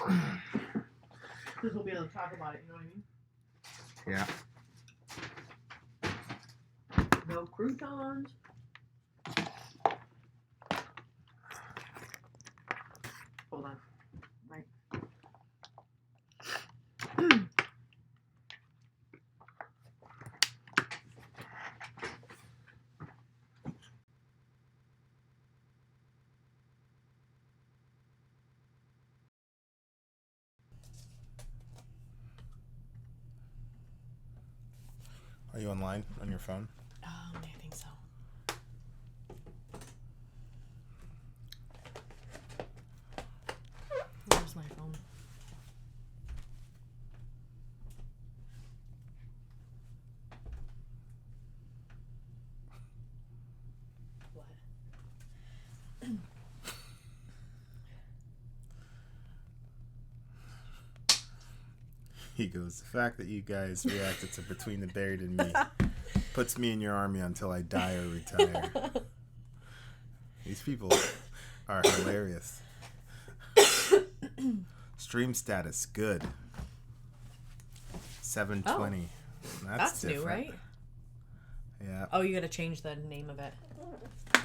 Because we'll be able to talk about it, you know what I mean? Yeah. No croutons. Hold on. Right. Are you online on your phone? I think so. Where's my phone? What? He goes, the fact that you guys reacted to Between the Buried and Me puts me in your army until I die or retire. These people are hilarious. Stream status, good. 720. That's new, right? Yeah. Oh, you gotta change the name of it.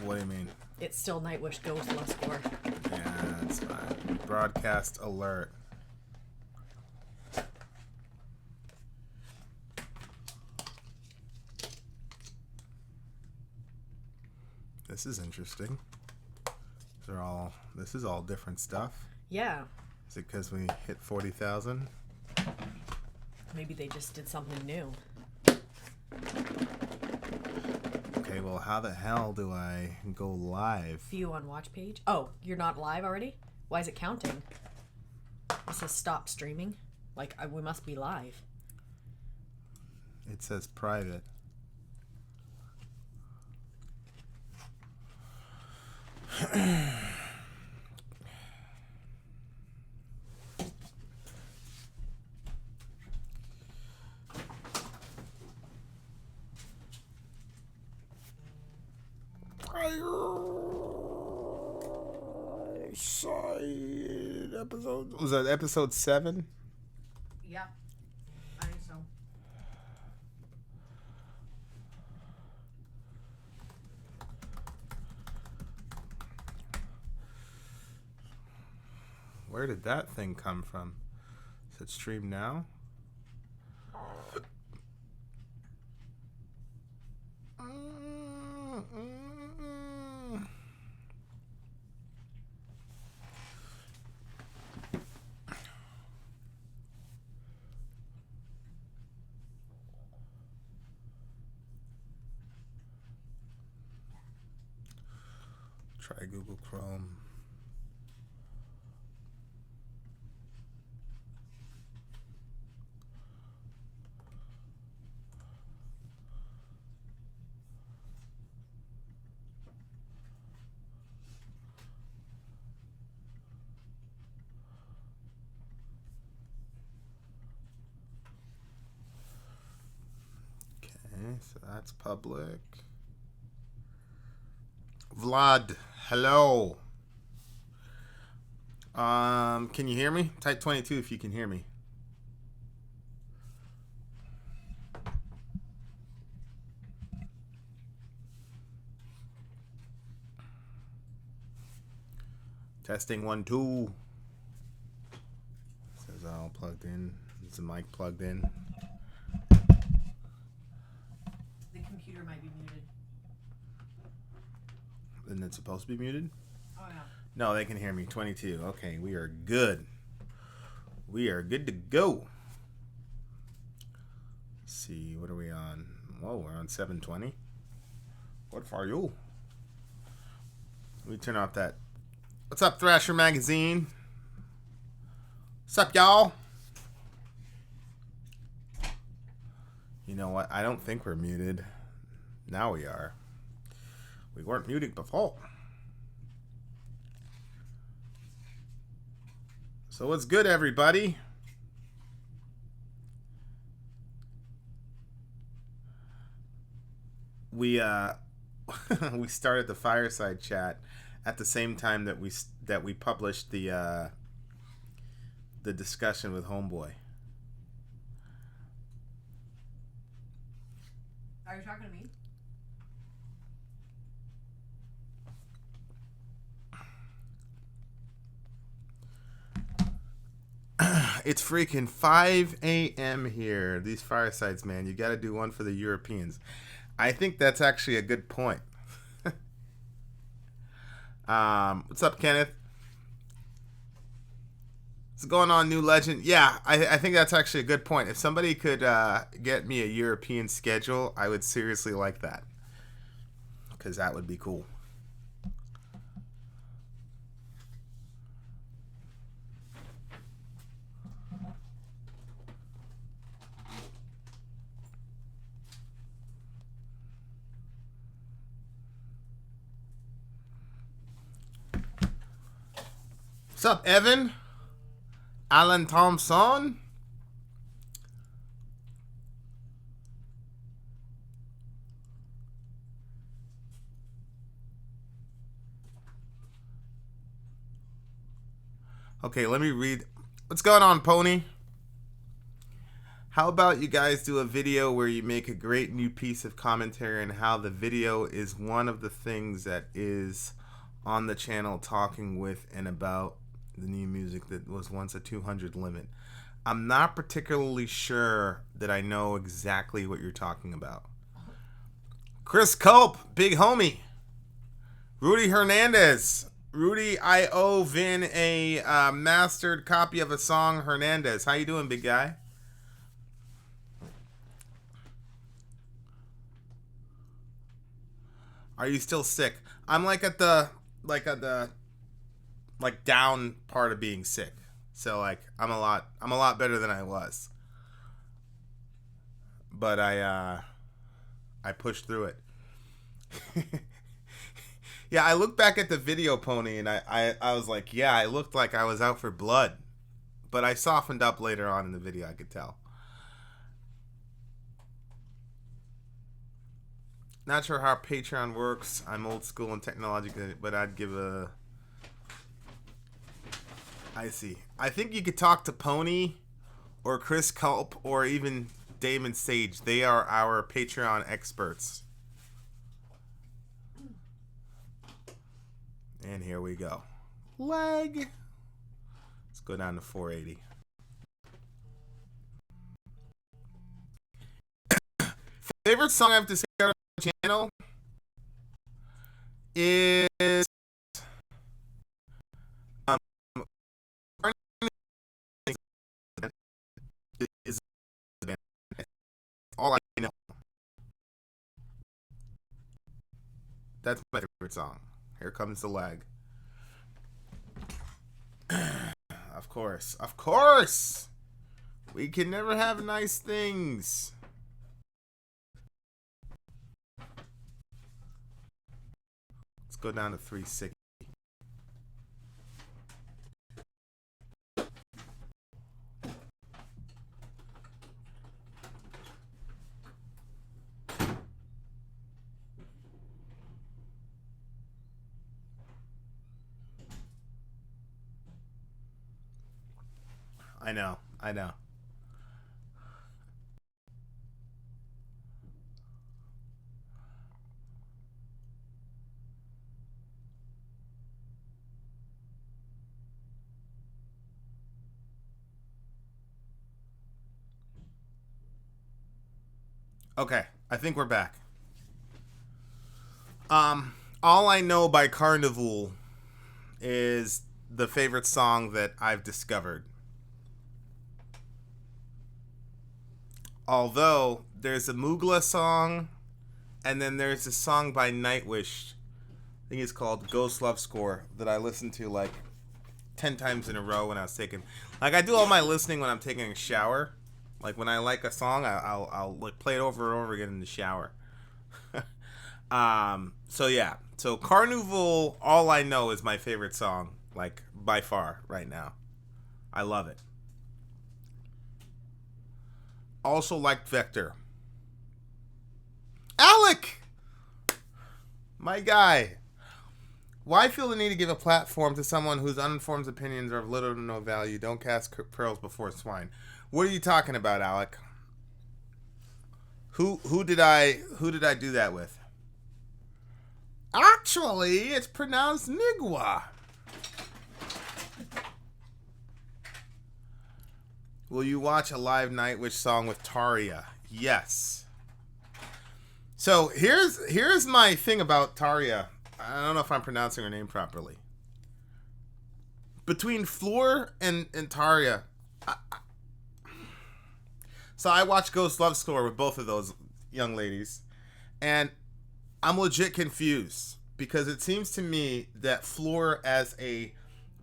What do you mean? It's still Nightwish Ghost Lust Gore. Yeah, that's fine. Broadcast alert. This is interesting. This is all different stuff. Yeah. Is it because we hit 40,000? Maybe they just did something new. Okay, well, how the hell do I go live? View on watch page. Oh, you're not live already? Why is it counting? It says stop streaming. Like, we must be live. It says private. Fireside episode. Was that episode 7? Yeah, I think so. Where did that thing come from? Is it stream now? Try Google Chrome. So that's public. Vlad, hello. Can you hear me? Type 22 if you can hear me. Testing 1 2. Says all plugged in. Is the mic plugged in? Might be muted. Isn't it supposed to be muted? Oh, yeah. No, they can hear me. 22. Okay, we are good. We are good to go. Let's see, what are we on? Whoa, we're on 720. What for you? Let me turn off that. What's up, Thrasher Magazine? What's up, y'all? You know what? I don't think we're muted. Now we are. We weren't muted before. So what's good, everybody? We we started the Fireside chat at the same time that we published the the discussion with Homeboy. Are you talking to me? It's freaking 5 a.m. here. These firesides, man. You got to do one for the Europeans. I think that's actually a good point. What's up, Kenneth? What's going on, New Legend? Yeah, I think that's actually a good point. If somebody could get me a European schedule, I would seriously like that. Because that would be cool. What's up, Evan? Alan Thompson? Okay, let me read. What's going on, Pony? How about you guys do a video where you make a great new piece of commentary and how the video is one of the things that is on the channel talking with and about the new music that was once a 200 limit. I'm not particularly sure that I know exactly what you're talking about. Chris Culp, big homie. Rudy Hernandez. Rudy, I owe Vin a mastered copy of a song, Hernandez. How you doing, big guy? Are you still sick? I'm like at the down part of being sick. So like I'm a lot better than I was. But I pushed through it. Yeah, I looked back at the video, Pony, and I was like, yeah, I looked like I was out for blood. But I softened up later on in the video, I could tell. Not sure how Patreon works. I'm old school and technological, but I'd give a... I see. I think you could talk to Pony or Chris Culp or even Damon Sage. They are our Patreon experts. And here we go. Leg. Let's go down to 480. Favorite song I've discovered on the channel is all I know. That's my favorite song. Here comes the lag. Of course. We can never have nice things. Let's go down to 360. I know. Okay, I think we're back. All I Know by Carnival is the favorite song that I've discovered. Although there's a Moogla song, and then there's a song by Nightwish, I think it's called Ghost Love Score, that I listened to like 10 times in a row when I was taking... Like, I do all my listening when I'm taking a shower. Like, when I like a song, I'll like play it over and over again in the shower. So yeah. So Carnival, All I Know is my favorite song, like, by far, right now. I love it. Also liked Vector. Alec! My guy. Why feel the need to give a platform to someone whose uninformed opinions are of little to no value? Don't cast pearls before swine. What are you talking about, Alec? Who did I do that with? Actually, it's pronounced Nigwa. Will you watch a live Nightwish song with Taria? Yes. So here's my thing about Taria. I don't know if I'm pronouncing her name properly. Between Floor and Taria, so I watched Ghost Love Score with both of those young ladies, and I'm legit confused because it seems to me that Floor as a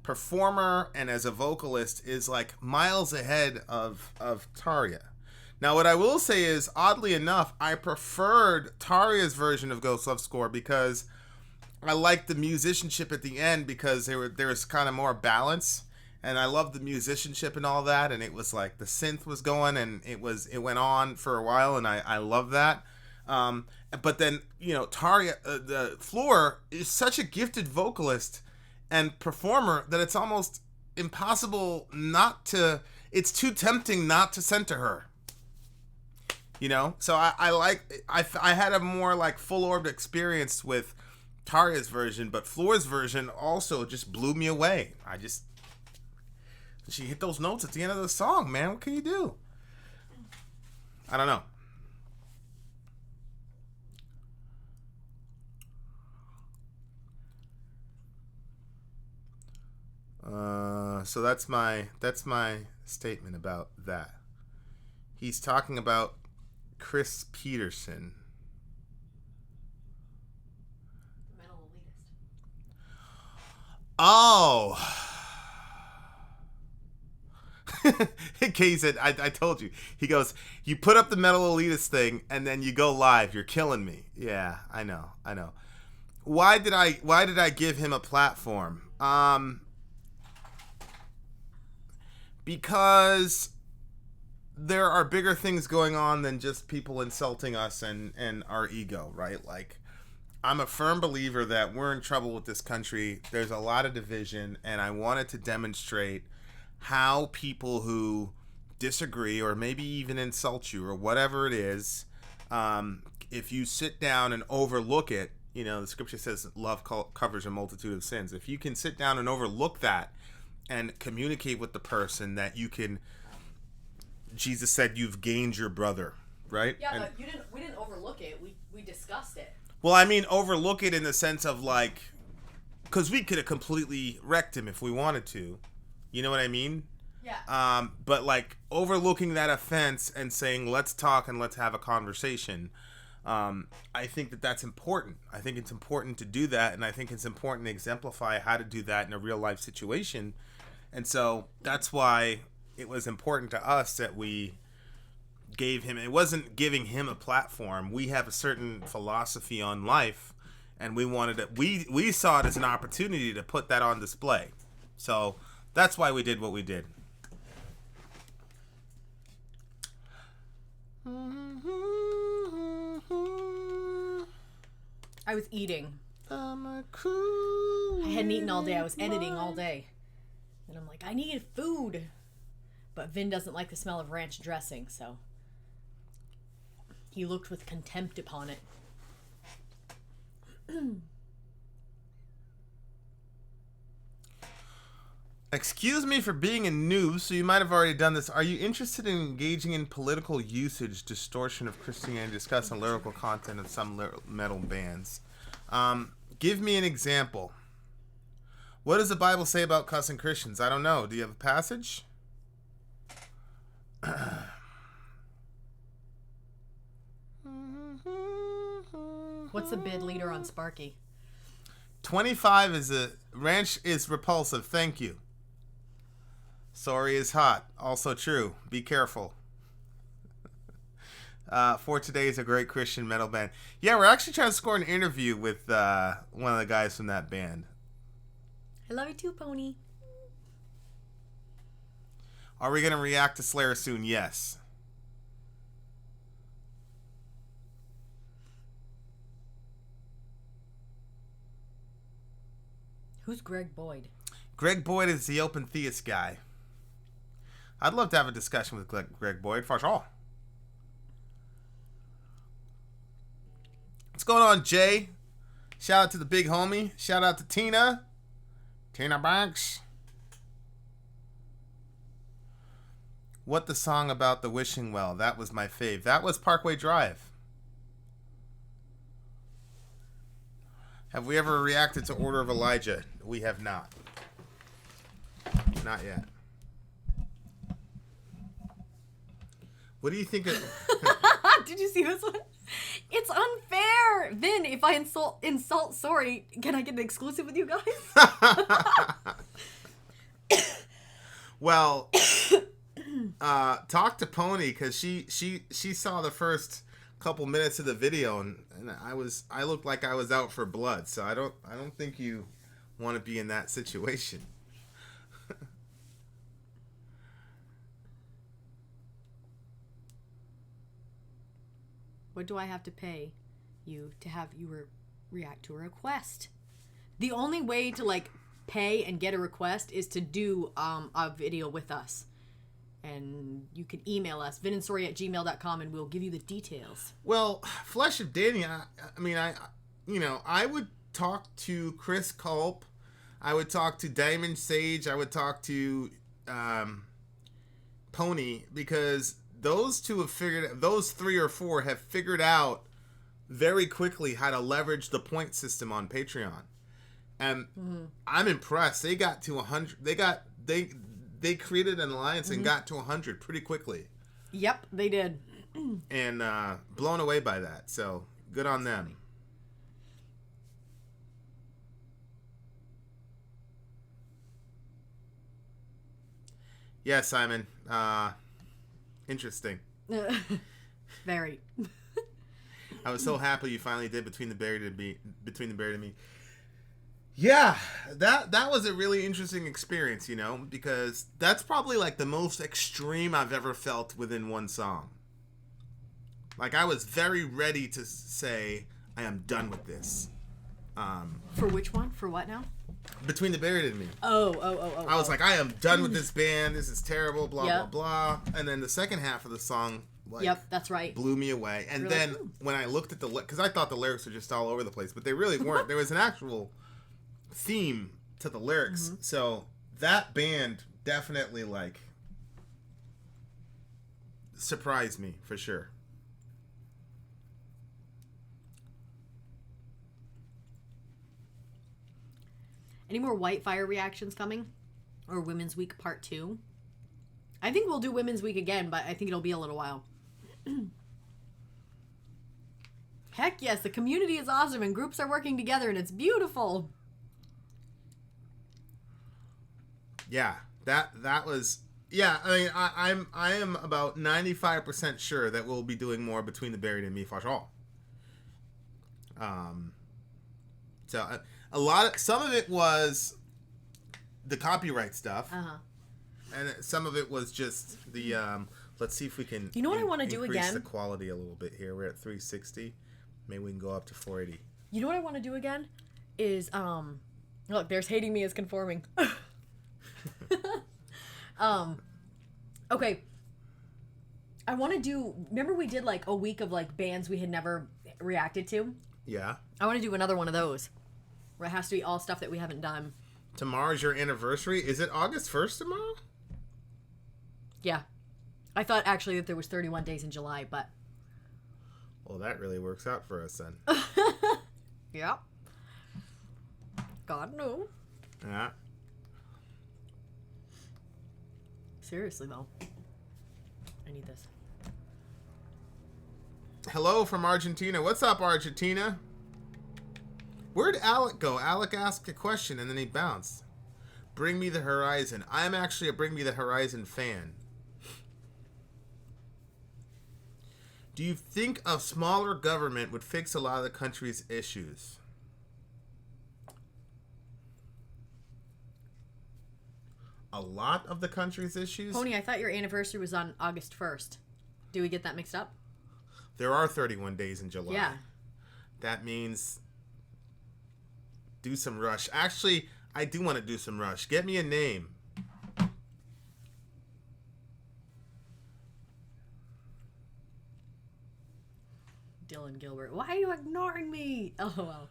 performer and as a vocalist is like miles ahead of Taria. Now, what I will say is, oddly enough, I preferred Taria's version of Ghost Love Score because I liked the musicianship at the end because there was kind of more balance, and I loved the musicianship and all that, and it was like the synth was going, and it went on for a while, and I love that. But then, you know, Taria, the Floor is such a gifted vocalist and performer that it's almost impossible not to. It's too tempting not to center her. You know, so I had a more like full-orbed experience with Taria's version, but Floor's version also just blew me away. She hit those notes at the end of the song, man. What can you do? I don't know. So that's my statement about that. He's talking about Chris Peterson. Metal elitist. Oh. Okay, he said, I told you. He goes, you put up the metal elitist thing and then you go live. You're killing me. Yeah, I know. Why did I give him a platform? Because there are bigger things going on than just people insulting us and our ego, right? Like, I'm a firm believer that we're in trouble with this country. There's a lot of division, and I wanted to demonstrate how people who disagree or maybe even insult you or whatever it is, if you sit down and overlook it, you know, the scripture says love covers a multitude of sins. If you can sit down and overlook that and communicate with the person that you can, Jesus said you've gained your brother, right? Yeah, and, but we didn't overlook it. We discussed it. Well, I mean, overlook it in the sense of like, because we could have completely wrecked him if we wanted to. You know what I mean? Yeah. But like overlooking that offense and saying, let's talk and let's have a conversation. I think that's important. I think it's important to do that. And I think it's important to exemplify how to do that in a real life situation. And so that's why it was important to us that we gave him, it wasn't giving him a platform. We have a certain philosophy on life, and we wanted it, we saw it as an opportunity to put that on display. So that's why we did what we did. I was eating. I hadn't eaten all day. I was editing all day. And I'm like, I needed food. But Vin doesn't like the smell of ranch dressing, so he looked with contempt upon it. Excuse me for being a noob, so you might have already done this. Are you interested in engaging in political usage, distortion of Christianity, discussing lyrical content of some metal bands? Give me an example. What does the Bible say about cussing Christians? I don't know. Do you have a passage? What's the bid leader on Sparky? 25 is a ranch is repulsive. Thank you. Sorry is hot. Also true. Be careful. For Today is a great Christian metal band. Yeah, we're actually trying to score an interview with one of the guys from that band. I love you too, Pony. Are we going to react to Slayer soon? Yes. Who's Greg Boyd? Greg Boyd is the open theist guy. I'd love to have a discussion with Greg Boyd, for sure. What's going on, Jay? Shout out to the big homie. Shout out to Tina. Tina Banks. What the song about the wishing well? That was my fave. That was Parkway Drive. Have we ever reacted to Order of Elijah? We have not. Not yet. What do you think of... Did you see this one? It's unfair! Vin, if I insult Sori, can I get an exclusive with you guys? Well, talk to Pony, because she saw the first couple minutes of the video, and I looked like I was out for blood, so I don't think you want to be in that situation. What do I have to pay you to have you react to a request? The only way to like pay and get a request is to do a video with us. And you can email us, vinandsori@gmail.com, and we'll give you the details. Well, Flesh of Danny, I would talk to Chris Culp. I would talk to Diamond Sage. I would talk to Pony, because those three or four have figured out very quickly how to leverage the point system on Patreon. And I'm impressed. They got to 100. They created an alliance and got to 100 pretty quickly. Yep, they did. And blown away by that. So good on them. Yeah, Simon. Interesting. Very. I was so happy you finally did Between the Buried and Me. Yeah, that was a really interesting experience, because that's probably like the most extreme I've ever felt within one song. Like, I was very ready to say, I am done with this. For which one? For what now? Between the Buried and Me. Oh. I was like, I am done with this band. This is terrible, blah, blah, blah. And then the second half of the song, yep, that's right, blew me away. And then when I looked at because I thought the lyrics were just all over the place, but they really weren't. There was an actual theme to the lyrics. So that band definitely, surprised me, for sure. Any more Whitefire reactions coming? Or Women's Week Part 2? I think we'll do Women's Week again, but I think it'll be a little while. Heck yes, the community is awesome and groups are working together and it's beautiful. Yeah, that was... Yeah, I mean, I am about 95% sure that we'll be doing more Between the Buried and Me, for sure. So... some of it was the copyright stuff, and some of it was just the. Let's see if we can. You know what I want to do again? Increase the quality a little bit here. We're at 360. Maybe we can go up to 480. You know what I want to do again? Is look, there's hating me as conforming. Okay. I want to do. Remember we did a week of bands we had never reacted to. Yeah. I want to do another one of those. Where it has to be all stuff that we haven't done. Tomorrow's your anniversary. Is it August 1st tomorrow? Yeah. I thought actually that there was 31 days in July, but... Well, that really works out for us then. Yeah. God, no. Yeah. Seriously, though. I need this. Hello from Argentina. What's up, Argentina? Where'd Alec go? Alec asked a question and then he bounced. Bring Me the Horizon. I'm actually a Bring Me the Horizon fan. Do you think a smaller government would fix a lot of the country's issues? A lot of the country's issues? Pony, I thought your anniversary was on August 1st. Do we get that mixed up? There are 31 days in July. Yeah. That means... do some rush. Actually, I do want to do some Rush. Get me a name. Dylan Gilbert. Why are you ignoring me? LOL.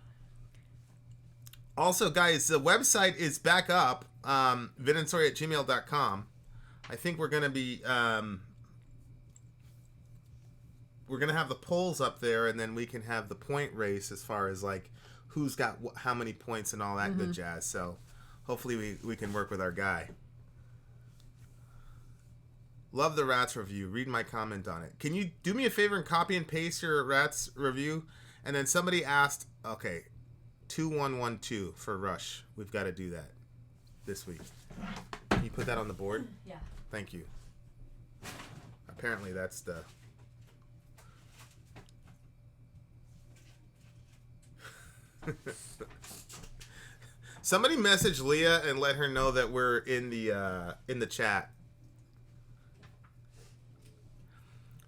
Also, guys, the website is back up. vinandsori@gmail.com. I think we're going to be... we're going to have the polls up there, and then we can have the point race as far as, like, who's got how many points and all that good jazz. So, hopefully we can work with our guy. Love the Rats review. Read my comment on it. Can you do me a favor and copy and paste your Rats review? And then somebody asked, okay, 2112 for Rush. We've got to do that this week. Can you put that on the board? Yeah. Thank you. Apparently that's the... Somebody message Leah and let her know that we're in the chat.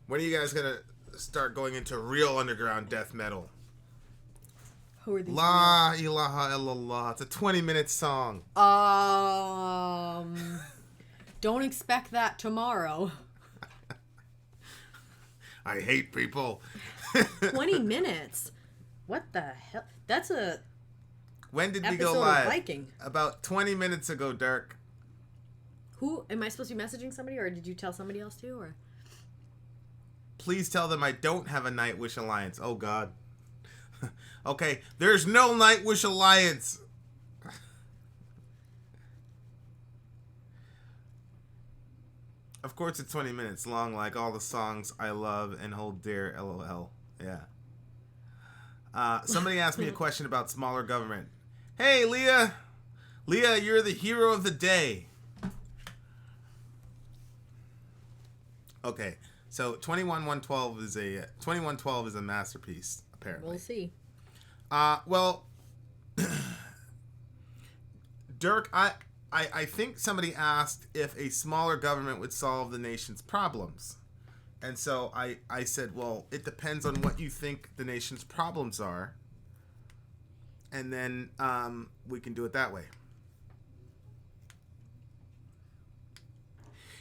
When are you guys gonna start going into real underground death metal? Who are these? La ilaha illallah. It's a 20-minute song. Don't expect that tomorrow. I hate people. 20 minutes? What the hell? That's a... When did we episode go of live? Viking. About 20 minutes ago, Dirk. Who? Am I supposed to be messaging somebody, or did you tell somebody else too, or... Please tell them I don't have a Nightwish Alliance. Oh, God. Okay, there's no Nightwish Alliance. Of course it's 20 minutes long, like all the songs I love and hold dear, LOL. Yeah. Somebody asked me a question about smaller government. Hey, Leah. Leah, you're the hero of the day. Okay. So 2112 is a masterpiece, apparently. We'll see. Well, Dirk, I think somebody asked if a smaller government would solve the nation's problems. And so I said, well, it depends on what you think the nation's problems are. And then we can do it that way.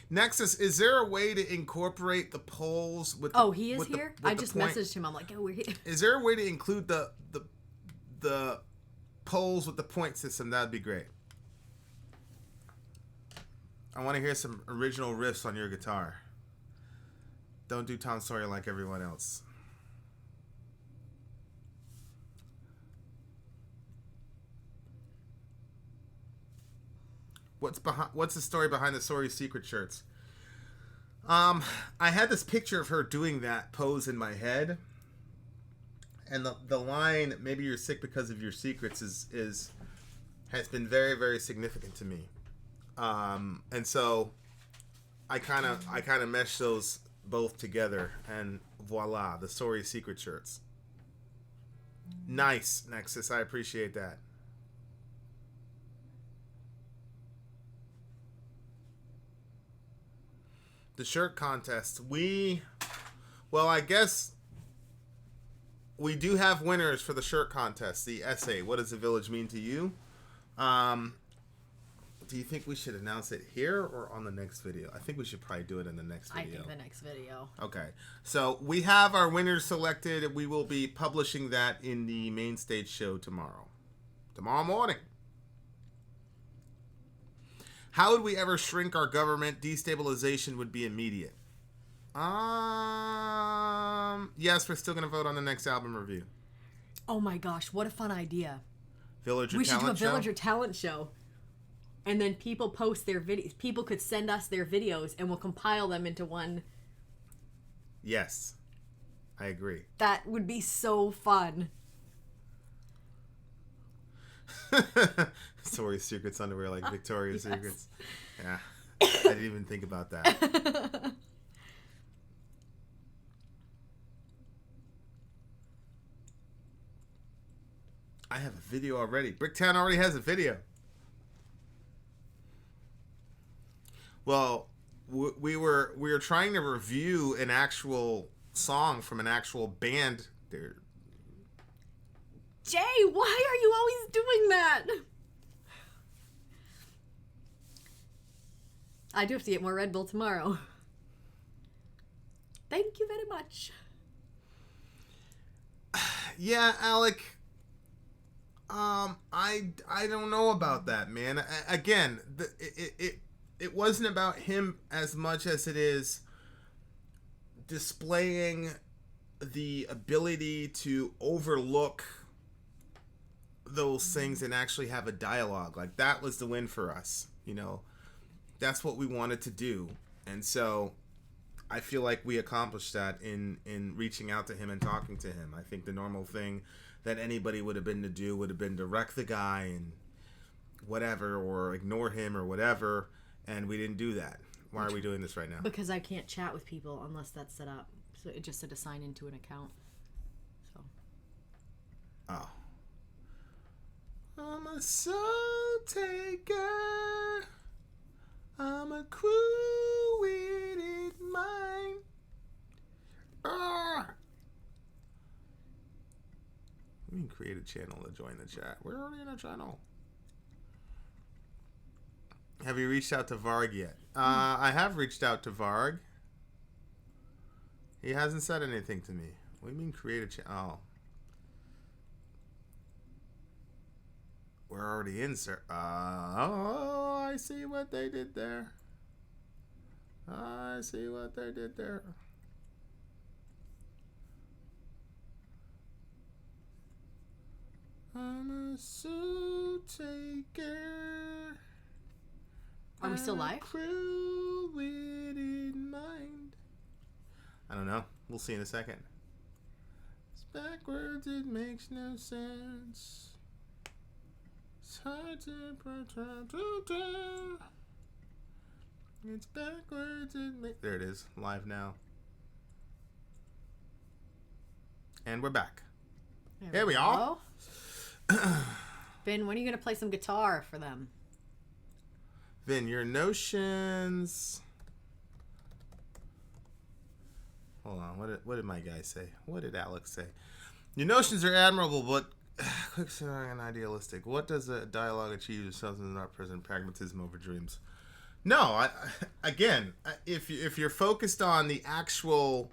Nexus, is there a way to incorporate the polls with? He is here. I just messaged him. I'm like, oh, we're here. Is there a way to include the polls with the point system? That'd be great. I want to hear some original riffs on your guitar. Don't do Tom Sawyer like everyone else. What's the story behind the Sori secret shirts? I had this picture of her doing that pose in my head, and the line "maybe you're sick because of your secrets" has been very, very significant to me. And so I kind of meshed those both together, and voila, the Sori secret shirts. Nice, Nexus. I appreciate that. The shirt contest. I guess we do have winners for the shirt contest. The essay, what does the village mean to you? Do you think we should announce it here or on the next video? I think we should probably do it in the next video. I think the next video. Okay. So we have our winners selected. We will be publishing that in the main stage show tomorrow. Tomorrow morning. How would we ever shrink our government? Destabilization would be immediate. Yes, we're still going to vote on the next album review. Oh my gosh, what a fun idea. Villager we should talent do a Villager talent show. And then people post their videos. People could send us their videos and we'll compile them into one. Yes, I agree. That would be so fun. Sori's Secrets underwear like Victoria's Secrets. Yeah, I didn't even think about that. I have a video already. Bricktown already has a video. Well, we were trying to review an actual song from an actual band. Jay, why are you always doing that? I do have to get more Red Bull tomorrow. Thank you very much. Yeah, Alec. I don't know about that, man. Again, it wasn't about him as much as it is displaying the ability to overlook those things and actually have a dialogue. Like, that was the win for us, you know. That's what we wanted to do. And so I feel like we accomplished that in reaching out to him and talking to him. I think the normal thing that anybody would have been to do would have been to wreck the guy and whatever, or ignore him or whatever, and we didn't do that. Why are we doing this right now? Because I can't chat with people unless that's set up. So it just said to sign into an account. So. Oh. I'm a soul taker. I'm a cruel-witted mind. We can create a channel to join the chat. We're already in a channel. Have you reached out to Varg yet? I have reached out to Varg. He hasn't said anything to me. What do you mean create a channel? Oh. We're already in, sir. Oh, I see what they did there. I see what they did there. I'm a soul taker. Are we still live? Cruel-witted mind. I don't know. We'll see in a second. It's backwards, it makes no sense. It's hard to pretend to do. It's backwards, it makes... There it is. Live now. And we're back. There we are. Vin, when are you going to play some guitar for them? Vin, your notions... Hold on. What did my guy say? What did Alex say? Your notions are admirable, but quick and idealistic. What does a dialogue achieve if something is not present? Pragmatism over dreams. No, if you're focused on the actual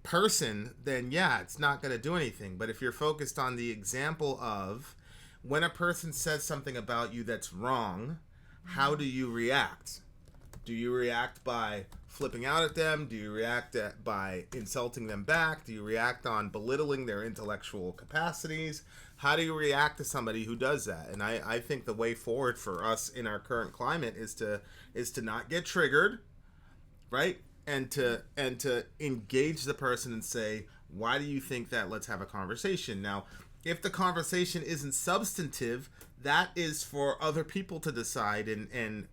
person, then yeah, it's not going to do anything. But if you're focused on the example of when a person says something about you that's wrong, how do you react? Do you react by flipping out at them? Do you react by insulting them back? Do you react on belittling their intellectual capacities? How do you react to somebody who does that? And I think the way forward for us in our current climate is to not get triggered, right? And to engage the person and say, why do you think that? Let's have a conversation. Now, if the conversation isn't substantive, that is for other people to decide, and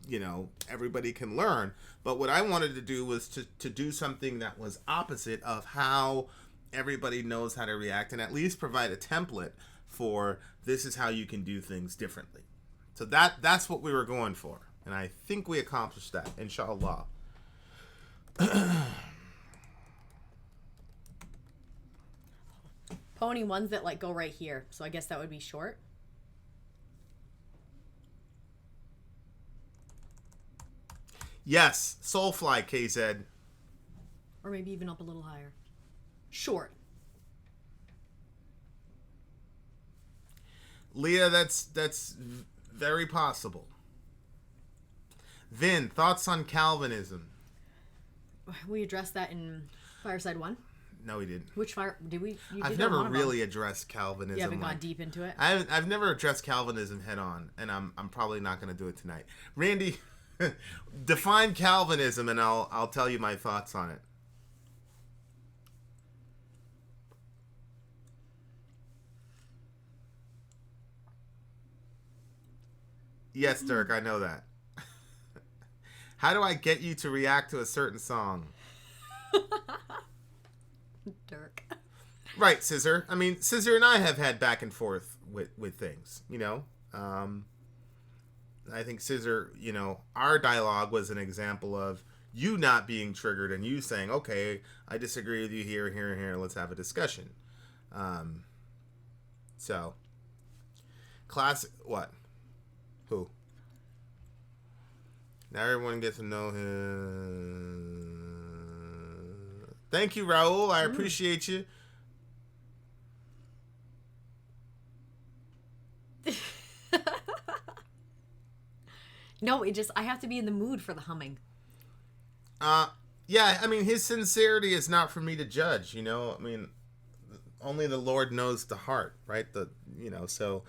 you know, everybody can learn. But what I wanted to do was to do something that was opposite of how everybody knows how to react, and at least provide a template for this is how you can do things differently. So that's what we were going for, and I think we accomplished that, inshallah. Pony, ones that like go right here, so I guess that would be short. Yes, Soulfly, KZ. Or maybe even up a little higher. Short. Leah, that's very possible. Vin, thoughts on Calvinism? We addressed that in Fireside 1. No, we didn't. Which fire did we? I've never really addressed Calvinism. You haven't gone deep into it. I've never addressed Calvinism head on, and I'm probably not going to do it tonight. Randy, define Calvinism, and I'll tell you my thoughts on it. Yes, Dirk, I know that. How do I get you to react to a certain song? Dirk. Right, Scissor. I mean, Scissor and I have had back and forth with things, you know. I think Scissor, you know, our dialogue was an example of you not being triggered and you saying, okay, I disagree with you here, here, and here. Let's have a discussion. So, classic, what? Who? Now everyone gets to know him. Thank you, Raul. I appreciate you. No, I have to be in the mood for the humming. Yeah, I mean, his sincerity is not for me to judge, you know? I mean, only the Lord knows the heart, right? So...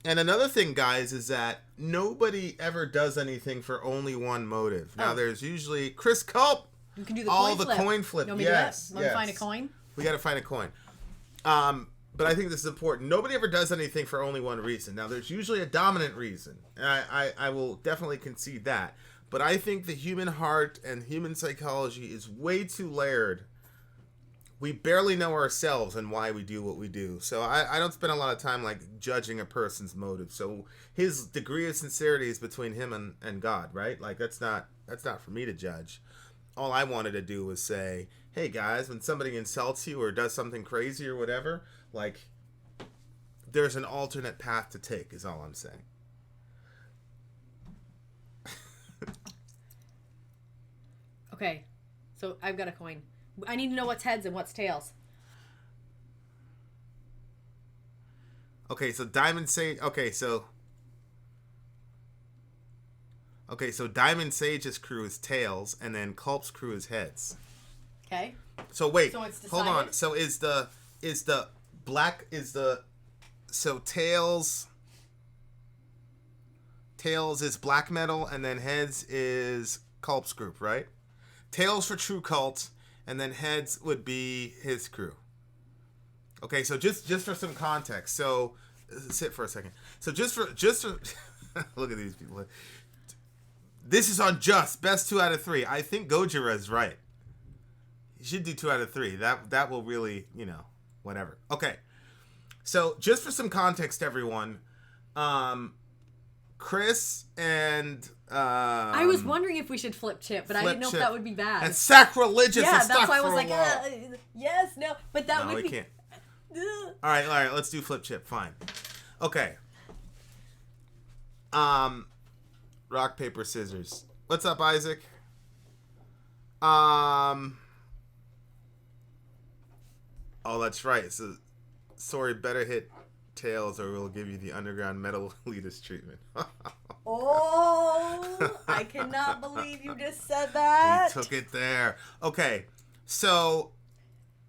And another thing, guys, is that nobody ever does anything for only one motive. Now, there's usually... Chris Culp! You can do the coin flip. Coin flip. You want me Yes, to do that? Want to find a coin? We got to find a coin. But I think this is important. Nobody ever does anything for only one reason. Now, there's usually a dominant reason. And I will definitely concede that. But I think the human heart and human psychology is way too layered. We barely know ourselves and why we do what we do. So I don't spend a lot of time like judging a person's motive. So his degree of sincerity is between him and God, right? Like that's not for me to judge. All I wanted to do was say, hey guys, when somebody insults you or does something crazy or whatever, like there's an alternate path to take is all I'm saying. Okay, so I've got a coin. I need to know what's heads and what's tails. Okay, so Diamond Sage. Okay, so Diamond Sage's crew is tails, and then Culp's crew is heads. Okay. So wait, so it's hold on. So tails is black metal, and then heads is Culp's group, right? Tails for true cult. And then heads would be his crew. Okay, so just for some context. So sit for a second. So just for look at these people. This is on just best 2 out of 3. I think Gojira is right. You should do 2 out of 3. That will really, whatever. Okay. So just for some context, everyone. Chris and I was wondering if we should flip chip, but I didn't know if that would be bad. It's sacrilegious. Yeah, that's why I was like, yes, no, but that would be. Can't. All right, let's do flip chip. Fine. Okay. Rock, paper, scissors. What's up, Isaac? Oh, that's right. So, sorry, better hit tails or we'll give you the underground metal elitist treatment. Oh, I cannot believe you just said that. He took it there. Okay, so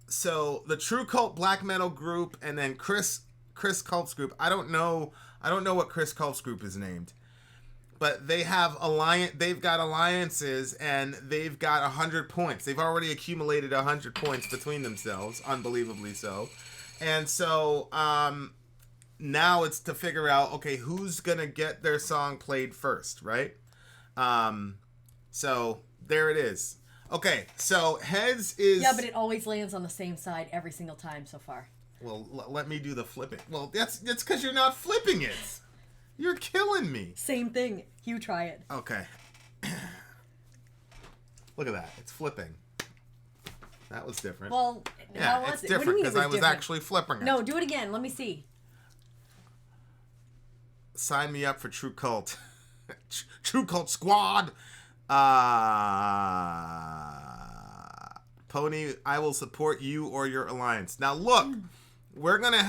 the True Cult black metal group and then Chris Culp's group. I don't know what Chris Culp's group is named, but they have They've got alliances and they've got 100 points. They've already accumulated 100 points between themselves, unbelievably so, and so now it's to figure out, okay, who's going to get their song played first, right? So there it is. Okay, so heads is... Yeah, but it always lands on the same side every single time so far. Well, let me do the flipping. Well, that's because you're not flipping it. You're killing me. Same thing. You try it. Okay. Look at that. It's flipping. That was different. Well, yeah, it's different because I was actually flipping it. No, do it again. Let me see. Sign me up for True Cult. True Cult Squad. Pony, I will support you or your alliance. Now look, we're gonna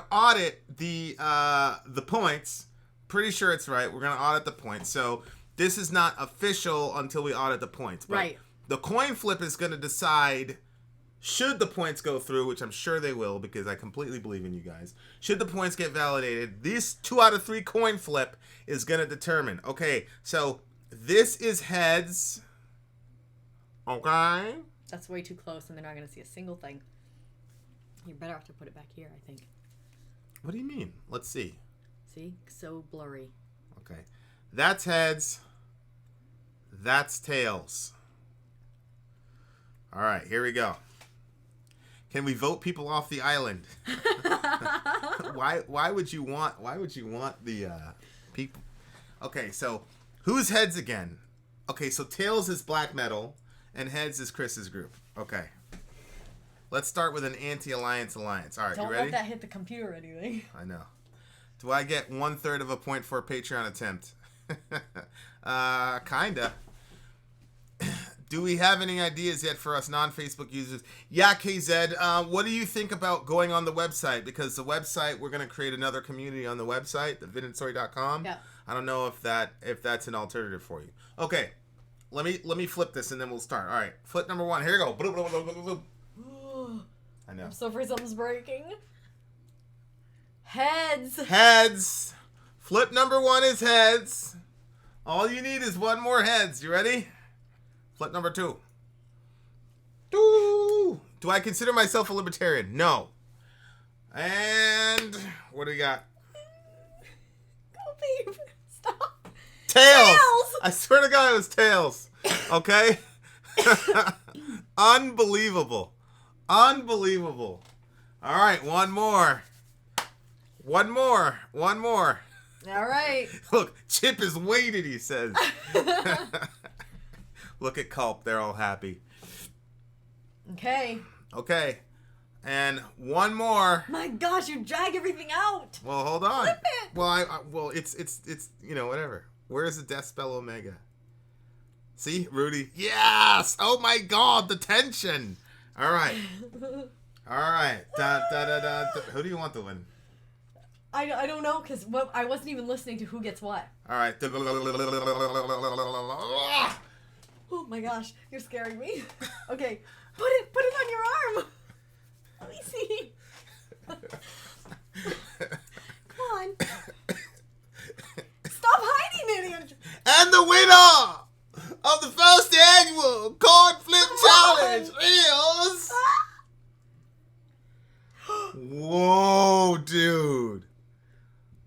audit the points. Pretty sure it's right. We're gonna audit the points. So this is not official until we audit the points. But right. The coin flip is gonna decide should the points go through, which I'm sure they will because I completely believe in you guys. Should the points get validated, this 2 out of 3 coin flip is gonna determine. Okay, so this is heads. Okay. That's way too close, and they're not going to see a single thing. You're better off to put it back here, I think. What do you mean? Let's see. See? So blurry. Okay. That's heads. That's tails. All right, here we go. Can we vote people off the island? Why would you want the people? Okay, so who's heads again? Okay, so tails is black metal. And heads is Chris's group. Okay. Let's start with an anti-alliance alliance. All right, Don't you ready? let that hit the computer or anything. I know. Do I get 1/3 of a point for a Patreon attempt? Kinda. Do we have any ideas yet for us non-Facebook users? Yeah, KZ. What do you think about going on the website? Because the website, we're going to create another community on the website, the vinandsori.com. Yeah. I don't know if that's an alternative for you. Okay, let me flip this and then we'll start. All right, flip number 1. Here you go. I know. I'm so afraid something's breaking. Heads. Heads. Flip number 1 is heads. All you need is one more heads. You ready? Flip number 2. Do I consider myself a libertarian? No. And what do we got? Go, babe. Stop. Tails. I swear to God it was tails. Okay? Unbelievable. Unbelievable. All right, one more. One more. All right. Look, Chip is weighted, he says. Look at Culp. They're all happy. Okay. And one more. My gosh, you drag everything out. Well, hold on. Flip it. Well, it's whatever. Where's the Decibel Omega? See, Rudy? Yes! Oh my God, the tension. All right. Who do you want to win? I don't know, because I wasn't even listening to who gets what. All right. Oh my gosh, you're scaring me. Okay, put it on your arm. Let me see. Come on. Stop hiding it. And the winner of the first annual Coin Flip Challenge is... Whoa, dude.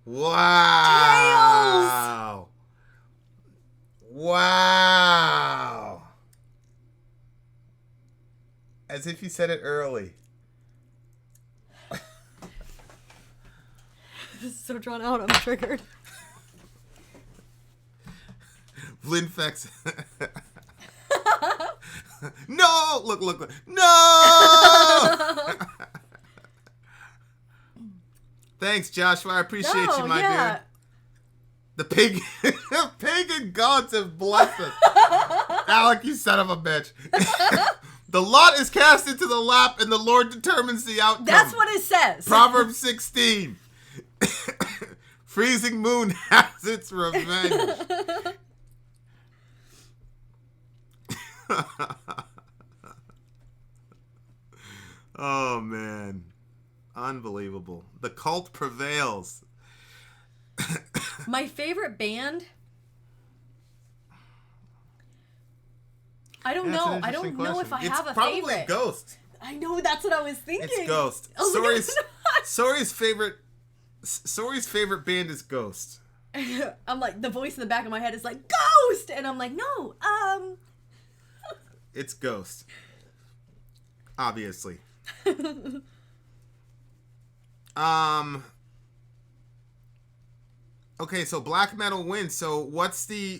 Wow. Tails. Wow. As if you said it early. This is so drawn out, I'm triggered. Vlinfex. No! Look. No! Thanks, Joshua. I appreciate you, my dude. The pagan gods have blessed us. Alec, you son of a bitch. The lot is cast into the lap, and the Lord determines the outcome. That's what it says. Proverbs 16. Freezing moon has its revenge. Oh, man. Unbelievable. The cult prevails. My favorite band... I don't know. I don't know if I have a favorite. It's probably Ghost. I know, that's what I was thinking. It's Ghost. Sori's favorite band is Ghost. I'm like, the voice in the back of my head is like, Ghost! And I'm like, no, It's Ghost. Obviously. Okay, so black metal wins. So what's the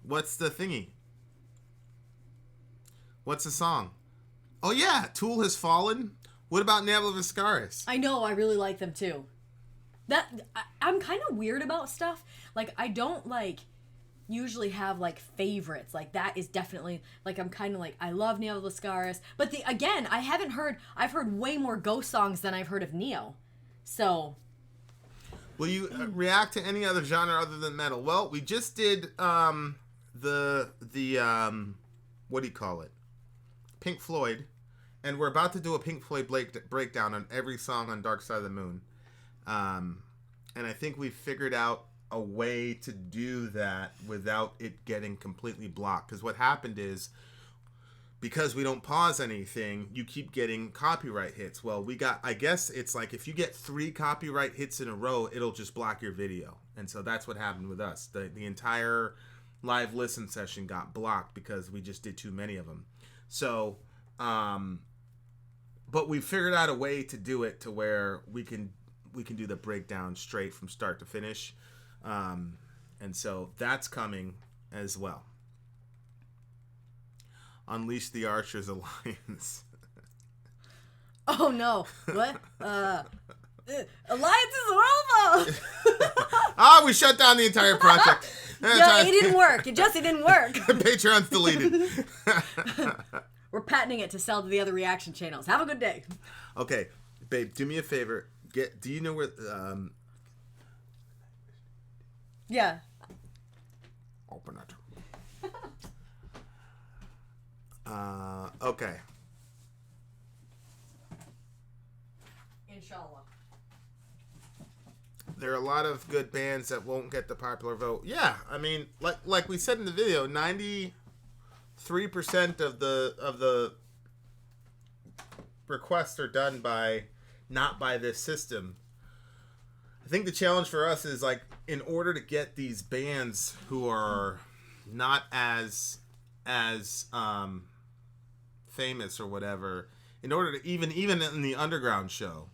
thingy? What's the song? Oh yeah, Tool Has Fallen. What about Navel of Ascaris? I know, I really like them too. I'm kind of weird about stuff. Like, I don't usually have favorites. Like, that is definitely I'm kind of I love Navel of Ascaris. But I've heard way more Ghost songs than I've heard of Neo. So, will you react to any other genre other than metal? Well, we just did the what do you call it? Pink Floyd, and we're about to do a Pink Floyd breakdown on every song on Dark Side of the Moon. And I think we figured out a way to do that without it getting completely blocked. Because what happened is, because we don't pause anything, you keep getting copyright hits. Well, I guess it's if you get 3 copyright hits in a row, it'll just block your video. And so that's what happened with us. The entire live listen session got blocked because we just did too many of them. So, but we figured out a way to do it to where we can do the breakdown straight from start to finish. And so that's coming as well. Unleash the Archers Alliance. Oh no. What? Alliance is over! we shut down the entire project. Yeah, it didn't work. It didn't work. Patreon's deleted. We're patenting it to sell to the other reaction channels. Have a good day. Okay, babe, do me a favor. Do you know where... Yeah. Open it. Okay. Inshallah. There are a lot of good bands that won't get the popular vote. Yeah, I mean, like we said in the video, 93% of the requests are done not by this system. I think the challenge for us is, like, in order to get these bands who are not as famous or whatever, in order to even in the underground show,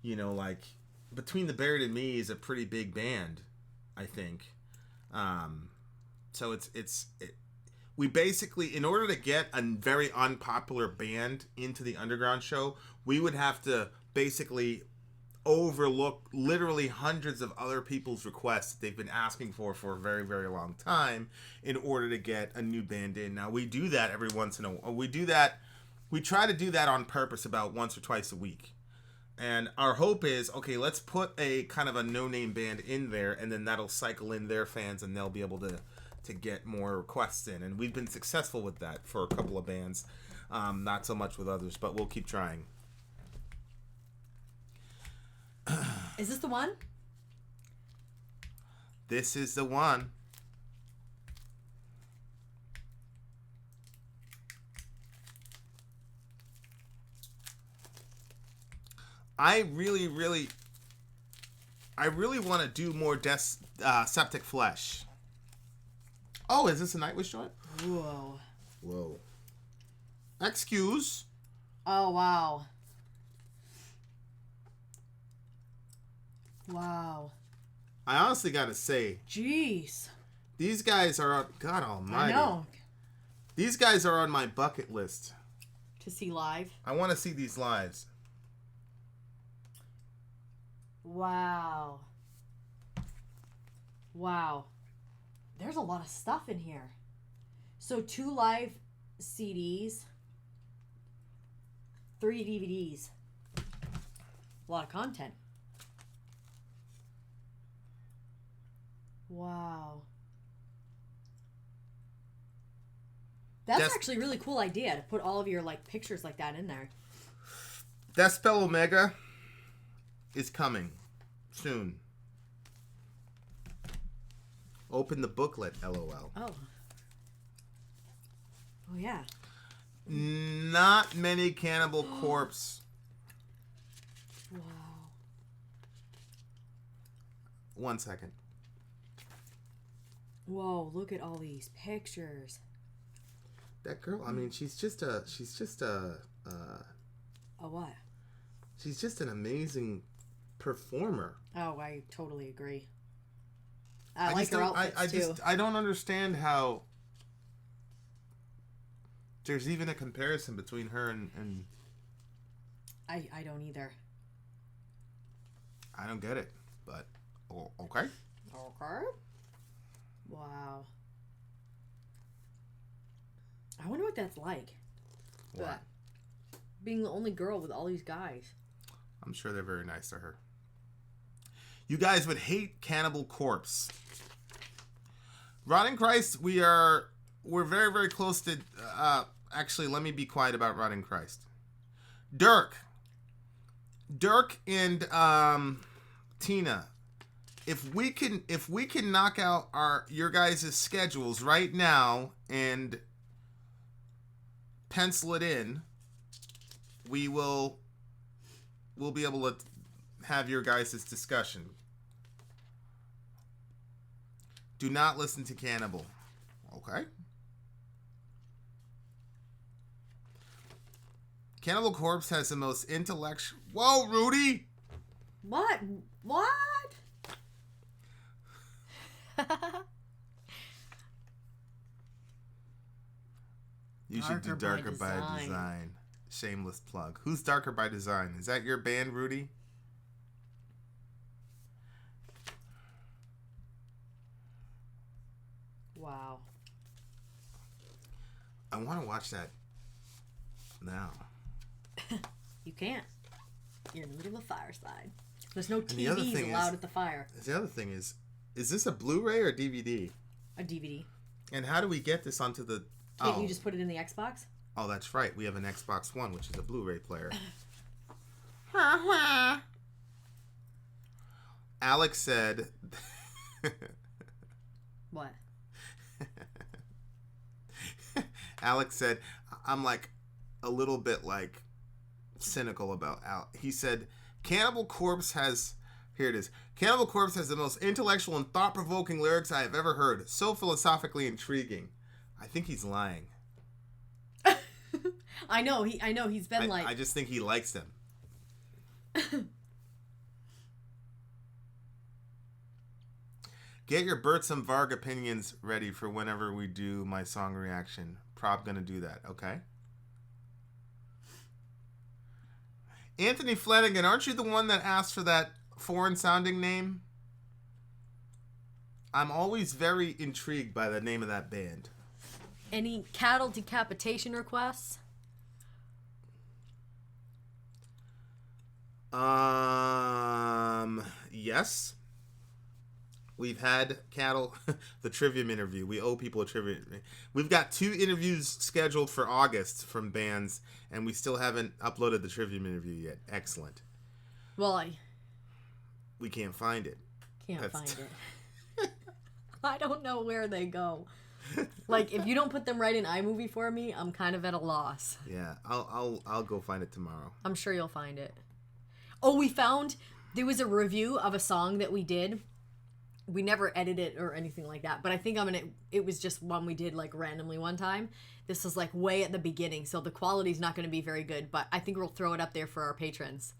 you know, like Between the Buried and Me is a pretty big band, I think. So we basically, in order to get a very unpopular band into the underground show, we would have to basically overlook literally hundreds of other people's requests that they've been asking for a very, very long time in order to get a new band in. Now, we do that every once in a while. We try to do that on purpose about once or twice a week. And our hope is, okay, let's put a kind of a no-name band in there, and then that'll cycle in their fans, and they'll be able to get more requests in. And we've been successful with that for a couple of bands. Not so much with others, but we'll keep trying. Is this the one? This is the one. I really want to do more Septic Flesh. Oh, is this a Nightwish joint? Whoa. Excuse. Oh, wow. Wow. I honestly gotta say, jeez, these guys are on, God almighty. I know. These guys are on my bucket list. To see live? I want to see these lives. Wow. Wow. There's a lot of stuff in here. So 2 live CDs, 3 DVDs. A lot of content. Wow. That's actually a really cool idea to put all of your like pictures like that in there. Deathspell Omega is coming soon. Open the booklet, LOL. Oh. Oh yeah. Not many Cannibal Corpse. Wow. 1 second. Whoa, look at all these pictures. That girl, I mean, she's just a what? She's just an amazing performer. Oh, I totally agree. I like her outfits too. I don't understand how there's even a comparison between her and I don't either. I don't get it, but okay. Okay. Wow. I wonder what that's like. What? Being the only girl with all these guys. I'm sure they're very nice to her. You guys would hate Cannibal Corpse. Rotting Christ, we're very, very close to... actually, let me be quiet about Rotting Christ. Dirk and Tina, if we can knock out your guys' schedules right now and pencil it in, we'll be able to have your guys' discussion. Do not listen to Cannibal. Okay? Cannibal Corpse has the most intellectual... Whoa, Rudy! What? You should do Darker by Design. Shameless plug. Who's Darker by Design? Is that your band, Rudy? Wow. I want to watch that now. You can't. You're in the middle of Fireside. There's no And the other TVs thing allowed at the fire. The other thing is this a Blu-ray or DVD? A DVD. And how do we get this onto the... Can't you just put it in the Xbox? Oh, that's right. We have an Xbox One, which is a Blu-ray player. Alex said... What? Alex said, I'm like a little bit like cynical about Al. He said, Cannibal Corpse has... Here it is. Cannibal Corpse has the most intellectual and thought-provoking lyrics I have ever heard. So philosophically intriguing. I think he's lying. I know. He's been I just think he likes them. Get your Bert and Varg opinions ready for whenever we do my song reaction. Prob gonna do that, okay? Anthony Flanagan, aren't you the one that asked for that foreign sounding name? I'm always very intrigued by the name of that band. Any cattle decapitation requests? Yes. We've had cattle, the Trivium interview. We owe people a Trivium. We've got 2 interviews scheduled for August from bands, and we still haven't uploaded the Trivium interview yet. Excellent. Well, we can't find it. Find it. I don't know where they go. Like, if you don't put them right in iMovie for me, I'm kind of at a loss. Yeah, I'll go find it tomorrow. I'm sure you'll find it. Oh, we found there was a review of a song that we did. We never edited it or anything like that, but I think it was just one we did like randomly one time. This was like way at the beginning, so the quality's not going to be very good, but I think we'll throw it up there for our patrons.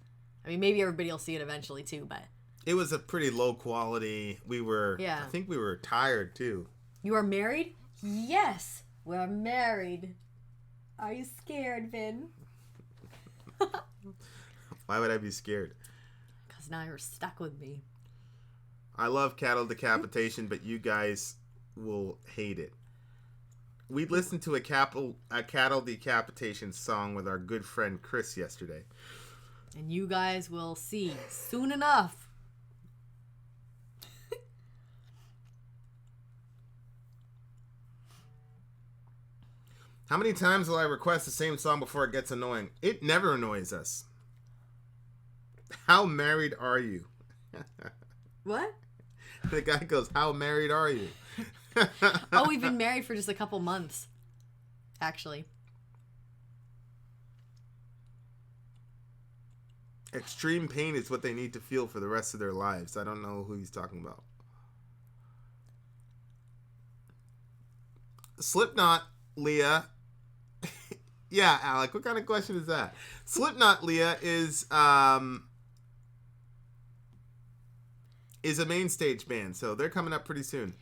I mean, maybe everybody will see it eventually too, but it was a pretty low quality. I think we were tired too. You are married? Yes, we're married. Are you scared, Vin? Why would I be scared? Because now you're stuck with me. I love cattle decapitation, but you guys will hate it. We listened to a cattle decapitation song with our good friend Chris yesterday. And you guys will see soon enough. How many times will I request the same song before it gets annoying? It never annoys us. How married are you? What? The guy goes, how married are you? Oh, we've been married for just a couple months, actually. Extreme pain is what they need to feel for the rest of their lives. I don't know who he's talking about. Slipknot, Leah. Yeah, Alec, what kind of question is that? Slipknot, Leah, is a main stage band, so they're coming up pretty soon.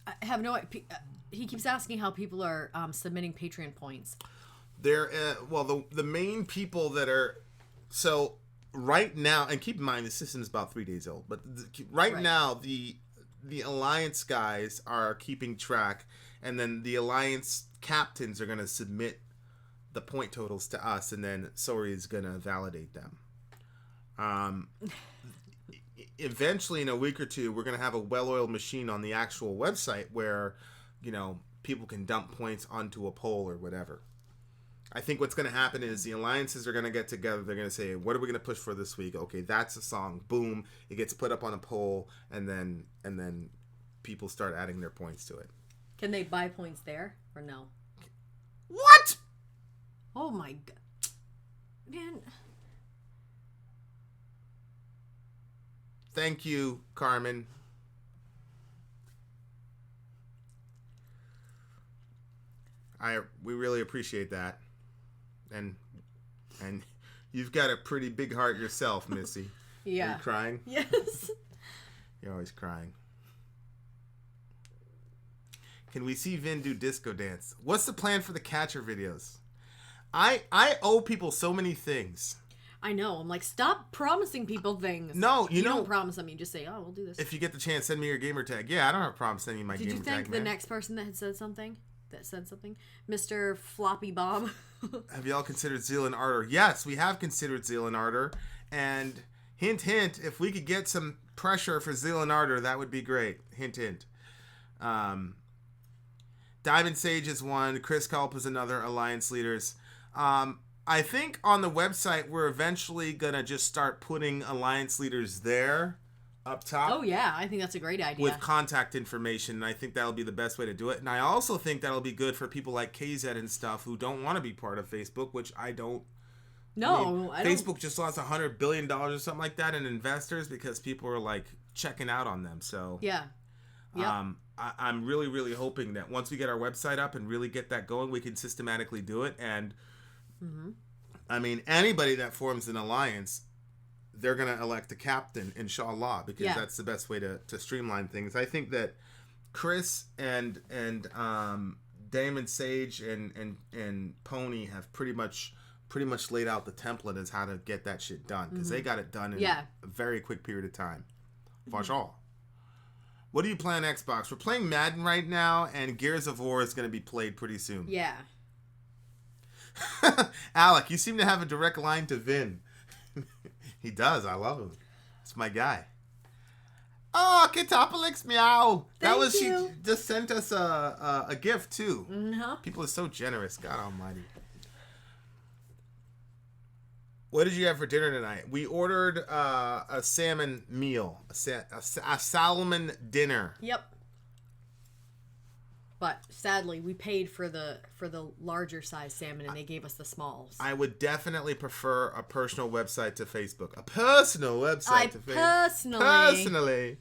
I have no idea. He keeps asking how people are submitting Patreon points. They're, the main people that are, so right now, and keep in mind, the system is about 3 days old, but right now, the Alliance guys are keeping track, and then the Alliance captains are going to submit the point totals to us, and then Sori is going to validate them. Eventually, in a week or two, we're going to have a well-oiled machine on the actual website where, people can dump points onto a poll or whatever. I think what's going to happen is the alliances are going to get together. They're going to say, what are we going to push for this week? Okay, that's a song. Boom. It gets put up on a poll, and then people start adding their points to it. Can they buy points there or no? What? Oh my god. Man. Thank you, Carmen. We really appreciate that. And you've got a pretty big heart yourself, Missy. Yeah. Are you crying? Yes. You're always crying. Can we see Vin do disco dance? What's the plan for the Catcher videos? I owe people so many things. I know. I'm like, stop promising people things. No, you don't promise them. You just say, "Oh, we'll do this." If you get the chance, send me your gamer tag. Yeah, I don't have a problem sending you my gamer tag. Did you thank the next person that had said something? Mr. Floppy Bob. Have y'all considered Zeal and Ardor? Yes, we have considered Zeal and Ardor. And hint, hint, if we could get some pressure for Zeal and Ardor, that would be great. Hint, hint. Diamond Sage is one. Chris Culp is another. Alliance Leaders. I think on the website, we're eventually going to just start putting Alliance Leaders there up top. Oh, yeah. I think that's a great idea. With contact information. And I think that'll be the best way to do it. And I also think that'll be good for people like KZ and stuff who don't want to be part of Facebook, which I don't. No, I don't. Facebook just lost $100 billion or something like that in investors because people are like checking out on them. So yeah. Yep. I'm really, really hoping that once we get our website up and really get that going, we can systematically do it. And I mean, anybody that forms an alliance, they're going to elect a captain, inshallah, because that's the best way to streamline things. I think that Chris and Damon Sage and Pony have pretty much laid out the template as how to get that shit done, because they got it done in a very quick period of time. For sure. What do you play on Xbox? We're playing Madden right now, and Gears of War is going to be played pretty soon. Yeah. Alec, you seem to have a direct line to Vin. He does. I love him. It's my guy. Oh, Ketopolix meow. She just sent us a gift too. Mm-hmm. People are so generous. God almighty. What did you have for dinner tonight? We ordered a salmon meal, a salmon dinner. Yep. But sadly, we paid for the larger size salmon, and they gave us the smalls. I would definitely prefer a personal website to Facebook. A personal website to Facebook. Personally.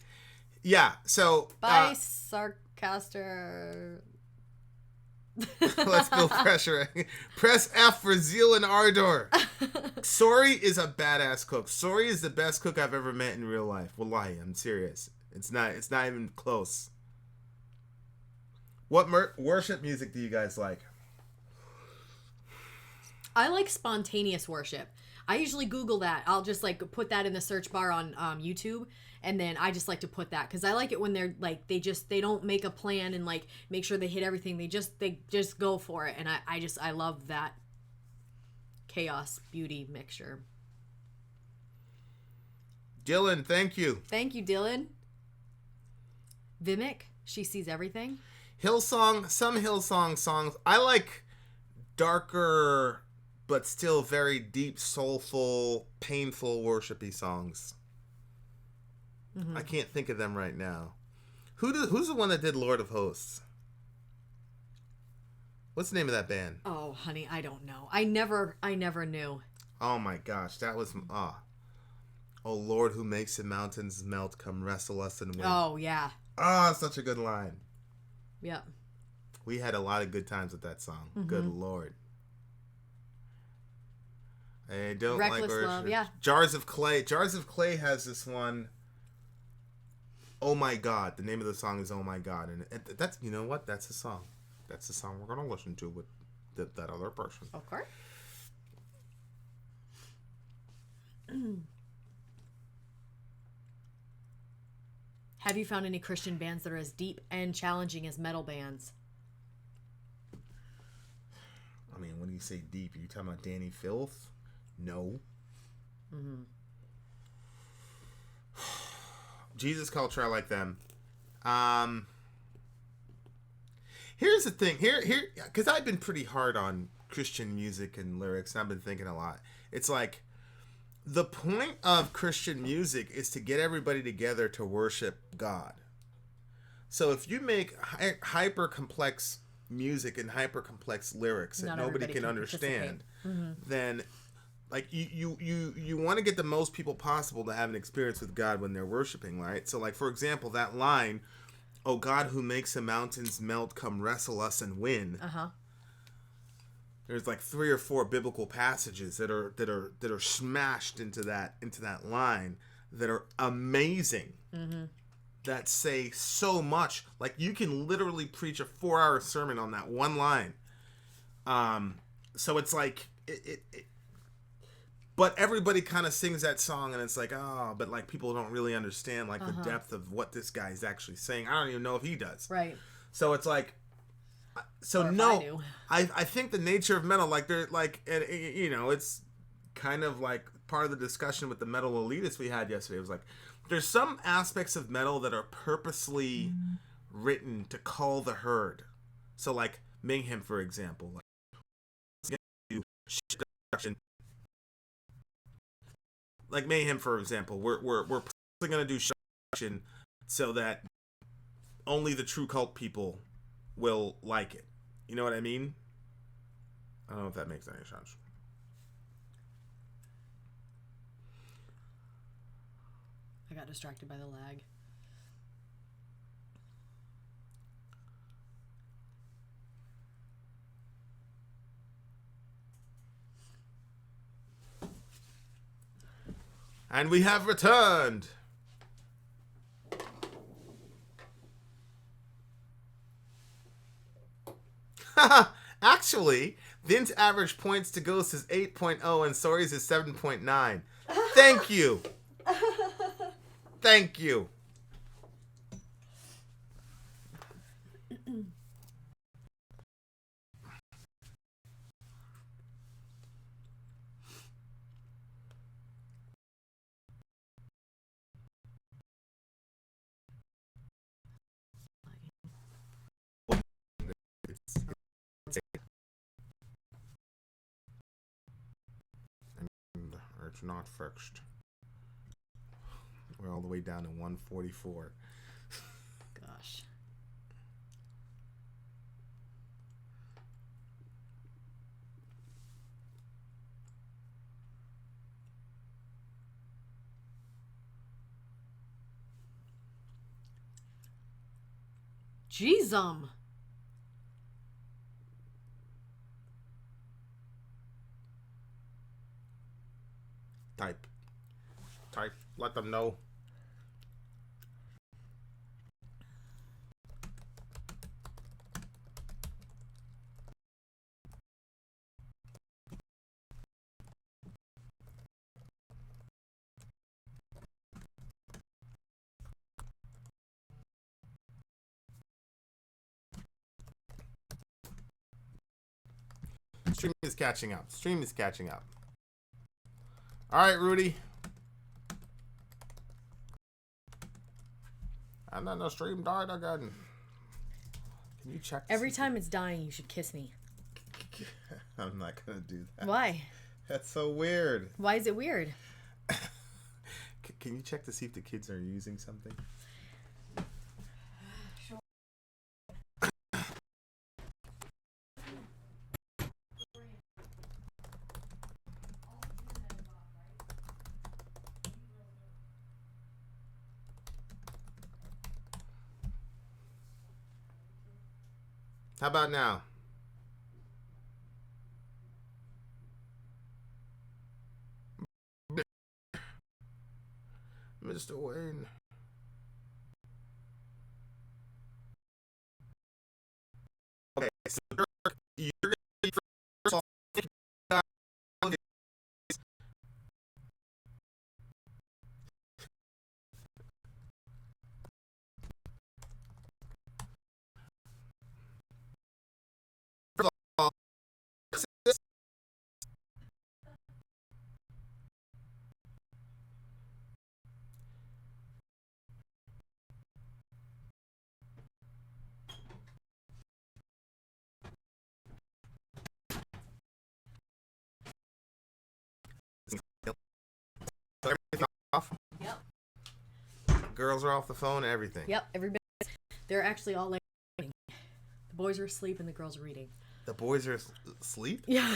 Yeah. So. By Sarcaster. Let's build pressure. Press F for Zeal and Ardor. Sori is a badass cook. Sori is the best cook I've ever met in real life. Wallahi, I'm serious. It's not even close. What worship music do you guys like? I like spontaneous worship. I usually Google that. I'll just like put that in the search bar on YouTube, and then I just like to put that because I like it when they're like they don't make a plan and like make sure they hit everything. They just go for it, and I love that chaos beauty mixture. Dylan, thank you. Thank you, Dylan. Vimic, she sees everything. Hillsong, some Hillsong songs. I like darker but still very deep, soulful, painful, worshipy songs. I can't think of them right now. Who's the one that did Lord of Hosts? What's the name of that band? Oh, honey, I don't know. I never knew. Oh my gosh, that was Oh Lord, who makes the mountains melt, come wrestle us and win. Oh yeah. Such a good line. Yeah. We had a lot of good times with that song. Good Lord. I don't Reckless like worship. Love, yeah. Jars of Clay. Jars of Clay has this one. Oh my God. The name of the song is Oh My God. And that's, you know what? That's the song. That's the song we're going to listen to with that other person. Okay. Have you found any Christian bands that are as deep and challenging as metal bands? I mean, when you say deep, are you talking about Danny Filth? No. Jesus Culture, I like them. Here's the thing. Here, because I've been pretty hard on Christian music and lyrics, and I've been thinking a lot. It's like, the point of Christian music is to get everybody together to worship God. So if you make hyper complex music and hyper complex lyrics that nobody can understand, then like you want to get the most people possible to have an experience with God when they're worshiping, right? So like, for example, that line, "Oh God, who makes the mountains melt, come wrestle us and win." There's like 3 or 4 biblical passages that are smashed into that line that are amazing. That say so much. Like, you can literally preach a 4-hour sermon on that one line. So it's like But everybody kind of sings that song, and it's like, oh, but like people don't really understand like the depth of what this guy is actually saying. I don't even know if he does. Right. So it's like, so no, I think the nature of metal, like they're like, you know, it's kind of like part of the discussion with the metal elitists we had yesterday. It was like, there's some aspects of metal that are purposely written to call the herd. So like Mayhem, for example, like Mayhem, for example, we're going to do action so that only the true cult people will like it. You know what I mean? I don't know if that makes any sense. I got distracted by the lag. And we have returned. Actually, Vin's average points to Ghost is 8.0 and Sori's is 7.9. Thank you. Thank you. It's not fixed. We're all the way down to 144. Gosh. Jeezum. Type. Let them know. Stream is catching up. All right, Rudy. And then the stream died again. Can you check? Every time it's dying, you should kiss me. I'm not going to do that. Why? That's so weird. Why is it weird? Can you check to see if the kids are using something? Sure. How about now? Mr. Wayne. Okay, so you're going to be first of all, everything off. Yep. Girls are off the phone, everything. Yep, everybody. They're actually all like reading. The boys are asleep and the girls are reading. The boys are asleep? Yeah.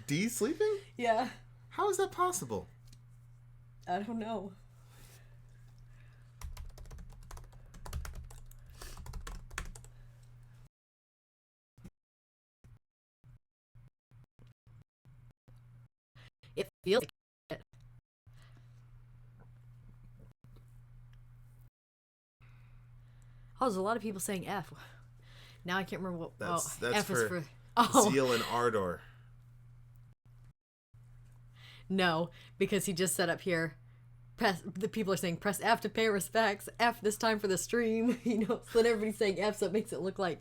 Dee's sleeping? Yeah. How is that possible? I don't know. It feels like it. Oh, there's a lot of people saying F. Now I can't remember what. That's F for is for. Oh. Zeal and ardor. No, because he just set up here. The people are saying press F to pay respects. F this time for the stream. So then everybody's saying F, so it makes it look like.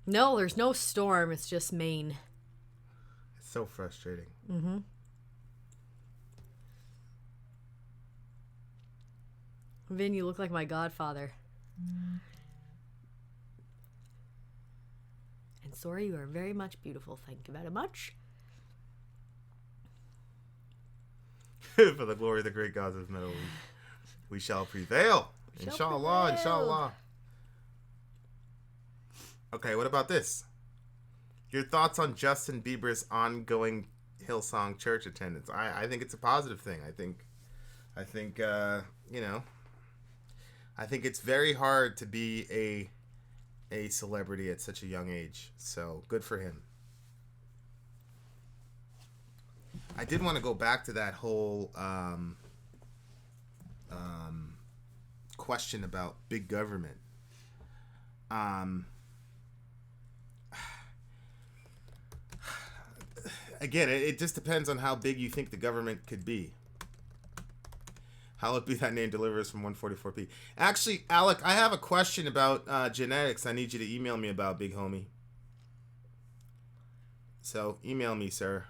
No, there's no storm. It's just Maine. It's so frustrating. Mm-hmm. Vin, you look like my godfather. And Sori, you are very much beautiful. Thank you very much. For the glory of the great gods of metal, we shall prevail. Inshallah, inshallah. Okay, what about this? Your thoughts on Justin Bieber's ongoing Hillsong church attendance? I think it's a positive thing. I think I think it's very hard to be a celebrity at such a young age. So good for him. I did want to go back to that whole question about big government. Again, it just depends on how big you think the government could be. Hallowed be thy name, delivers from 144p. Actually, Alec, I have a question about genetics I need you to email me about, big homie. So, email me, sir.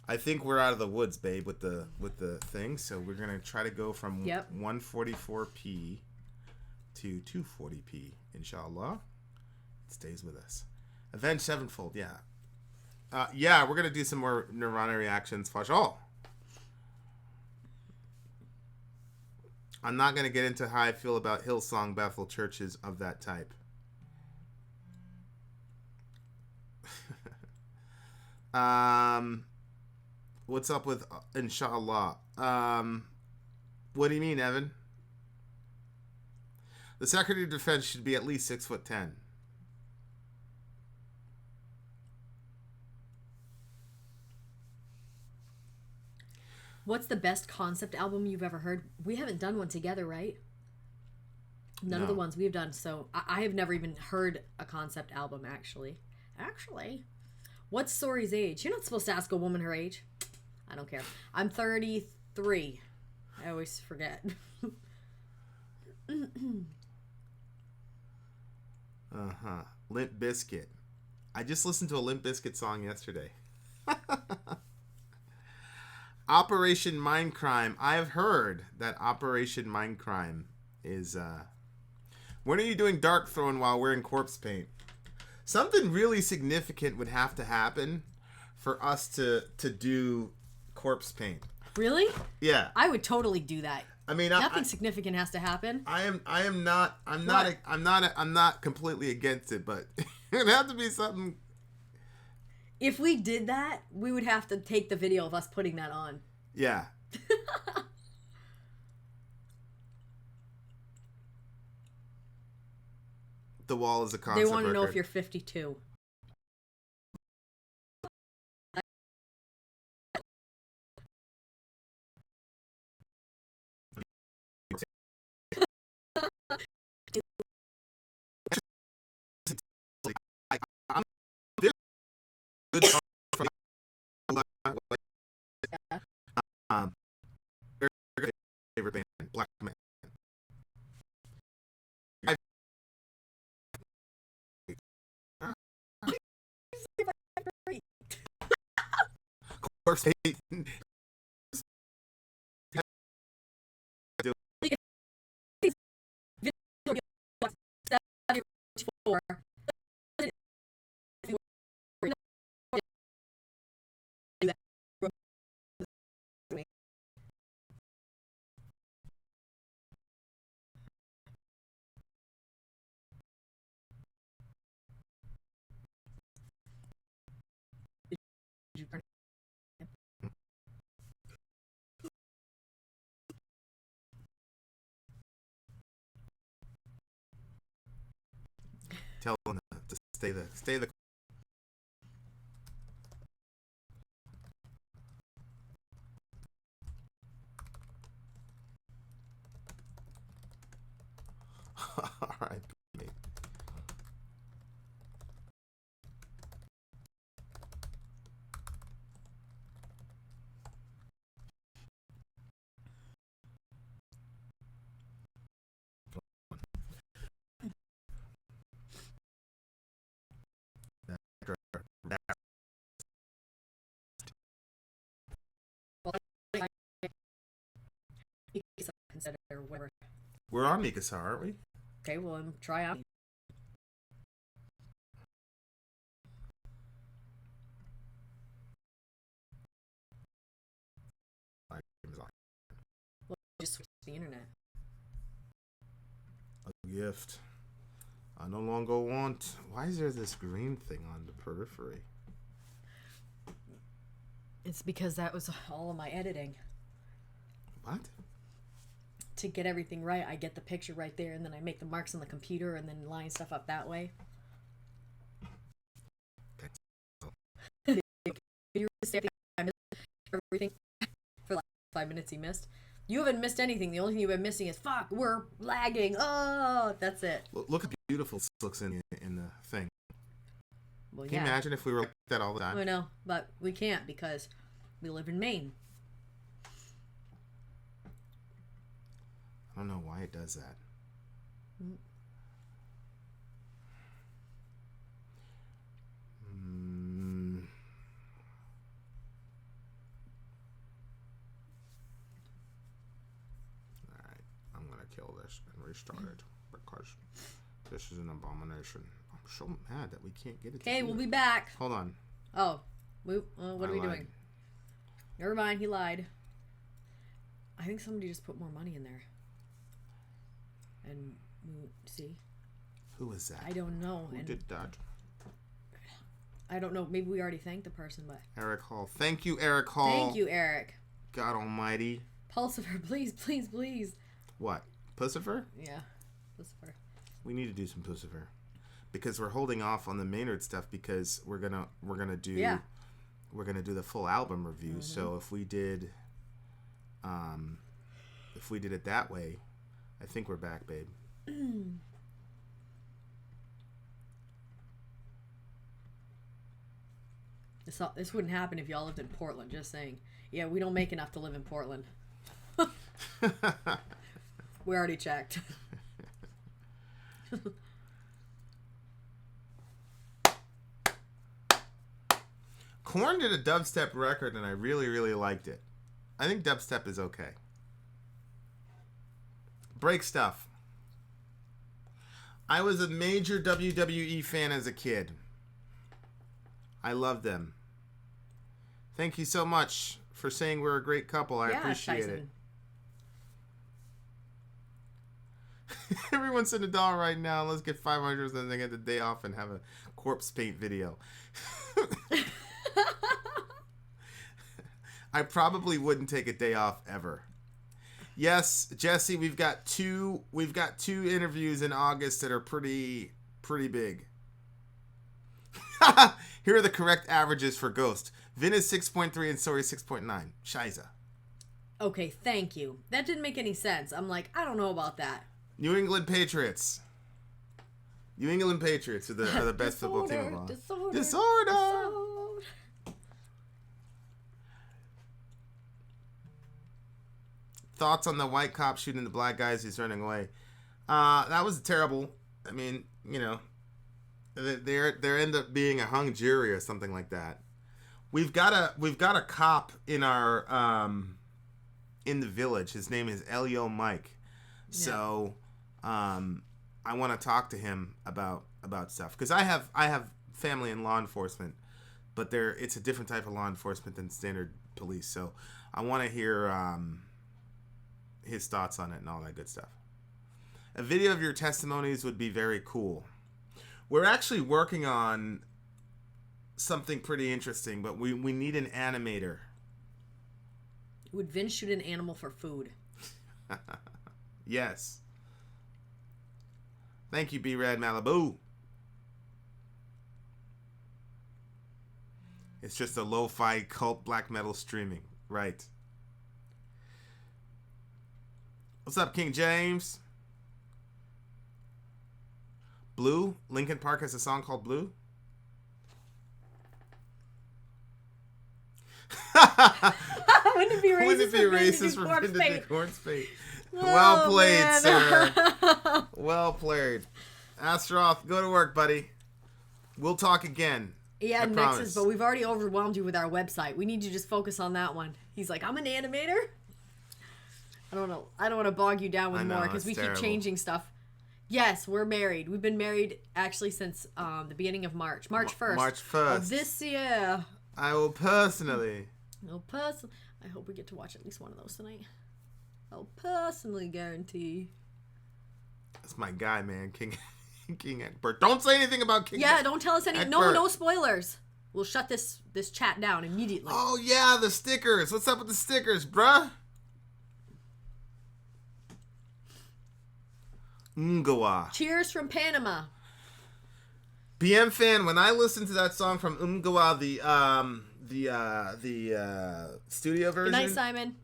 I think we're out of the woods, babe, with the thing. So we're gonna try to go from 144p to 240p, inshallah. It stays with us. Avenged Sevenfold, yeah. Yeah, we're gonna do some more Nirvana reactions, for sure. I'm not gonna get into how I feel about Hillsong Bethel churches of that type. What's up with inshallah? What do you mean, Evan? The Secretary of Defense should be at least 6'10". What's the best concept album you've ever heard? We haven't done one together, right? None of the ones we've done. So I have never even heard a concept album, actually. What's Sori's age? You're not supposed to ask a woman her age. I don't care. I'm 33. I always forget. Limp Bizkit. I just listened to a Limp Bizkit song yesterday. Operation Mindcrime. I have heard that Operation Mindcrime is... When are you doing dart throwing while wearing corpse paint? Something really significant would have to happen for us to do corpse paint. Really? Yeah. I would totally do that. I mean, nothing significant has to happen. I'm not completely against it, but it'd have to be something. If we did that, we would have to take the video of us putting that on. Yeah. The Wall is a concept They want to know record. if you're 52. Favorite band, Black Man. Course, tell them to stay the. We're on Mikasa, aren't we? Okay, well, try out. Well, just switch the internet. A gift. I no longer want... Why is there this green thing on the periphery? It's because that was all of my editing. What? To get everything right, I get the picture right there, and then I make the marks on the computer, and then line stuff up that way. Everything for like 5 minutes he missed. You haven't missed anything. The only thing you've been missing is, fuck, we're lagging. Oh, that's it. Look how beautiful this looks in the thing. Well, Can you imagine if we were like that all the time? I know, but we can't because we live in Maine. I don't know why it does that. Alright, I'm going to kill this and restart it because this is an abomination. I'm so mad that we can't get it. Okay, we'll be back. Hold on. Oh, what are we doing? Never mind, he lied. I think somebody just put more money in there. And see? Who is that? I don't know. Who did that? I don't know. Maybe we already thanked the person, but... Eric Hall. Thank you, Eric Hall. Thank you, Eric. God almighty. Pulsifer, please, please, please. What? Pussifer? Yeah. Pulsifer. We need to do some Pussifer. Because we're holding off on the Maynard stuff because we're gonna do the full album review. Mm-hmm. So if we did it that way, I think we're back, babe. This wouldn't happen if y'all lived in Portland, just saying. Yeah, we don't make enough to live in Portland. We already checked. Korn did a dubstep record and I really, really liked it. I think dubstep is okay. Break stuff. I was a major WWE fan as a kid. I love them. Thank you so much for saying we're a great couple. I appreciate Tyson. it. Everyone's in $1 right now. Let's get 500 and then get the day off and have a corpse paint video. I probably wouldn't take a day off ever. Yes, Jesse, we've got two interviews in August that are pretty big. Here are the correct averages for Ghost. Vin is 6.3 and Sori 6.9. Shiza. Okay, thank you. That didn't make any sense. I'm like, I don't know about that. New England Patriots. New England Patriots are the best football team of all. Disorder. Thoughts on the white cop shooting the black guys who's running away? That was terrible. I mean, you know, there end up being a hung jury or something like that. We've got a cop in our in the village. His name is Elio Mike. Yeah. So I want to talk to him about stuff because I have family in law enforcement, but it's a different type of law enforcement than standard police. So I want to hear his thoughts on it and all that good stuff. A video of your testimonies would be very cool. We're actually working on something pretty interesting, but we need an animator. Would Vince shoot an animal for food? Yes. Thank you, B-Rad Malibu. It's just a lo-fi cult black metal streaming. Right. What's up, King James? Blue? Linkin Park has a song called Blue? Wouldn't it be racist for Vin to do Korn's fate? Well played, man. Sir. Well played. Astroth, go to work, buddy. We'll talk again. Yeah, Nixes, but we've already overwhelmed you with our website. We need you to just focus on that one. He's like, I'm an animator. I don't know. I don't want to bog you down with more because we keep changing stuff. Yes, we're married. We've been married actually since the beginning of March. March 1st. March 1st. Of this year. I will personally. I hope we get to watch at least one of those tonight. I'll personally guarantee. That's my guy, man. King Egbert. Don't say anything about King Yeah, don't tell us any. No spoilers. We'll shut this chat down immediately. Oh, yeah, the stickers. What's up with the stickers, bruh? Umgawa. Cheers from Panama. BM fan, when I listened to that song from Umgawa, the studio version. Good night, Simon.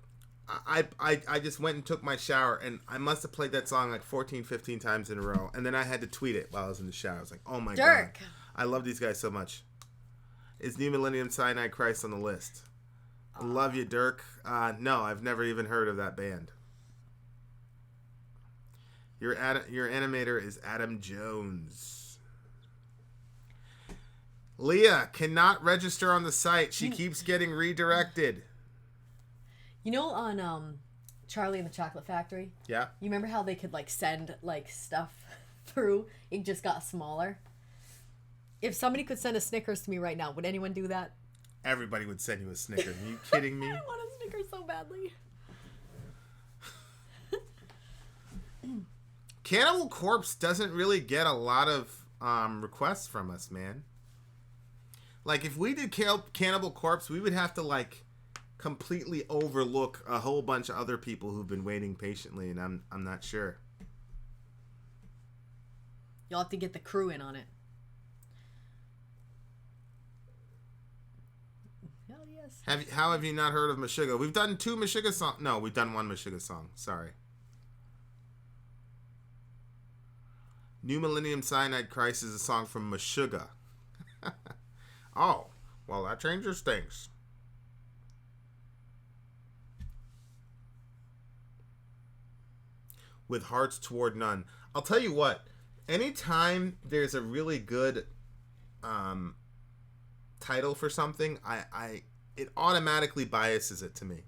I just went and took my shower, and I must have played that song like 14, 15 times in a row. And then I had to tweet it while I was in the shower. I was like, oh my Dirk. God. I love these guys so much. Is New Millennium Cyanide Christ on the list? I love you, Dirk. No, I've never even heard of that band. Your animator is Adam Jones. Leah cannot register on the site. She keeps getting redirected. You know on Charlie and the Chocolate Factory? Yeah. You remember how they could like send like stuff through? It just got smaller. If somebody could send a Snickers to me right now, would anyone do that? Everybody would send you a Snickers. Are you kidding me? I want a Snickers so badly. Cannibal Corpse doesn't really get a lot of requests from us, man. Like, if we did Cannibal Corpse, we would have to, like, completely overlook a whole bunch of other people who've been waiting patiently, and I'm not sure. You'll have to get the crew in on it. Hell yes. How have you not heard of Meshuggah? We've done 2 Meshuggah songs. No, we've done 1 Meshuggah song. Sorry. New Millennium Cyanide Christ is a song from Meshuggah. Oh, well, that changes things. With hearts toward none. I'll tell you what. Anytime there's a really good title for something, it automatically biases it to me.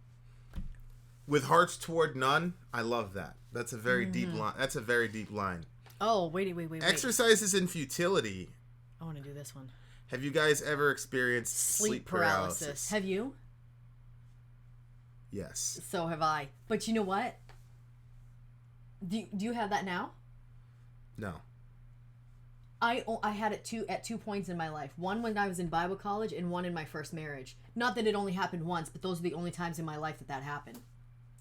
With hearts toward none, I love that. That's a very deep line. That's a very deep line. Oh, wait. Exercises in futility. I want to do this one. Have you guys ever experienced sleep paralysis? Have you? Yes. So have I. But you know what? Do you have that now? No. I had it at 2 points in my life. One when I was in Bible college and one in my first marriage. Not that it only happened once, but those are the only times in my life that happened.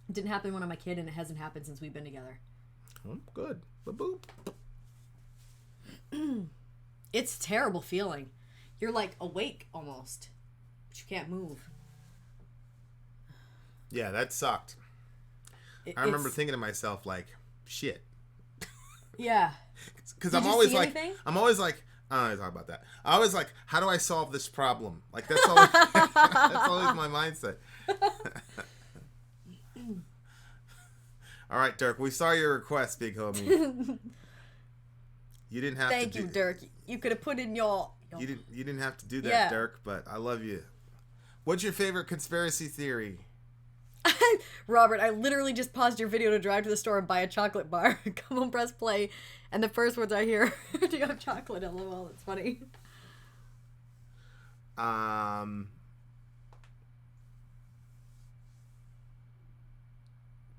It didn't happen when I'm a kid, and it hasn't happened since we've been together. Oh, good. Ba-boop. It's a terrible feeling. You're like awake almost, but you can't move. Yeah, that sucked. I remember thinking to myself, like, shit. Yeah. Because I'm always like, I don't want to talk about that. I always like, how do I solve this problem? Like, that's always, that's always my mindset. All right, Dirk, we saw your request, big homie. You didn't have to. Thank you, Dirk. You could have put in your. You didn't have to do that, Dirk. But I love you. What's your favorite conspiracy theory? Robert, I literally just paused your video to drive to the store and buy a chocolate bar. Come on, press play, and the first words I hear, "Do you have chocolate?" LOL. It's funny.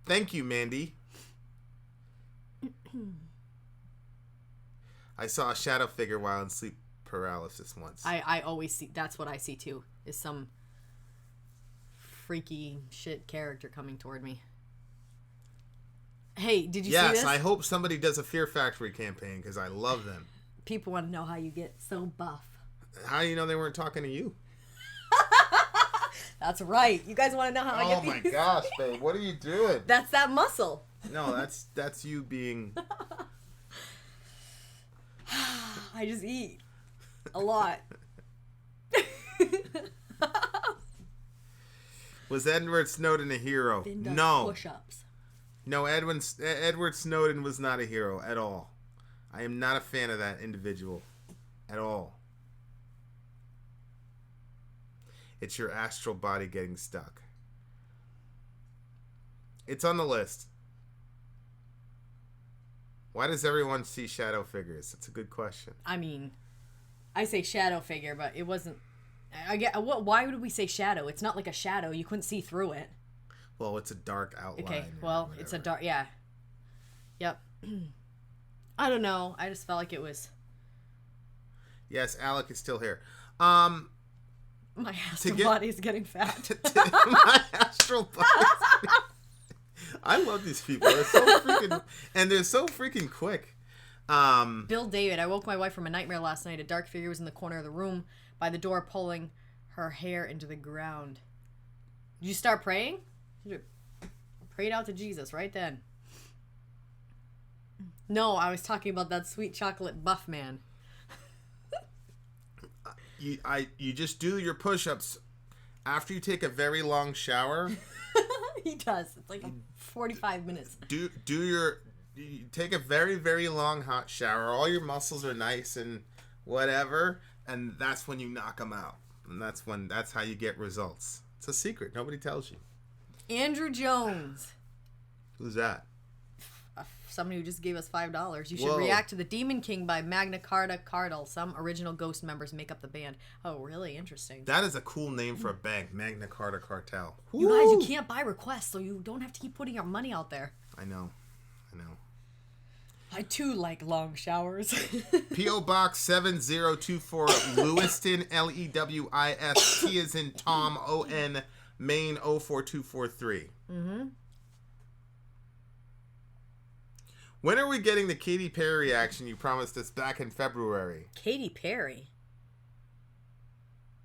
Thank you, Mandy. I saw a shadow figure while in sleep paralysis once. I always see. That's what I see too. Is some freaky shit character coming toward me. Hey, did you see this? Yes, I hope somebody does a Fear Factory campaign because I love them. People want to know how you get so buff. How do you know they weren't talking to you? That's right. You guys want to know how I get these? Oh my gosh, babe. What are you doing? That's that muscle. No, that's you being... I just eat a lot. Was Edward Snowden a hero? No. Push-ups. No, Edward Snowden was not a hero at all. I am not a fan of that individual at all. It's your astral body getting stuck. It's on the list. Why does everyone see shadow figures? That's a good question. I mean, I say shadow figure, but it wasn't. I get what. Why would we say shadow? It's not like a shadow. You couldn't see through it. Well, it's a dark outline. Okay. Well, it's a dark. Yeah. Yep. I don't know. I just felt like it was. Yes, Alec is still here. My astral body is getting fat. My astral body. I love these people. They're so freaking, and they're so freaking quick. Bill David, I woke my wife from a nightmare last night. A dark figure was in the corner of the room by the door, pulling her hair into the ground. Did you start praying? You prayed out to Jesus right then. No, I was talking about that sweet chocolate buff man. You just do your push-ups after you take a very long shower. He does. It's like 45 minutes. You take a very, very long hot shower. All your muscles are nice and whatever, and that's when you knock them out. And that's how you get results. It's a secret. Nobody tells you. Andrew Jones. Who's that? Somebody who just gave us $5. You should react to The Demon King by Magna Carta Cartel. Some original Ghost members make up the band. Oh, really? Interesting. That is a cool name for a bank, Magna Carta Cartel. You guys, you can't buy requests, so you don't have to keep putting your money out there. I know. I too like long showers. P.O. Box 7024, Lewiston, Lewist, as in Tom, O-N, Maine 04243. Mm-hmm. When are we getting the Katy Perry reaction you promised us back in February? Katy Perry?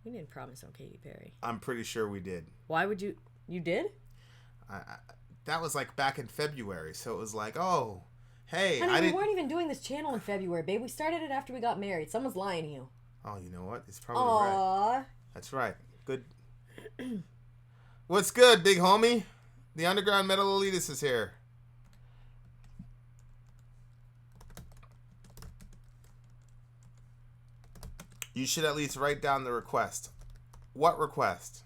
We didn't promise no Katy Perry. I'm pretty sure we did. Why would you... You did? That was like back in February, so it was like, oh, hey, Honey, we weren't even doing this channel in February, babe. We started it after we got married. Someone's lying to you. Oh, you know what? It's probably right. That's right. Good. What's good, big homie? The Underground Metal Elitist is here. You should at least write down the request. What request?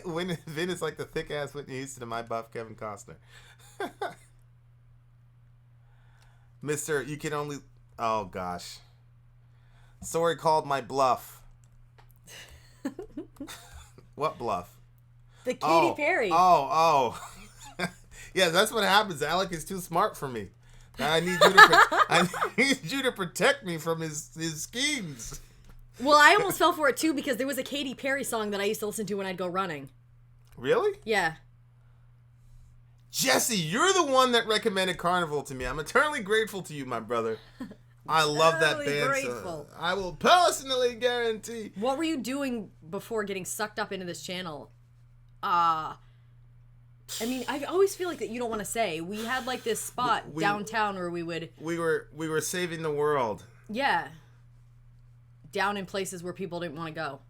Vin is like the thick-ass Whitney Houston to my buff Kevin Costner. Mister, you can only... Oh, gosh. Sori called my bluff. What bluff? The Katy Perry. Oh. Yeah, that's what happens. Alec is too smart for me. I need you to protect me from his schemes. Well, I almost fell for it too because there was a Katy Perry song that I used to listen to when I'd go running. Really? Yeah. Jesse, you're the one that recommended Carnival to me. I'm eternally grateful to you, my brother. I love that band. Grateful. So I will personally guarantee. What were you doing before getting sucked up into this channel? I mean, I always feel like that you don't want to say. We had like this spot downtown where we were saving the world. Yeah. Down in places where people didn't want to go.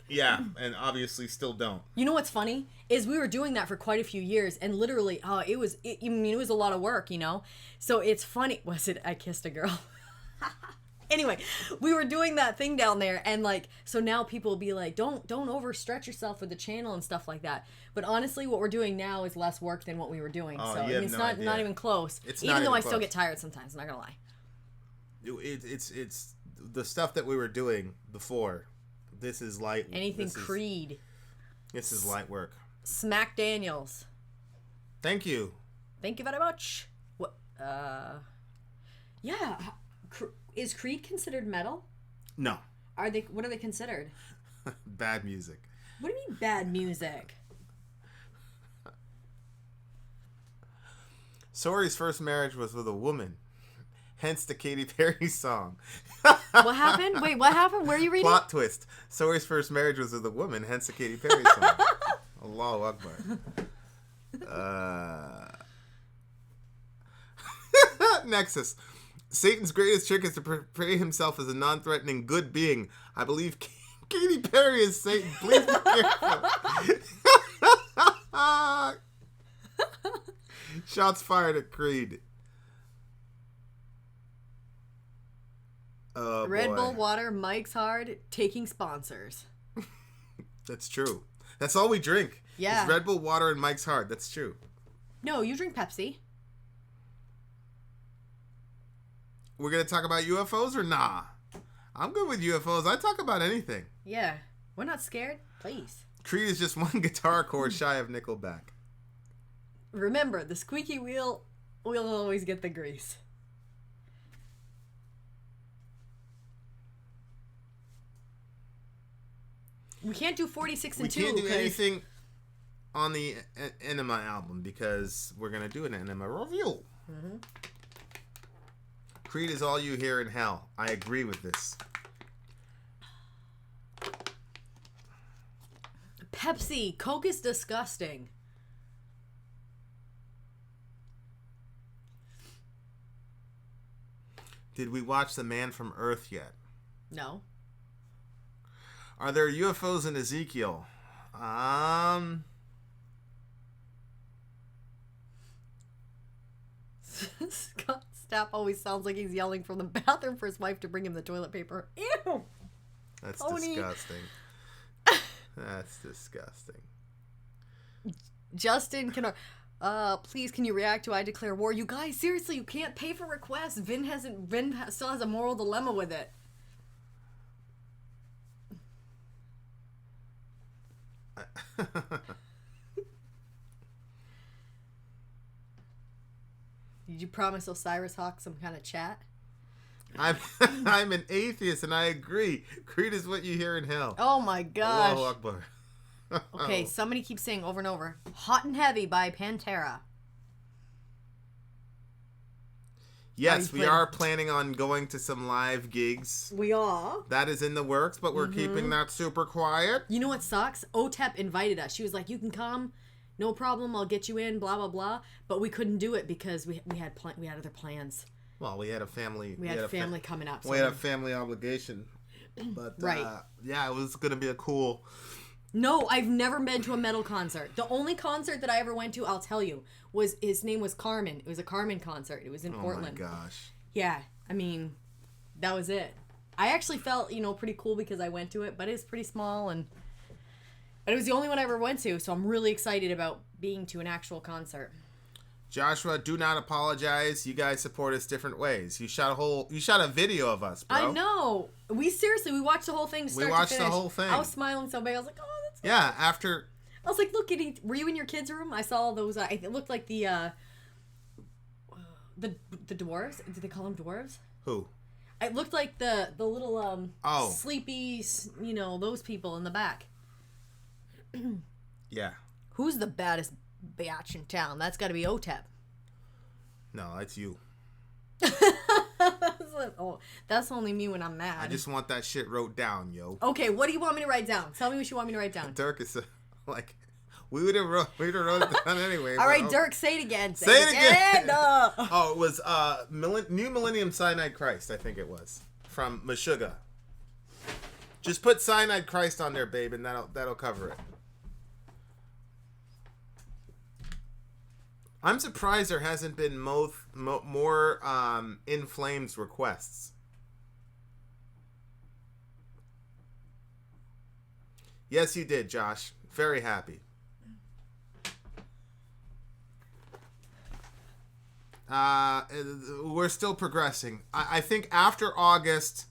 Yeah, and obviously still don't. You know what's funny is we were doing that for quite a few years, and literally, it was a lot of work, you know. So it's funny. Was it I kissed a girl? Anyway, we were doing that thing down there, and like, so now people will be like, don't overstretch yourself with the channel and stuff like that. But honestly, what we're doing now is less work than what we were doing. Oh, so I mean, it's not even close. Even though I still get tired sometimes. I'm not gonna lie. It's the stuff that we were doing before. This is light. Anything Creed. This is light work. Smack Daniels. Thank you. Thank you very much. What? Yeah. Is Creed considered metal? No. Are they? What are they considered? Bad music. What do you mean bad music? Sori's first marriage was with a woman. Hence the Katy Perry song. What happened? Wait, what happened? Where are you reading? Plot twist. Sori's first marriage was with a woman. Hence the Katy Perry song. Allahu Akbar. Nexus. Satan's greatest trick is to portray himself as a non-threatening good being. I believe Katy Perry is Satan. Please be careful. Shots fired at Creed. Oh, Red Bull water, Mike's hard, taking sponsors. That's true. That's all we drink. Yeah. It's Red Bull, water, and Mike's Hard. That's true. No, you drink Pepsi. We're going to talk about UFOs or nah? I'm good with UFOs. I talk about anything. Yeah. We're not scared. Please. Creed is just one guitar chord shy of Nickelback. Remember, the squeaky wheel will always get the grease. We can't do 46 and 2. We can't do anything on the Enema album because we're going to do an Enema review. Mm-hmm. Creed is all you hear in hell. I agree with this. Pepsi. Coke is disgusting. Did we watch The Man from Earth yet? No. Are there UFOs in Ezekiel? Scott Stapp always sounds like he's yelling from the bathroom for his wife to bring him the toilet paper. Ew! That's Tony. disgusting. That's disgusting. Justin please can you react to I Declare War? You guys, seriously, you can't pay for requests. Vin still has a moral dilemma with it. Did you promise Osiris Hawk some kind of chat? I'm an atheist and I agree. Creed is what you hear in hell. Oh my gosh. Allahu Akbar. Okay, somebody keeps saying over and over, Hot and Heavy by Pantera. Yes, we are planning on going to some live gigs. We are. That is in the works, but we're keeping that super quiet. You know what sucks? OTEP invited us. She was like, you can come. No problem. I'll get you in, blah, blah, blah. But we couldn't do it because we had other plans. Well, we had a family. We had family coming up. So we had a family obligation. But, right. Yeah, it was going to be a cool... No, I've never been to a metal concert. The only concert that I ever went to, I'll tell you, was his name was Carmen. It was a Carmen concert. It was in Portland. Oh my gosh. Yeah, I mean, that was it. I actually felt, pretty cool because I went to it, but it's pretty small but it was the only one I ever went to, so I'm really excited about being to an actual concert. Joshua, do not apologize. You guys support us different ways. You shot a video of us, bro. I know. We watched the whole thing start to finish. We watched the whole thing. I was smiling so big. I was like, oh, that's good. Yeah, after... I was like, look, were you in your kids' room? I saw those, it looked like the dwarves. Did they call them dwarves? Who? It looked like the little, sleepy, those people in the back. Yeah. Who's the baddest bitch in town? That's got to be OTEP. No, that's you. That's only me when I'm mad. I just want that shit wrote down, yo. Okay, what do you want me to write down? Tell me what you want me to write down. Dirk is we would have wrote it down anyway. All right, Dirk, say it again. Say it again. No. Oh, it was New Millennium Cyanide Christ, I think it was, from Meshuggah. Just put Cyanide Christ on there, babe, and that'll cover it. I'm surprised there hasn't been more In Flames requests. Yes, you did, Josh. Very happy. We're still progressing. I think after August,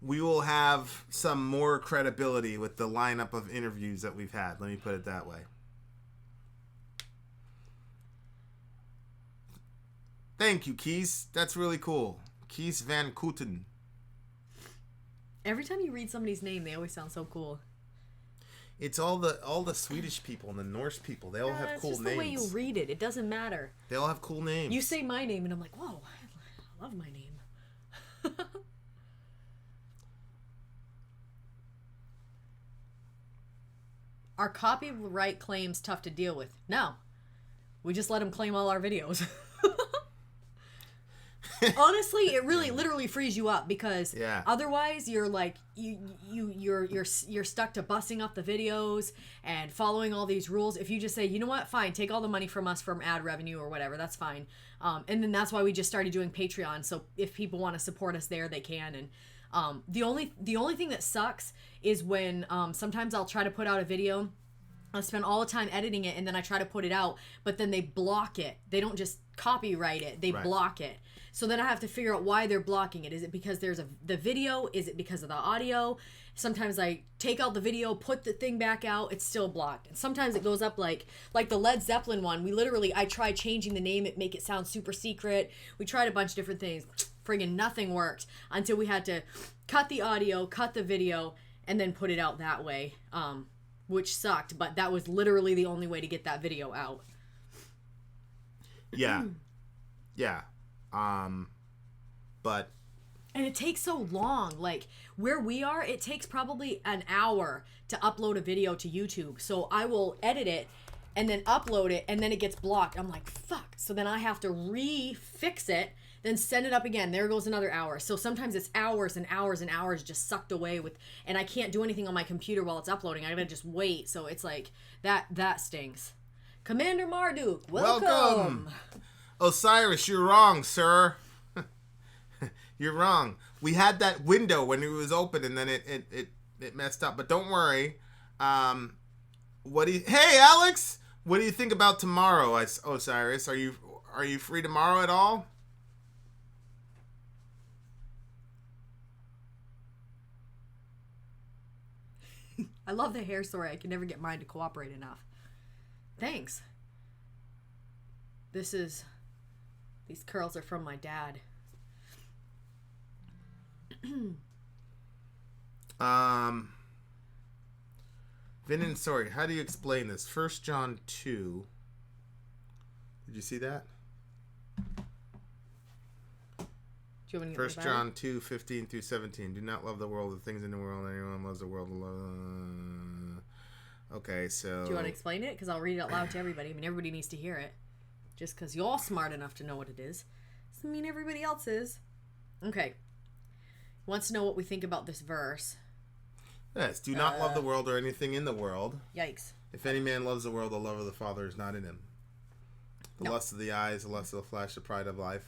we will have some more credibility with the lineup of interviews that we've had. Let me put it that way. Thank you, Kees. That's really cool. Kees Van Kooten. Every time you read somebody's name, they always sound so cool. It's all the Swedish people and the Norse people. They all have cool names. It's just the way you read it. It doesn't matter. They all have cool names. You say my name, and I'm like, whoa, I love my name. Are copyright claims tough to deal with? No. We just let them claim all our videos. Honestly, it really literally frees you up because otherwise you're like you're stuck to busting up the videos and following all these rules. If you just say, you know what, fine, take all the money from us from ad revenue or whatever, that's fine. And then that's why we just started doing Patreon. So if people want to support us there, they can. And the only thing that sucks is when sometimes I'll try to put out a video I spend all the time editing it, and then I try to put it out, but then they block it. They don't just copyright it, they block it. So then I have to figure out why they're blocking it. Is it because there's the video? Is it because of the audio? Sometimes I take out the video, put the thing back out, it's still blocked. And sometimes it goes up like the Led Zeppelin one. I tried changing the name, make it sound super secret. We tried a bunch of different things. Friggin' nothing worked until we had to cut the audio, cut the video, and then put it out that way. Which sucked, but that was literally the only way to get that video out. Yeah. Yeah. But... And it takes so long. Like, where we are, it takes probably an hour to upload a video to YouTube. So I will edit it and then upload it, and then it gets blocked. I'm like, fuck. So then I have to re-fix it, then send it up again. There goes another hour. So sometimes it's hours and hours and hours just sucked away with, and I can't do anything on my computer while it's uploading. I gotta just wait. So it's like, that stings. Commander Marduk, welcome. Osiris, you're wrong, sir. You're wrong. We had that window when it was open, and then it messed up. But don't worry. Hey, Alex, what do you think about tomorrow, Osiris? Are you free tomorrow at all? I love the hair story. I can never get mine to cooperate enough. Thanks. These curls are from my dad. Vin and Sori, how do you explain this? 1 John 2. Did you see that? Do you want me to 1 John 2, 15 through 17. Do not love the world, the things in the world. Anyone loves the world. Okay, so... Do you want to explain it? Because I'll read it out loud to everybody. I mean, everybody needs to hear it. Just because you're all smart enough to know what it is doesn't mean everybody else is. Okay. Wants to know what we think about this verse. Yes, do not love the world or anything in the world. Yikes. If any man loves the world, the love of the Father is not in him. The lust of the eyes, the lust of the flesh, the pride of life.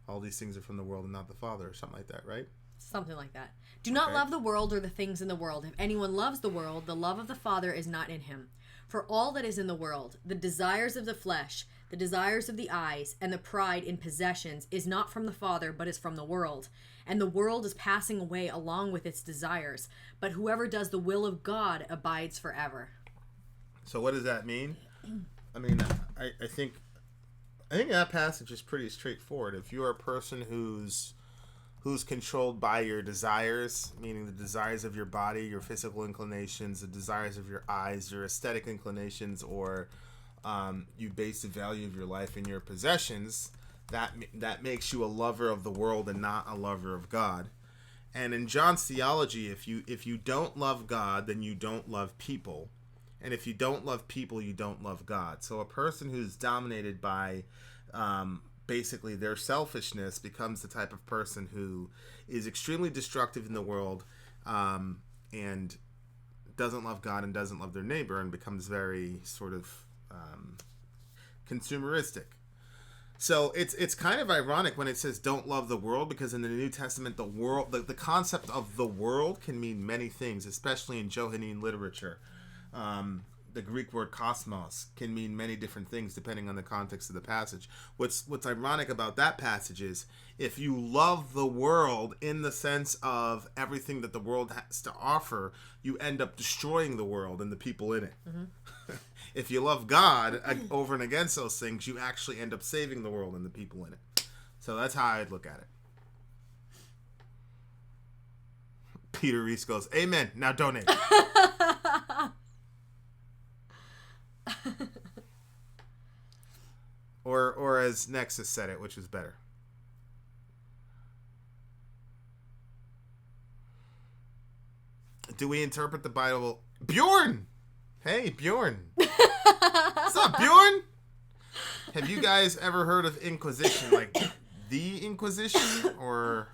All these things are from the world and not the Father, or something like that, right? Something like that. Do not love the world or the things in the world. If anyone loves the world, the love of the Father is not in him. For all that is in the world, the desires of the flesh, the desires of the eyes, and the pride in possessions is not from the Father, but is from the world. And the world is passing away along with its desires. But whoever does the will of God abides forever. So what does that mean? I mean, I think that passage is pretty straightforward. If you're a person who's controlled by your desires, meaning the desires of your body, your physical inclinations, the desires of your eyes, your aesthetic inclinations, or you base the value of your life in your possessions, that makes you a lover of the world and not a lover of God. And in John's theology, if you don't love God, then you don't love people. And if you don't love people, you don't love God. So a person who's dominated by basically their selfishness becomes the type of person who is extremely destructive in the world and doesn't love God and doesn't love their neighbor and becomes very sort of consumeristic. So it's kind of ironic when it says don't love the world, because in the New Testament the world, the concept of the world can mean many things, especially in Johannine literature. The Greek word kosmos can mean many different things depending on the context of the passage. What's ironic about that passage is if you love the world in the sense of everything that the world has to offer, you end up destroying the world and the people in it. Mm-hmm. If you love God over and against those things, you actually end up saving the world and the people in it. So that's how I'd look at it. Peter Reese goes, amen. Now donate. Or as Nexus said it, which was better. Do we interpret the Bible? Bjorn! Hey, Bjorn. What's up, Bjorn? Have you guys ever heard of Inquisition? Like, the Inquisition? Or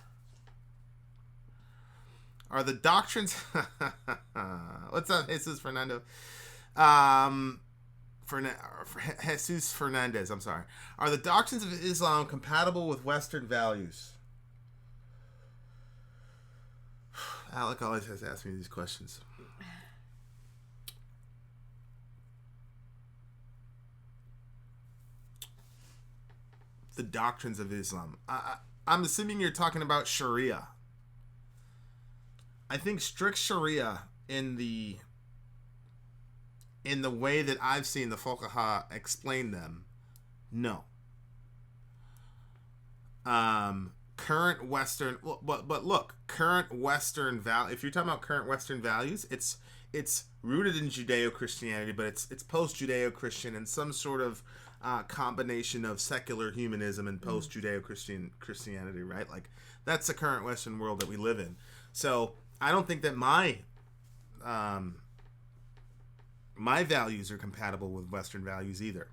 are the doctrines... What's up, Jesus Fernando? Jesus Fernandez, I'm sorry. Are the doctrines of Islam compatible with Western values? Alec always has to ask me these questions. the doctrines of Islam. I'm assuming you're talking about Sharia. I think strict Sharia in the way that I've seen the fuqaha explain them, no. Current Western, but look, current Western if you're talking about current Western values, it's rooted in Judeo-Christianity, but it's post-Judeo-Christian and some sort of combination of secular humanism and post-Judeo-Christianity, right? Like, that's the current Western world that we live in. So I don't think that my values are compatible with Western values either.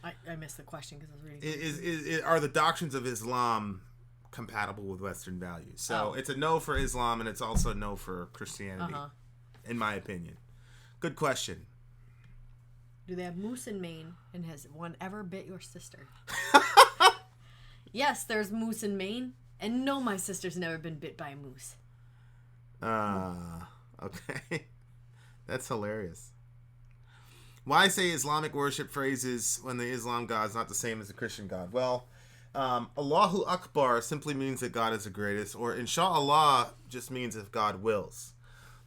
I missed the question because I was reading. Are the doctrines of Islam compatible with Western values? So it's a no for Islam, and it's also a no for Christianity, in my opinion. Good question. Do they have moose in Maine, and has one ever bit your sister? Yes, there's moose in Maine, and no, my sister's never been bit by a moose. Okay. That's hilarious. Why say Islamic worship phrases when the Islam God is not the same as the Christian God? Well, Allahu Akbar simply means that God is the greatest, or Insha'Allah just means if God wills.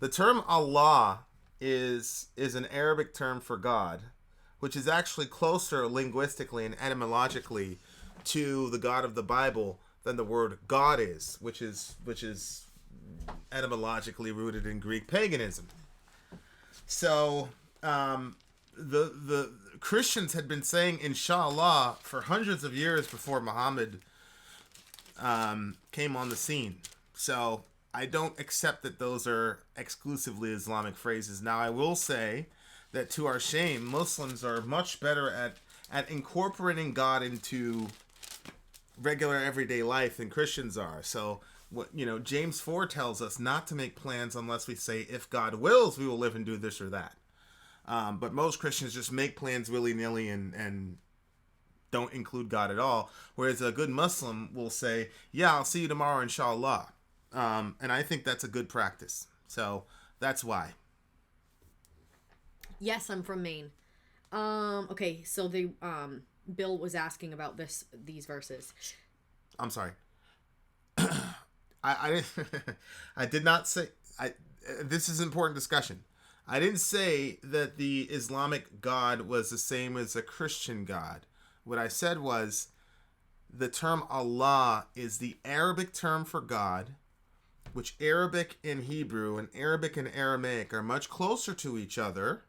The term Allah is an Arabic term for God, which is actually closer linguistically and etymologically to the God of the Bible than the word God is, which is etymologically rooted in Greek paganism. So, the Christians had been saying Inshallah for hundreds of years before Muhammad came on the scene. So I don't accept that those are exclusively Islamic phrases. Now, I will say that to our shame, Muslims are much better at incorporating God into regular everyday life than Christians are. So James 4 tells us not to make plans unless we say, if God wills, we will live and do this or that. But most Christians just make plans willy-nilly and don't include God at all. Whereas a good Muslim will say, yeah, I'll see you tomorrow, inshallah. And I think that's a good practice. So that's why. Yes, I'm from Maine. Okay, so Bill was asking about these verses. I'm sorry. I did not say. This is important discussion. I didn't say that the Islamic God was the same as a Christian God. What I said was the term Allah is the Arabic term for God, which Arabic and Hebrew and Arabic and Aramaic are much closer to each other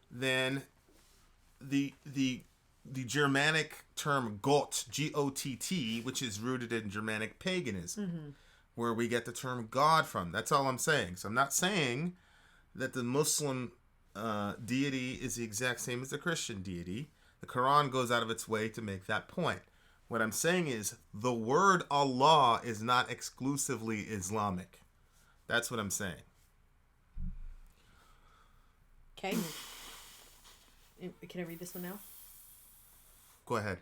than the Germanic term Gott, G-O-T-T, which is rooted in Germanic paganism, where we get the term God from. That's all I'm saying. So I'm not saying that the Muslim deity is the exact same as the Christian deity. The Quran goes out of its way to make that point. What I'm saying is the word Allah is not exclusively Islamic. That's what I'm saying. Okay. Can I read this one now? Go ahead.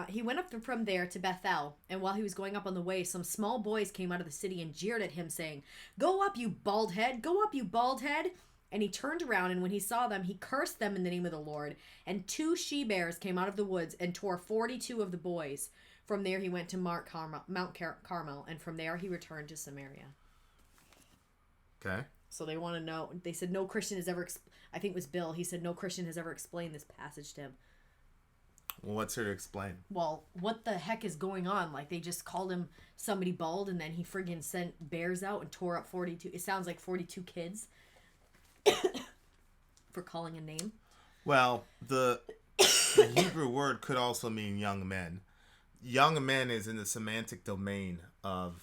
He went up from there to Bethel, and while he was going up on the way, some small boys came out of the city and jeered at him, saying, "Go up, you bald head! Go up, you bald head!" And he turned around, and when he saw them, he cursed them in the name of the Lord. And 2 she-bears came out of the woods and tore 42 of the boys. From there he went to Mount Carmel, and from there he returned to Samaria. Okay. So they want to know. They said no Christian has ever. I think it was Bill. He said no Christian has ever explained this passage to him. Well, what's there to explain? Well, what the heck is going on? Like, they just called him somebody bald, and then he friggin' sent bears out and tore up 42. It sounds like 42 kids for calling a name. Well, the Hebrew word could also mean young men. Young men is in the semantic domain of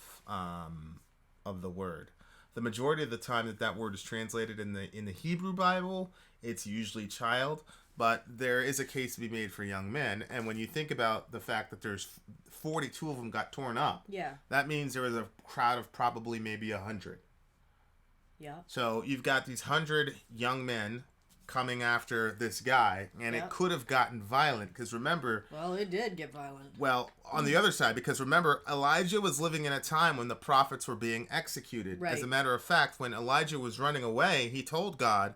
the word. The majority of the time that word is translated in the Hebrew Bible, it's usually child. But there is a case to be made for young men. And when you think about the fact that there's 42 of them got torn up, that means there was a crowd of probably maybe 100. Yeah. So you've got these 100 young men coming after this guy, and it could have gotten violent. Because remember... Well, it did get violent. Well, on the other side, because remember, Elijah was living in a time when the prophets were being executed. Right. As a matter of fact, when Elijah was running away, he told God...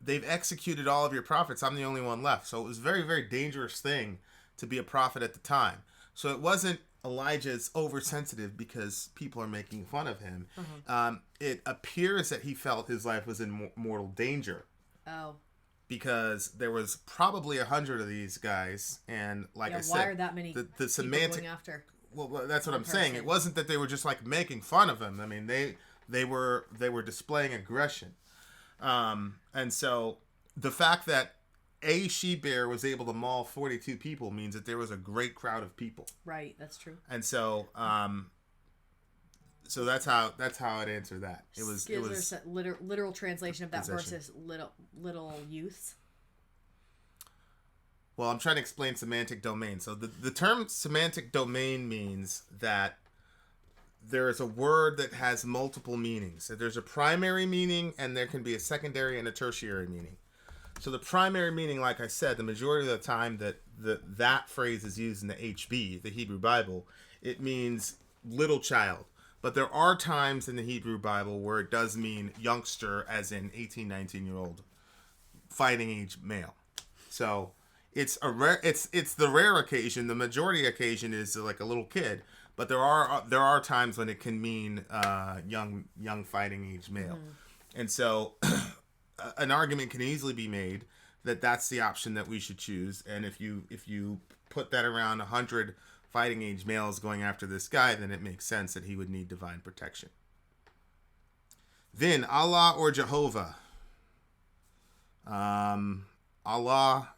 They've executed all of your prophets. I'm the only one left. So it was a very, very dangerous thing to be a prophet at the time. So it wasn't Elijah's oversensitive because people are making fun of him. It appears that he felt his life was in mortal danger. Oh. Because there was probably 100 of these guys, and like I said, why are that many the semantic going after? Well, that's what I'm saying. It wasn't that they were just like making fun of him. I mean, they were displaying aggression, and so the fact that a she-bear was able to maul 42 people means that there was a great crowd of people. Right, that's true. And so, so that's how it answered that. It was literal translation of that versus little youths. Well, I'm trying to explain semantic domain. So the term semantic domain means that there is a word that has multiple meanings. So there's a primary meaning, and there can be a secondary and a tertiary meaning. So the primary meaning, like I said, the majority of the time that phrase is used in the HB, the Hebrew Bible, it means little child. But there are times in the Hebrew Bible where it does mean youngster, as in 18, 19-year-old fighting age male. So it's the rare occasion. The majority occasion is like a little kid, but there are times when it can mean young fighting age male. And so an argument can easily be made that that's the option that we should choose. And if you put that around 100 fighting age males going after this guy, then it makes sense that he would need divine protection. Vin, Allah or Jehovah? Allah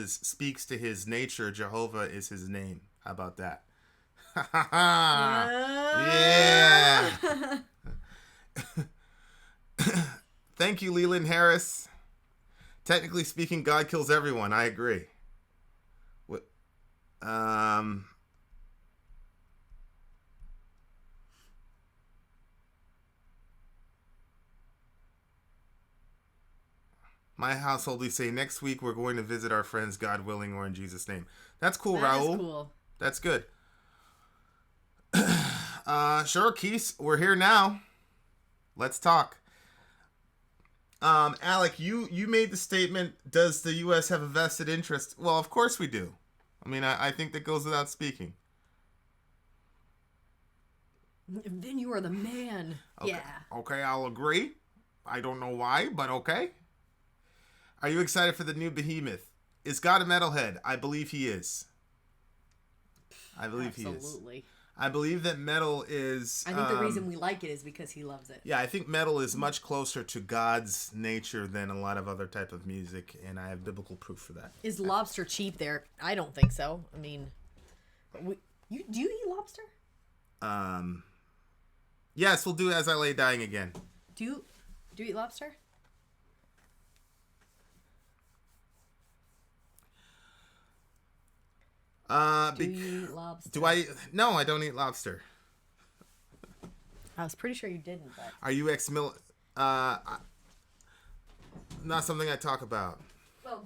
speaks to his nature. Jehovah is his name. How about that? Yeah. Thank you, Leland Harris. Technically speaking, God kills everyone. I agree. My household, we say next week we're going to visit our friends, God willing, or in Jesus' name. That's cool, Raul. That's cool. That's good. Sure, Keith, we're here now. Let's talk. Alec, you made the statement, does the U.S. have a vested interest? Well, of course we do. I mean, I think that goes without speaking. Then you are the man. Okay. Yeah. Okay, I'll agree. I don't know why, but okay. Are you excited for the new Behemoth? Is God a metalhead? I believe he is. He is. Absolutely. I believe that metal is... I think the reason we like it is because he loves it. Yeah, I think metal is much closer to God's nature than a lot of other type of music, and I have biblical proof for that. Is lobster cheap there? I don't think so. I mean, do you eat lobster? Yes, we'll do As I Lay Dying Again. Do you eat lobster? Do you eat lobster? No, I don't eat lobster. I was pretty sure you didn't, but... Are you not something I talk about. Well,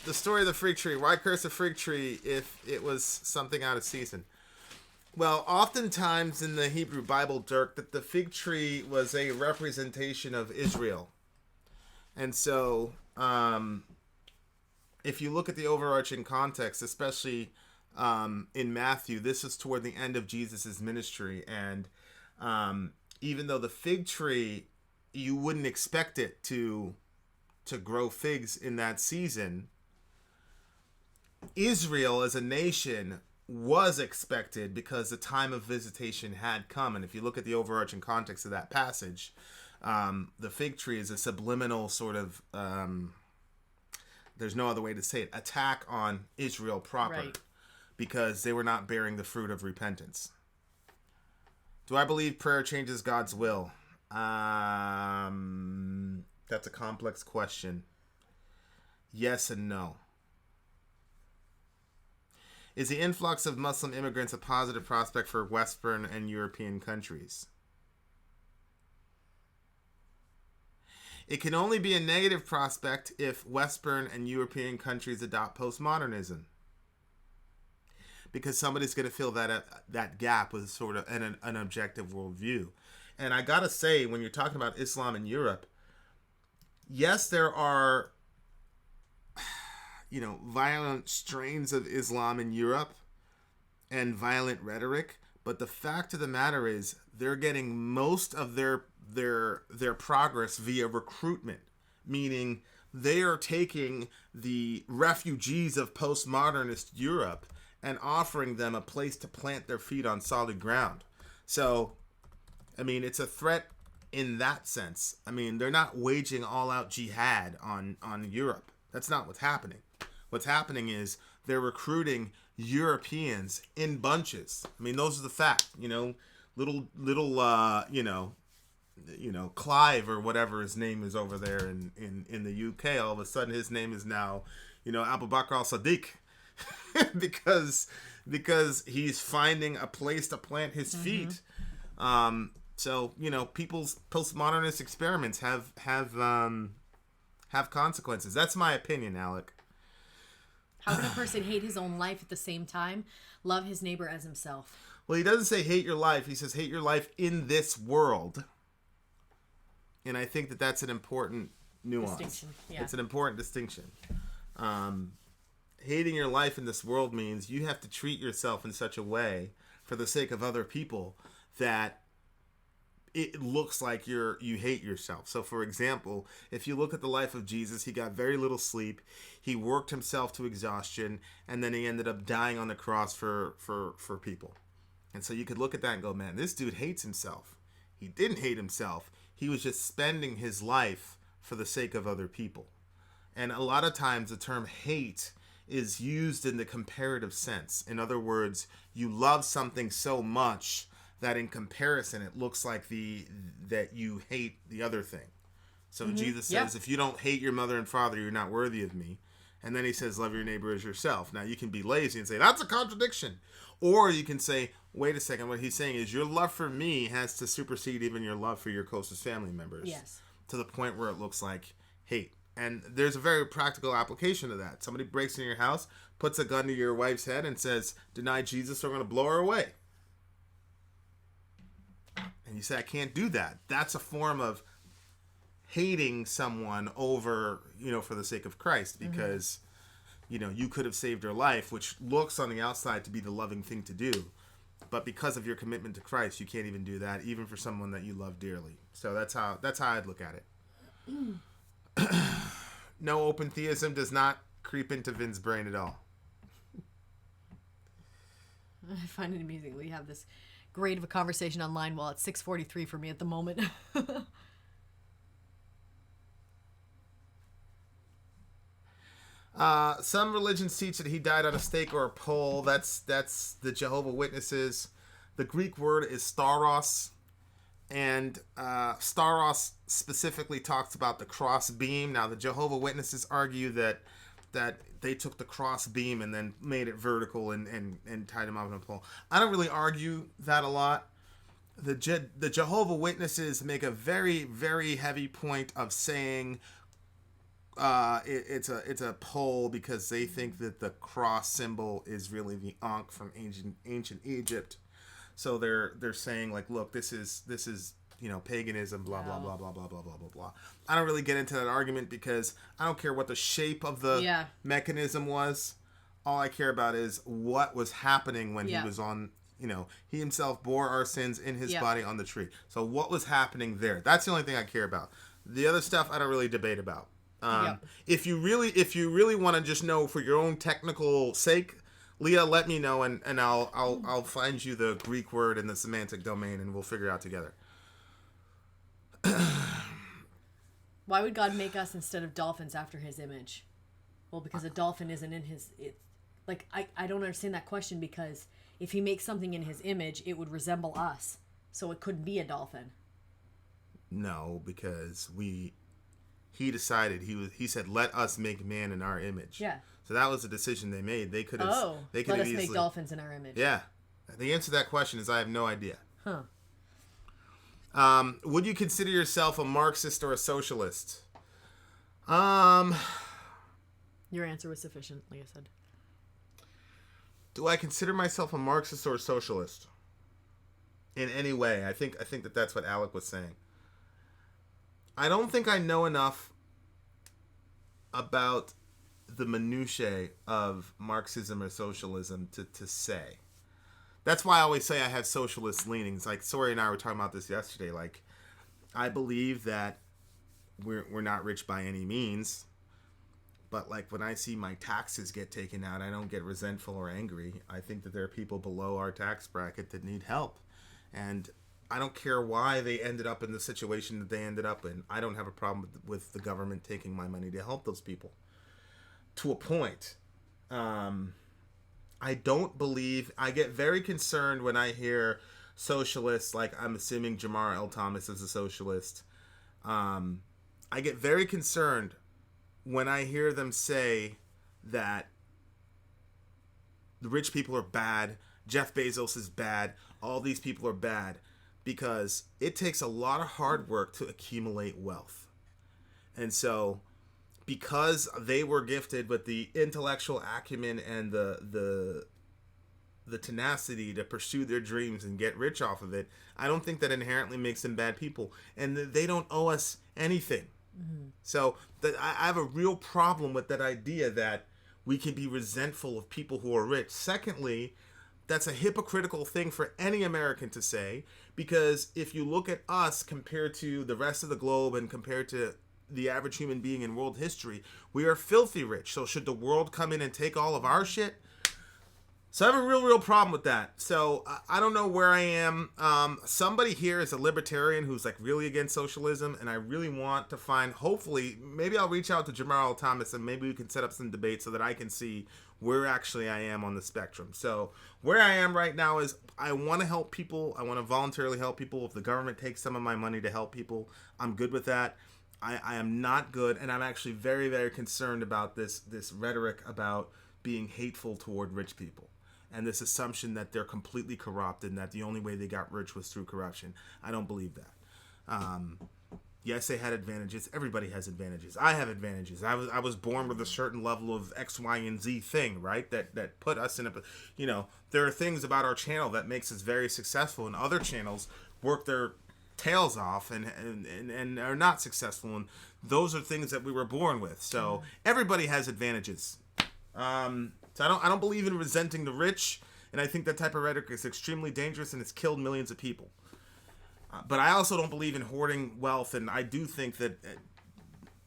the story of the fig tree. Why curse a fig tree if it was something out of season? Well, oftentimes in the Hebrew Bible, Dirk, that the fig tree was a representation of Israel. And so, if you look at the overarching context, especially in Matthew, this is toward the end of Jesus' ministry. And even though the fig tree, you wouldn't expect it to grow figs in that season, Israel as a nation was expected because the time of visitation had come. And if you look at the overarching context of that passage, the fig tree is a subliminal sort of... there's no other way to say it, attack on Israel proper, right, because they were not bearing the fruit of repentance. Do I believe prayer changes God's will? That's a complex question. Yes and no. Is the influx of Muslim immigrants a positive prospect for Western and European countries? It can only be a negative prospect if Western and European countries adopt postmodernism. Because somebody's going to fill that gap with sort of an objective worldview. And I got to say, when you're talking about Islam in Europe, yes, there are violent strains of Islam in Europe and violent rhetoric. But the fact of the matter is they're getting most of their progress via recruitment, meaning they are taking the refugees of postmodernist Europe and offering them a place to plant their feet on solid ground. So, I mean, it's a threat in that sense. I mean, they're not waging all-out jihad on Europe. That's not what's happening. What's happening is they're recruiting Europeans in bunches. I mean, those are the facts. Little Clive or whatever his name is over there in the UK. All of a sudden, his name is now, Abu Bakr al-Sadiq, because he's finding a place to plant his feet. So people's postmodernist experiments have consequences. That's my opinion, Alec. How can a person hate his own life at the same time love his neighbor as himself? Well, he doesn't say hate your life. He says hate your life in this world. And I think that that's an important nuance. Distinction, yeah. It's an important distinction. Hating your life in this world means you have to treat yourself in such a way for the sake of other people that it looks like you hate yourself. So, for example, if you look at the life of Jesus, he got very little sleep. He worked himself to exhaustion, and then he ended up dying on the cross for people. And so you could look at that and go, man, this dude hates himself. He didn't hate himself. He was just spending his life for the sake of other people. And a lot of times the term hate is used in the comparative sense. In other words, you love something so much that in comparison it looks like that you hate the other thing. So Jesus says, if you don't hate your mother and father, you're not worthy of me. And then he says, love your neighbor as yourself. Now you can be lazy and say, that's a contradiction. Or you can say, wait a second, what he's saying is your love for me has to supersede even your love for your closest family members. Yes. To the point where it looks like hate. And there's a very practical application of that. Somebody breaks into your house, puts a gun to your wife's head and says, deny Jesus, or we're going to blow her away. And you say, I can't do that. That's a form of hating someone over, for the sake of Christ, because, you could have saved her life, which looks on the outside to be the loving thing to do. But because of your commitment to Christ, you can't even do that, even for someone that you love dearly. So that's how I'd look at it. No, open theism does not creep into Vin's brain at all. I find it amusing. We have this great of a conversation online while it's 6:43 for me at the moment. Some religions teach that he died on a stake or a pole. That's the Jehovah's Witnesses. The Greek word is staros, and staros specifically talks about the cross beam. Now, the Jehovah's Witnesses argue that they took the cross beam and then made it vertical and tied him up on a pole. I don't really argue that a lot. The Jehovah's Witnesses make a very, very heavy point of saying it's a pole because they think that the cross symbol is really the Ankh from ancient Egypt. So they're saying, like, look, this is paganism, blah, blah, blah, blah, blah, blah, blah, blah, blah. I don't really get into that argument because I don't care what the shape of the mechanism was. All I care about is what was happening when he was on, he himself bore our sins in his body on the tree. So what was happening there? That's the only thing I care about. The other stuff I don't really debate about. If you really want to just know for your own technical sake, Leah, let me know and I'll find you the Greek word in the semantic domain and we'll figure it out together. Why would God make us instead of dolphins after his image? Well, because a dolphin isn't in his... I don't understand that question, because if he makes something in his image, it would resemble us. So it couldn't be a dolphin. No, because he decided, he said, let us make man in our image. Yeah. So that was a decision they made. They could have... let us make dolphins in our image. Yeah. The answer to that question is I have no idea. Huh. Would you consider yourself a Marxist or a socialist? Your answer was sufficient, like I said. Do I consider myself a Marxist or a socialist? In any way. I think that that's what Alec was saying. I don't think I know enough about the minutiae of Marxism or socialism to say. That's why I always say I have socialist leanings. Like Sori and I were talking about this yesterday. Like, I believe that we're not rich by any means, but like when I see my taxes get taken out, I don't get resentful or angry. I think that there are people below our tax bracket that need help, and I don't care why they ended up in the situation that they ended up in. I don't have a problem with the government taking my money to help those people. To a point. I don't believe... I get very concerned when I hear socialists, like I'm assuming Jamar L. Thomas is a socialist. I get very concerned when I hear them say that the rich people are bad, Jeff Bezos is bad, all these people are bad, because it takes a lot of hard work to accumulate wealth. And so, because they were gifted with the intellectual acumen and the tenacity to pursue their dreams and get rich off of it, I don't think that inherently makes them bad people. And they don't owe us anything. Mm-hmm. So I have a real problem with that idea that we can be resentful of people who are rich. Secondly, that's a hypocritical thing for any American to say, because if you look at us compared to the rest of the globe and compared to the average human being in world history, we are filthy rich. So should the world come in and take all of our shit? So I have a real problem with that. So I don't know where I am. Somebody here is a libertarian who's like really against socialism, and I really want to find, hopefully, maybe I'll reach out to Jamal Thomas and maybe we can set up some debate so that I can see where actually I am on the spectrum. So where I am right now is I want to help people. I want to voluntarily help people. If the government takes some of my money to help people, I'm good with that. I am not good, and I'm actually very, very concerned about this rhetoric about being hateful toward rich people. And this assumption that they're completely corrupt and that the only way they got rich was through corruption. I don't believe that. Yes, they had advantages. Everybody has advantages. I have advantages. I was born with a certain level of X, Y, and Z thing, right? That put us in a... You know, there are things about our channel that makes us very successful, and other channels work their tails off and are not successful. And those are things that we were born with. So everybody has advantages. So I don't believe in resenting the rich, and I think that type of rhetoric is extremely dangerous, and it's killed millions of people. But I also don't believe in hoarding wealth, and I do think that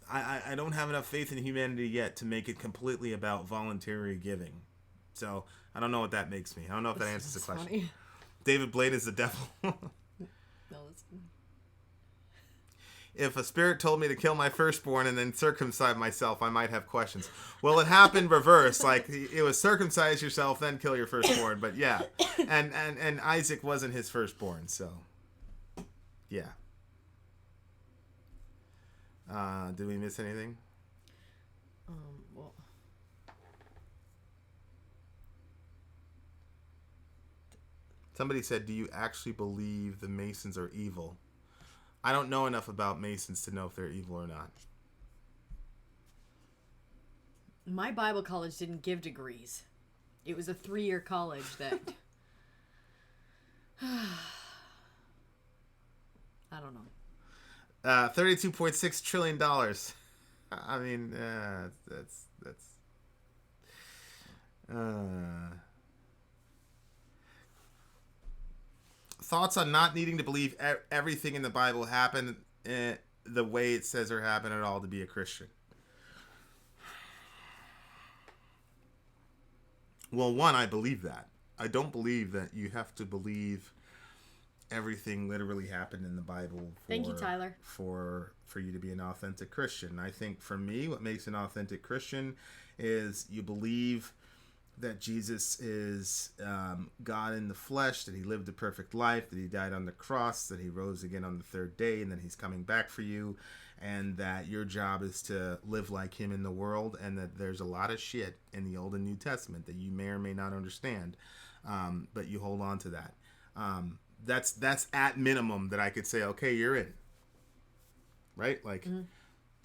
I don't have enough faith in humanity yet to make it completely about voluntary giving. So I don't know what that makes me. I don't know if that answers the question. Funny. David Blaine is the devil. No, that's... If a spirit told me to kill my firstborn and then circumcise myself, I might have questions. Well, it happened reverse. Like, it was circumcise yourself, then kill your firstborn. But yeah, and Isaac wasn't his firstborn, so yeah. Did we miss anything? Well, somebody said, "Do you actually believe the Masons are evil?" I don't know enough about Masons to know if they're evil or not. My Bible college didn't give degrees. It was a 3-year college that... I don't know. $32.6 trillion. I mean, that's thoughts on not needing to believe everything in the Bible happened the way it says or happened at all to be a Christian. Well, one, I believe that. I don't believe that you have to believe everything literally happened in the Bible Thank you, Tyler. For you to be an authentic Christian. I think for me, what makes an authentic Christian is you believe that Jesus is God in the flesh, that he lived a perfect life, that he died on the cross, that he rose again on the third day, and that he's coming back for you, and that your job is to live like him in the world, and that there's a lot of shit in the Old and New Testament that you may or may not understand, but you hold on to that. That's at minimum that I could say, okay, you're in. Right? Like,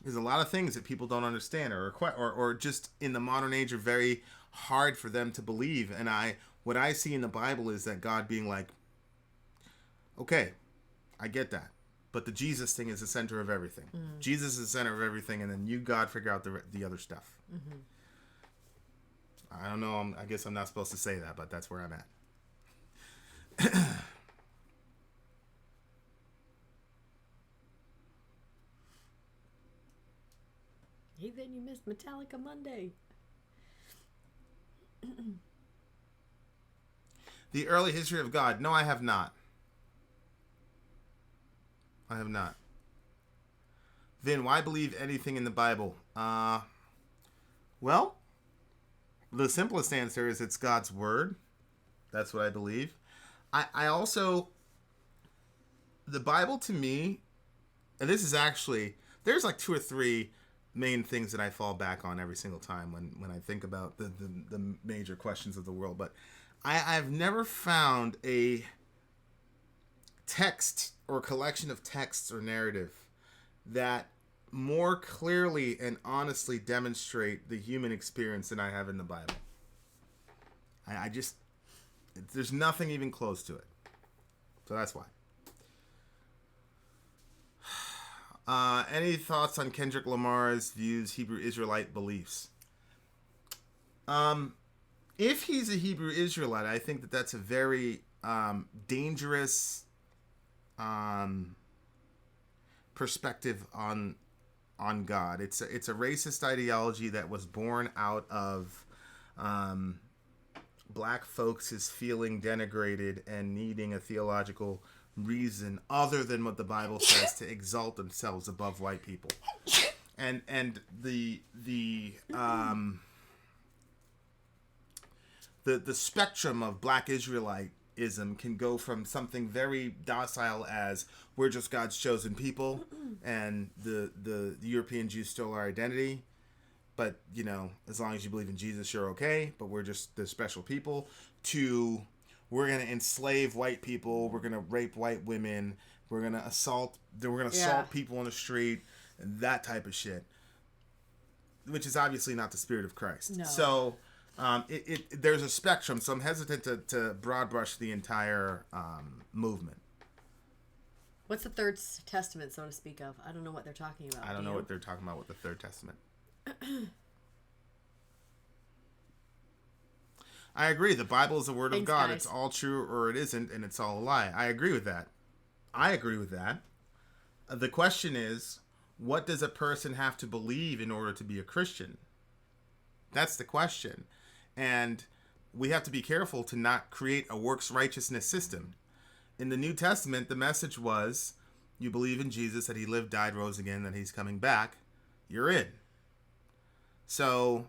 there's a lot of things that people don't understand or just in the modern age are very hard for them to believe. And what I see in the Bible is that God being like, okay, I get that, but the Jesus thing is the center of everything. Jesus is the center of everything, and then you, God, figure out the other stuff. I don't know. I guess I'm not supposed to say that, but that's where I'm at. Hey, then you missed Metallica Monday. The early history of God. No, I have not. I have not. Vin, why believe anything in the Bible? Well, the simplest answer is it's God's word. That's what I believe. I also, the Bible to me, and this is actually, there's like 2 or 3 main things that I fall back on every single time when I think about the major questions of the world. But I've never found a text or collection of texts or narrative that more clearly and honestly demonstrate the human experience than I have in the Bible. I just, there's nothing even close to it. So that's why. Any thoughts on Kendrick Lamar's views, Hebrew Israelite beliefs? If he's a Hebrew Israelite, I think that that's a very dangerous perspective on God. It's a racist ideology that was born out of black folks is feeling denigrated and needing a theological reason other than what the Bible says to exalt themselves above white people. And the spectrum of black Israelitism can go from something very docile as we're just God's chosen people and the European Jews stole our identity, but you know, as long as you believe in Jesus you're okay, but we're just the special people, to we're going to enslave white people, we're going to rape white women, we're going to assault people on the street, and that type of shit, which is obviously not the spirit of Christ. No. So there's a spectrum, so I'm hesitant to broad brush the entire movement. What's the Third Testament, so to speak of? I don't know what they're talking about. I don't know what they're talking about with the Third Testament. I agree. The Bible is the word of God. Guys. It's all true or it isn't, and it's all a lie. I agree with that. The question is, what does a person have to believe in order to be a Christian? That's the question. And we have to be careful to not create a works righteousness system. In the New Testament, the message was, you believe in Jesus, that he lived, died, rose again, that he's coming back, you're in. So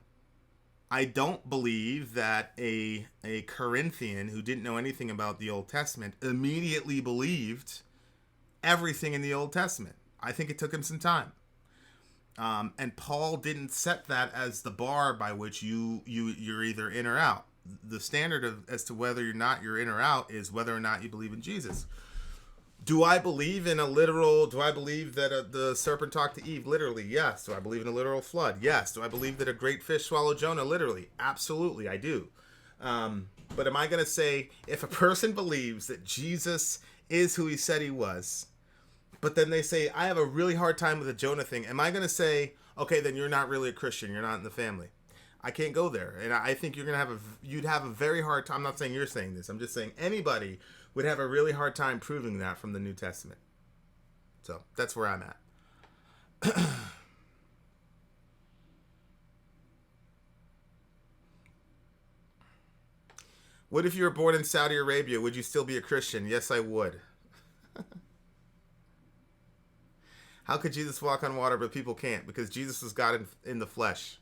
I don't believe that a Corinthian who didn't know anything about the Old Testament immediately believed everything in the Old Testament. I think it took him some time. And Paul didn't set that as the bar by which you're either in or out. The standard as to whether or not you're in or out is whether or not you believe in Jesus. Do I believe that the serpent talked to Eve? Literally, yes. Do I believe in a literal flood? Yes. Do I believe that a great fish swallowed Jonah? Literally, absolutely, I do. But am I going to say, if a person believes that Jesus is who he said he was, but then they say, I have a really hard time with the Jonah thing, am I going to say, okay, then you're not really a Christian, you're not in the family? I can't go there. And I think you'd have a very hard time. I'm not saying you're saying this. I'm just saying anybody would have a really hard time proving that from the New Testament. So that's where I'm at. What if you were born in Saudi Arabia? Would you still be a Christian? Yes, I would. How could Jesus walk on water but people can't? Because Jesus was God in the flesh.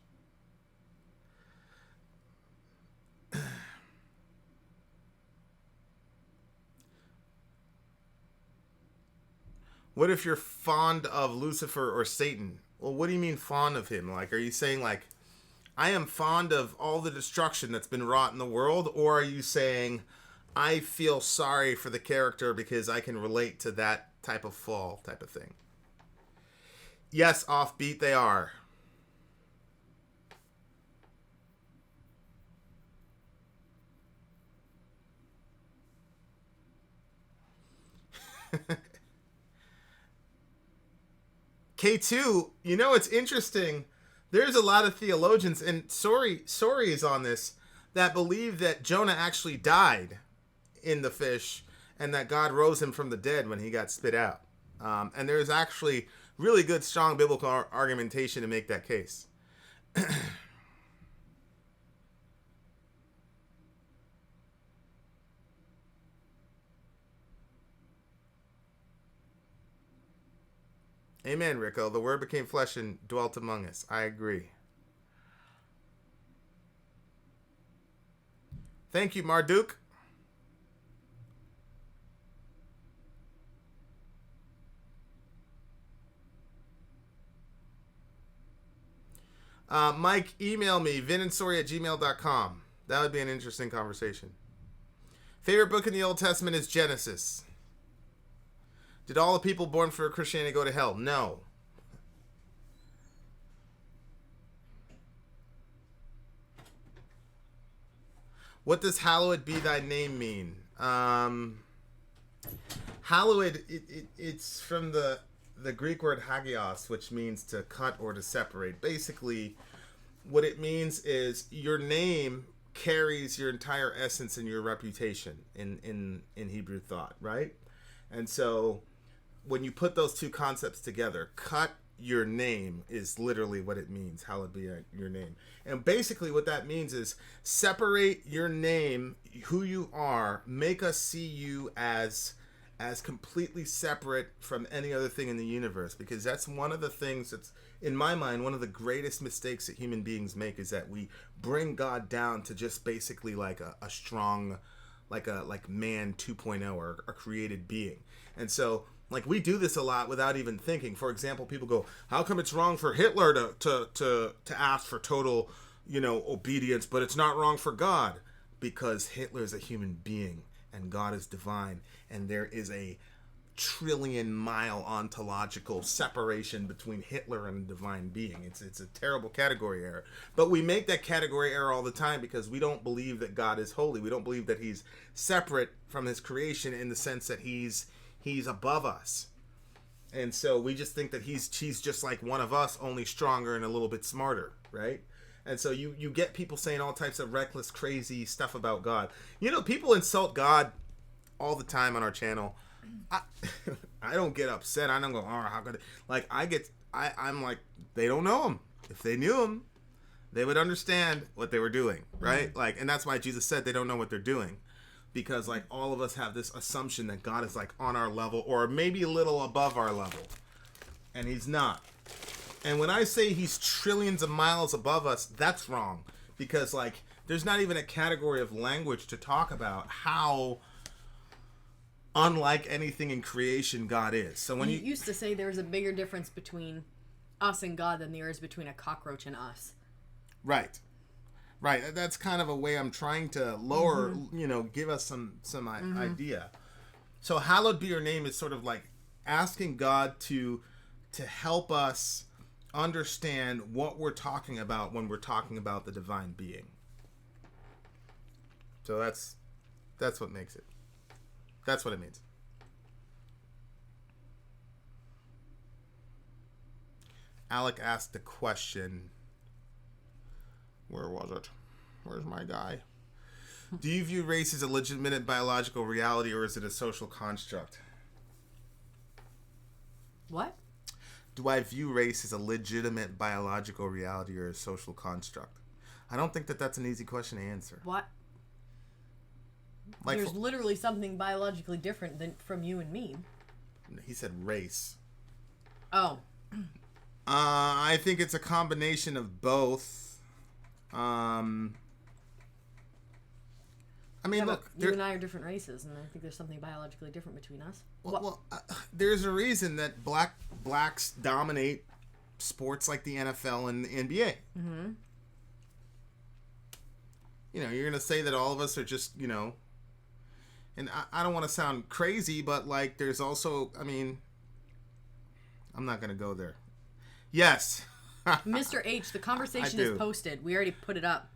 What if you're fond of Lucifer or Satan? Well, what do you mean fond of him? Like, are you saying, like, I am fond of all the destruction that's been wrought in the world? Or are you saying, I feel sorry for the character because I can relate to that type of fall type of thing? Yes, offbeat they are. K2, you know, it's interesting. There's a lot of theologians, and Sori is on this, that believe that Jonah actually died in the fish and that God rose him from the dead when he got spit out. And there's actually really good, strong biblical argumentation to make that case. Amen, Rico. The Word became flesh and dwelt among us. I agree. Thank you, Marduk. Mike, email me, vinandsori@gmail.com. That would be an interesting conversation. Favorite book in the Old Testament is Genesis. Did all the people born for Christianity go to hell? No. What does hallowed be thy name mean? Hallowed, it's from the Greek word hagios, which means to cut or to separate. Basically, what it means is your name carries your entire essence and your reputation in Hebrew thought, right? And so when you put those two concepts together, cut your name is literally what it means. Hallowed be your name. And basically what that means is separate your name, who you are, make us see you as completely separate from any other thing in the universe, because that's one of the things that's, in my mind, one of the greatest mistakes that human beings make, is that we bring God down to just basically like a strong, like man 2.0 or a created being. And so like we do this a lot without even thinking. For example, people go, how come it's wrong for Hitler to ask for total, obedience, but it's not wrong for God? Because Hitler is a human being and God is divine, and there is a trillion-mile ontological separation between Hitler and a divine being. It's a terrible category error. But we make that category error all the time because we don't believe that God is holy. We don't believe that he's separate from his creation in the sense that he's above us. And so we just think that he's just like one of us, only stronger and a little bit smarter, right? And so you get people saying all types of reckless, crazy stuff about God. People insult God all the time on our channel. I don't get upset. I don't go, oh, how could it? Like, I'm like, they don't know him. If they knew him, they would understand what they were doing, right? Mm-hmm. Like, and that's why Jesus said they don't know what they're doing. Because, like, all of us have this assumption that God is, like, on our level or maybe a little above our level. And he's not. And when I say he's trillions of miles above us, that's wrong. Because, like, there's not even a category of language to talk about how unlike anything in creation God is. So when you used to say there was a bigger difference between us and God than there is between a cockroach and us. Right. That's kind of a way I'm trying to lower, give us some idea. So hallowed be your name is sort of like asking God to help us understand what we're talking about when we're talking about the divine being. So that's what makes it. That's what it means. Alec asked a question. Where was it? Where's my guy? Do you view race as a legitimate biological reality, or is it a social construct? What? Do I view race as a legitimate biological reality or a social construct? I don't think that's an easy question to answer. What? Like, there's literally something biologically different from you and me. He said race. Oh. I think it's a combination of both. I mean, look, you and I are different races, and I think there's something biologically different between us. Well, there's a reason that blacks dominate sports like the NFL and the NBA. Mm-hmm. You're going to say that all of us are just, and I don't want to sound crazy, but like there's also, I'm not going to go there. Yes. Mr. H, the conversation is posted. We already put it up.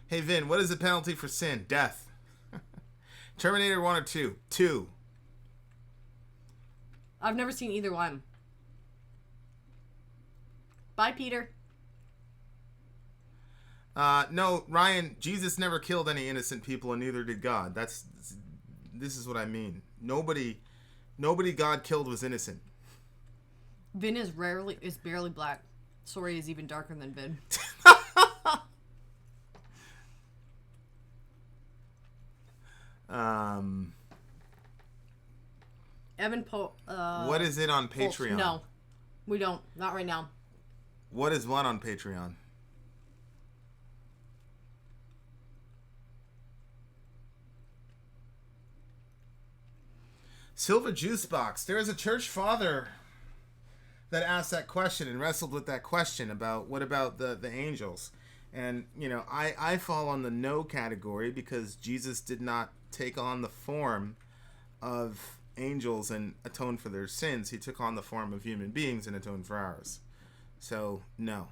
Hey, Vin, what is the penalty for sin? Death. Terminator 1 or 2? 2. I've never seen either one. Bye, Peter. No, Ryan, Jesus never killed any innocent people, and neither did God. This is what I mean. Nobody God killed was innocent. Vin is barely black. Sori is even darker than Vin. Evan Poe. What is it on Patreon? No, we don't. Not right now. What is what on Patreon? Silver Juice Box. There is a church father that asked that question and wrestled with that question about what about the angels. And, you know, I fall on the no category because Jesus did not take on the form of angels and atone for their sins. He took on the form of human beings and atoned for ours. So, no.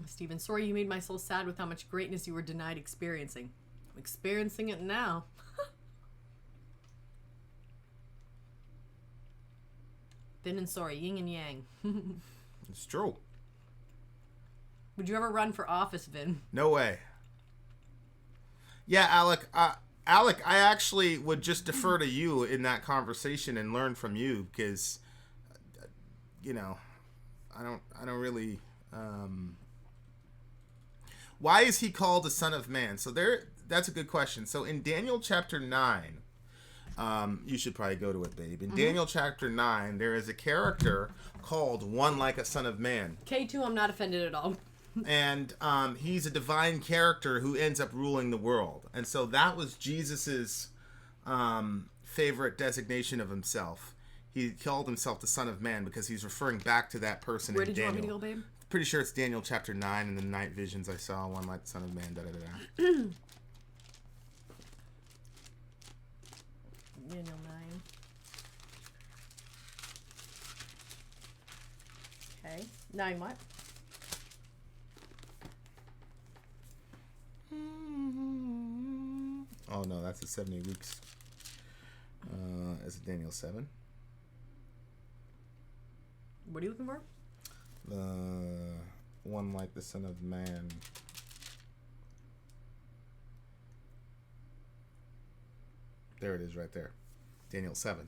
Stephen, sorry you made my soul sad with how much greatness you were denied experiencing. I'm experiencing it now. Vin and Sori, yin and yang. It's true. Would you ever run for office, Vin? No way. Yeah, Alec. Alec, I actually would just defer to you in that conversation and learn from you because, you know, I don't really. Why is he called the Son of Man? So that's a good question. So in Daniel chapter 9. You should probably go to it, babe. In Daniel chapter 9, there is a character called One Like a Son of Man. K2, I'm not offended at all. And he's a divine character who ends up ruling the world. And so that was Jesus's favorite designation of himself. He called himself the Son of Man because he's referring back to that person in Daniel. Where did you want me to go, babe? Pretty sure it's Daniel chapter 9 in the night visions I saw. One like the Son of Man, da-da-da-da. Daniel 9. Okay. 9 what? Oh no, that's the 70 weeks. Is it Daniel 7? What are you looking for? One like the Son of Man. There it is right there. Daniel 7.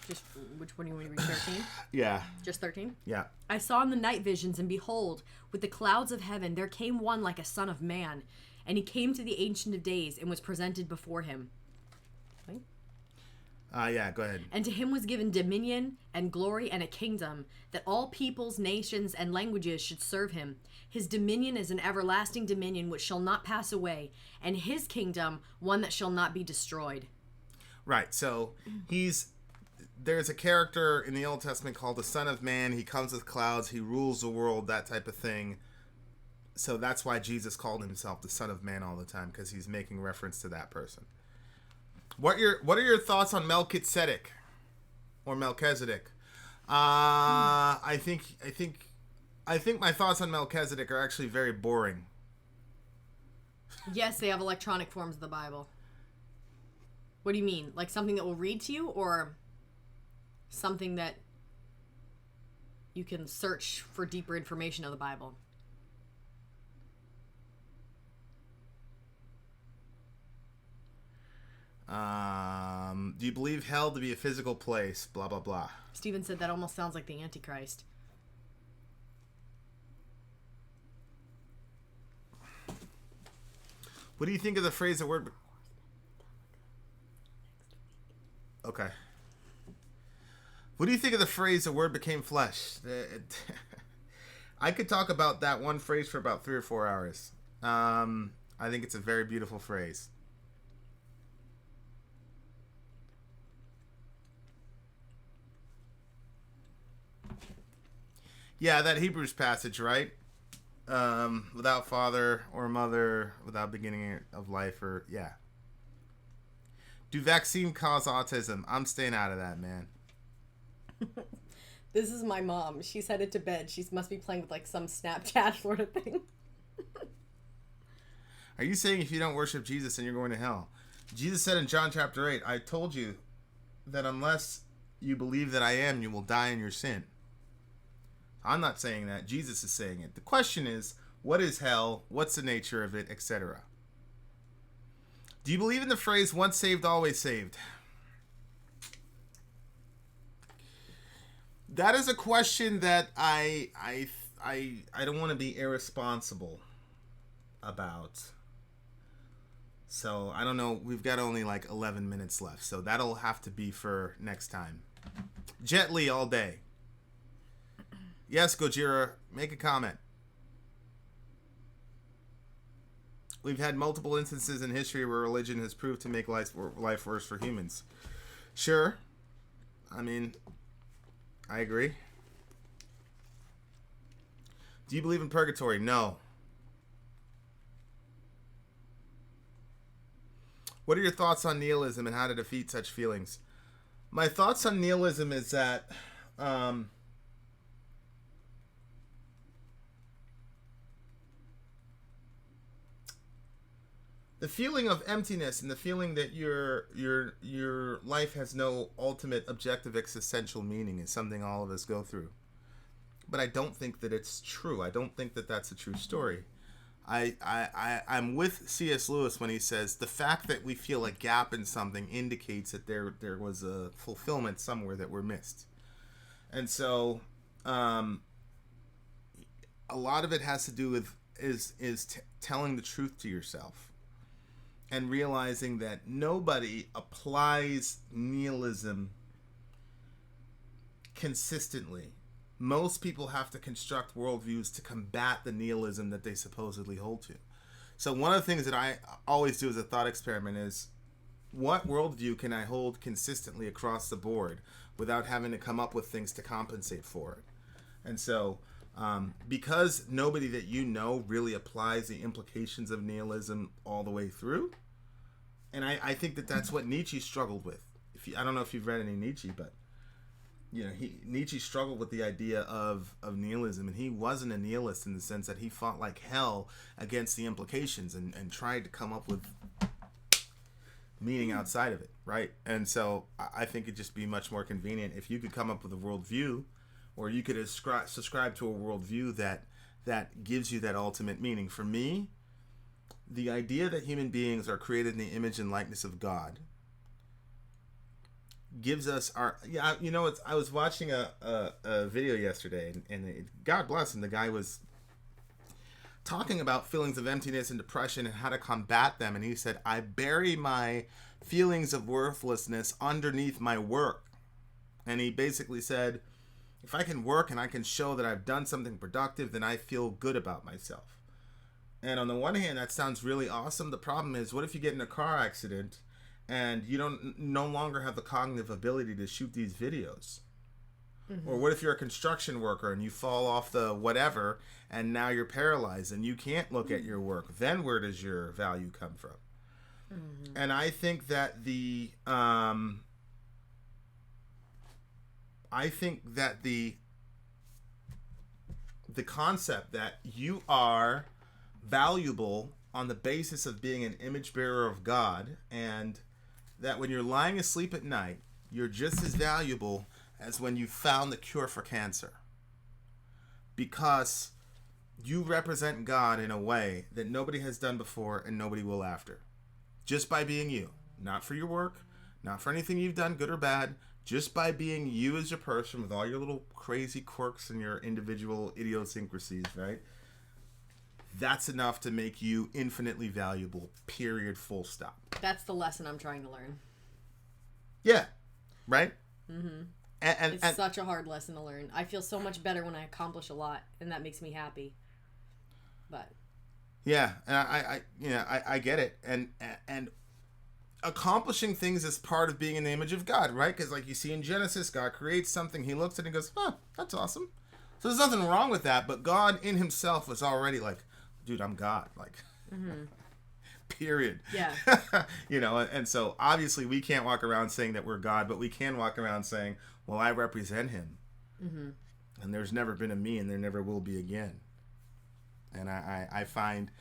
Just which one do you want to read? 13? Yeah. Just 13? Yeah. I saw in the night visions, and behold, with the clouds of heaven, there came one like a son of man. And he came to the Ancient of Days and was presented before him. Okay. Yeah, go ahead. And to him was given dominion and glory and a kingdom, that all peoples, nations, and languages should serve him. His dominion is an everlasting dominion which shall not pass away, and his kingdom one that shall not be destroyed. Right, so there's a character in the Old Testament called the Son of Man. He comes with clouds, he rules the world, that type of thing. So that's why Jesus called himself the Son of Man all the time, because he's making reference to that person. What are your thoughts on Melchizedek or Melchizedek? I think my thoughts on Melchizedek are actually very boring. Yes, they have electronic forms of the Bible. What do you mean? Like something that will read to you, or something that you can search for deeper information of the Bible? Do you believe hell to be a physical place? Blah, blah, blah. Stephen said that almost sounds like the Antichrist. What do you think of the phrase, the word... Okay. What do you think of the phrase, the word became flesh? I could talk about that one phrase for about 3 or 4 hours. I think it's a very beautiful phrase. Yeah, that Hebrews passage, right? Without father or mother, without beginning of life, or yeah. Do vaccine cause autism? I'm staying out of that, man. This is my mom. She's headed to bed. She must be playing with like some Snapchat sort of thing. Are you saying if you don't worship Jesus then you're going to hell? Jesus said in John chapter 8, I told you that unless you believe that I am, you will die in your sin. I'm not saying that. Jesus is saying it. The question is, What is hell? What's the nature of it, etc.? Do you believe in the phrase once saved, always saved? That is a question that I don't want to be irresponsible about. So I don't know. We've got only like 11 minutes left, so that'll have to be for next time. Jet Li all day. Yes, Gojira, make a comment. We've had multiple instances in history where religion has proved to make life worse for humans. Sure. I mean, I agree. Do you believe in purgatory? No. What are your thoughts on nihilism and how to defeat such feelings? My thoughts on nihilism is that the feeling of emptiness and the feeling that your life has no ultimate objective existential meaning is something all of us go through. But I don't think that it's true. I don't think that that's a true story. I'm with C.S. Lewis when he says the fact that we feel a gap in something indicates that there was a fulfillment somewhere that we're missed. And so a lot of it has to do with telling the truth to yourself and realizing that nobody applies nihilism consistently. Most people have to construct worldviews to combat the nihilism that they supposedly hold to. So one of the things that I always do as a thought experiment is, what worldview can I hold consistently across the board without having to come up with things to compensate for it? And so because nobody that you know really applies the implications of nihilism all the way through, and I think that that's what Nietzsche struggled with. I don't know if you've read any Nietzsche, but Nietzsche struggled with the idea of nihilism, and he wasn't a nihilist in the sense that he fought like hell against the implications and tried to come up with meaning outside of it, right? And so I think it'd just be much more convenient if you could come up with a worldview, or you could subscribe to a worldview that gives you that ultimate meaning. For me, the idea that human beings are created in the image and likeness of God gives us I was watching a video yesterday, and God bless him, the guy was talking about feelings of emptiness and depression and how to combat them, and he said, I bury my feelings of worthlessness underneath my work. And he basically said, if I can work and I can show that I've done something productive, then I feel good about myself. And on the one hand, that sounds really awesome. The problem is, what if you get in a car accident and you no longer have the cognitive ability to shoot these videos? Mm-hmm. Or what if you're a construction worker and you fall off the whatever and now you're paralyzed and you can't look at your work? Then where does your value come from? Mm-hmm. And I think that the concept that you are valuable on the basis of being an image bearer of God, and that when you're lying asleep at night, you're just as valuable as when you found the cure for cancer, because you represent God in a way that nobody has done before and nobody will after, just by being you. Not for your work, not for anything you've done, good or bad, just by being you as a person with all your little crazy quirks and your individual idiosyncrasies, right? That's enough to make you infinitely valuable, period, full stop. That's the lesson I'm trying to learn. Yeah, right? Mm-hmm. It's such a hard lesson to learn. I feel so much better when I accomplish a lot, and that makes me happy. But yeah, and I get it, and accomplishing things is part of being in the image of God, right? Because like you see in Genesis, God creates something, he looks at it and goes, "Oh, that's awesome." So there's nothing wrong with that, but God in himself was already like, dude, I'm God, like, mm-hmm. Period. Yeah. And so obviously we can't walk around saying that we're God, but we can walk around saying, well, I represent him. Mm-hmm. And there's never been a me, and there never will be again. And I find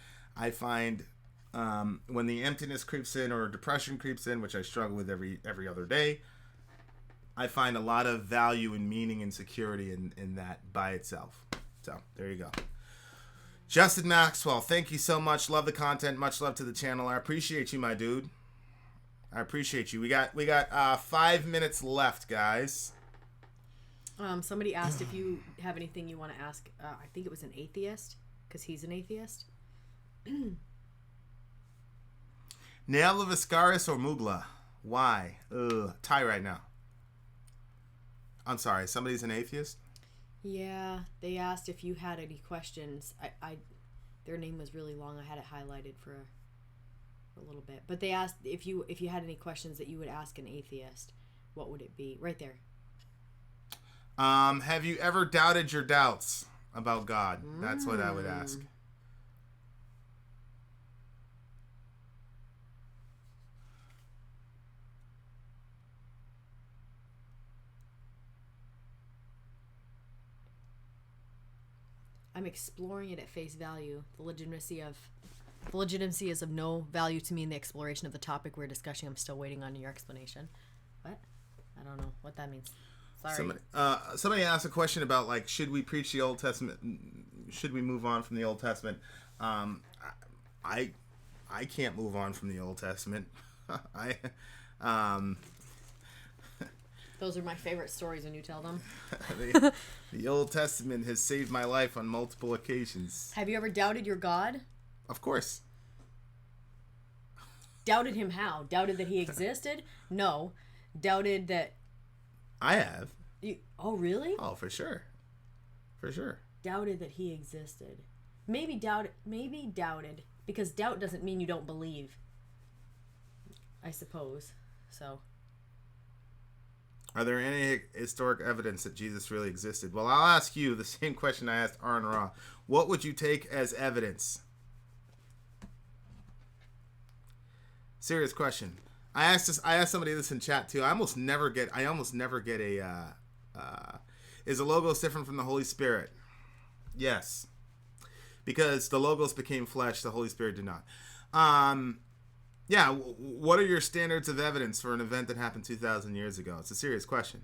when the emptiness creeps in or depression creeps in, which I struggle with every other day, I find a lot of value and meaning and security in that by itself. So there you go. Justin Maxwell, thank you so much. Love the content. Much love to the channel. I appreciate you, my dude. I appreciate you. We got 5 minutes left, guys. Somebody asked if you have anything you want to ask. I think it was an atheist, because he's an atheist. Nail of Ascaris or Mugla? Why? Tie right now. I'm sorry, somebody's an atheist? Yeah, they asked if you had any questions. Their name was really long. I had it highlighted for a little bit. But they asked if you had any questions that you would ask an atheist. What would it be? Right there. Have you ever doubted your doubts about God? That's what I would ask. I'm exploring it at face value. The legitimacy is of no value to me in the exploration of the topic we're discussing. I'm still waiting on your explanation. What? I don't know what that means. Sorry. Somebody asked a question about, like, should we preach the Old Testament? Should we move on from the Old Testament? I can't move on from the Old Testament. Those are my favorite stories when you tell them. The Old Testament has saved my life on multiple occasions. Have you ever doubted your God? Of course. Doubted him how? Doubted that he existed? No. Doubted that... I have. Oh, really? Oh, for sure. For sure. Doubted that he existed. Maybe doubted. Because doubt doesn't mean you don't believe. I suppose. So... Are there any historic evidence that Jesus really existed? Well, I'll ask you the same question I asked Arn Ra. What would you take as evidence? Serious question. I asked somebody this in chat too. I almost never get a is the Logos different from the Holy Spirit? Yes. Because the Logos became flesh, the Holy Spirit did not. Yeah, what are your standards of evidence for an event that happened 2,000 years ago? It's a serious question.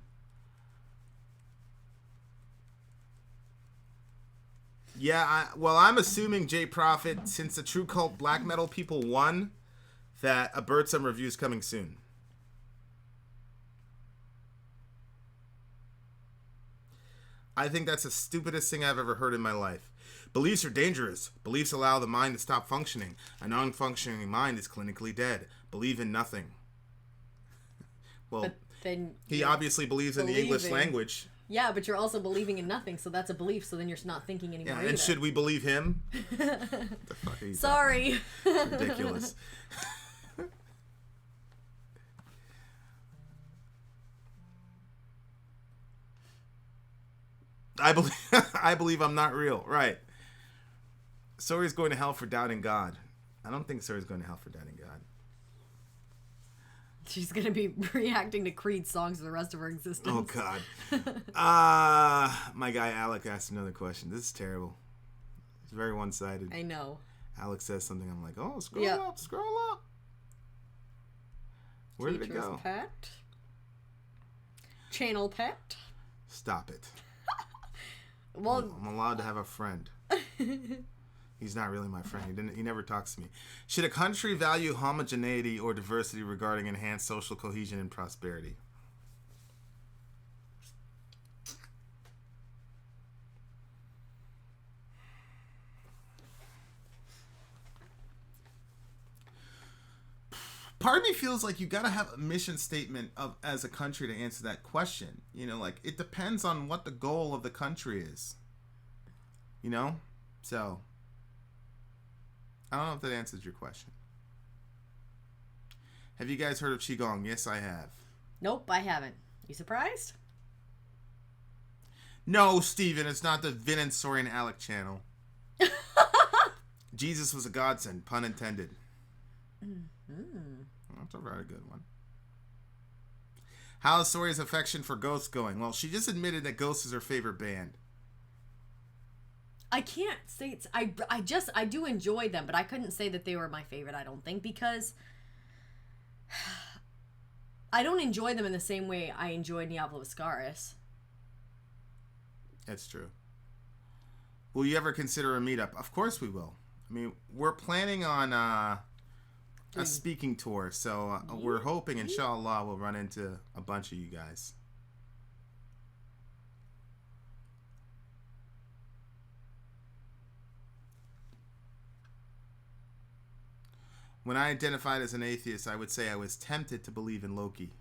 Yeah, I'm assuming, J Prophet, since the True Cult black metal people won, that a Birdsome review is coming soon. I think that's the stupidest thing I've ever heard in my life. Beliefs are dangerous. Beliefs allow the mind to stop functioning. A non-functioning mind is clinically dead. Believe in nothing. Well, but then he obviously believes in the English language. Yeah, but you're also believing in nothing, so that's a belief, so then you're not thinking anymore either. And should we believe him? The fuck are you Sorry. It's ridiculous. I believe I'm not real. Right. Sori's going to hell for doubting God. I don't think Sori's going to hell for doubting God. She's going to be reacting to Creed songs for the rest of her existence. Oh, God. My guy Alec asked another question. This is terrible. It's very one-sided. I know. Alex says something. I'm like, oh, scroll up. Where did it go? Pet. Channel pet. Stop it. Well, I'm allowed to have a friend. He's not really my friend. He never talks to me. Should a country value homogeneity or diversity regarding enhanced social cohesion and prosperity? Part of me feels like you got to have a mission statement as a country to answer that question. You know, like, it depends on what the goal of the country is. You know? So, I don't know if that answers your question. Have you guys heard of Qigong? Yes, I have. Nope, I haven't. You surprised? No, Steven, it's not the Vin and Sori and Alec channel. Jesus was a godsend, pun intended. That's a very good one. How is Sori's affection for Ghost going? Well, she just admitted that Ghost is her favorite band. I can't say it's... I do enjoy them, but I couldn't say that they were my favorite, I don't think, because... I don't enjoy them in the same way I enjoy Diablo Ascaris. That's true. Will you ever consider a meetup? Of course we will. I mean, we're planning on a speaking tour, so we're hoping, inshallah, we'll run into a bunch of you guys. When I identified as an atheist, I would say I was tempted to believe in Loki.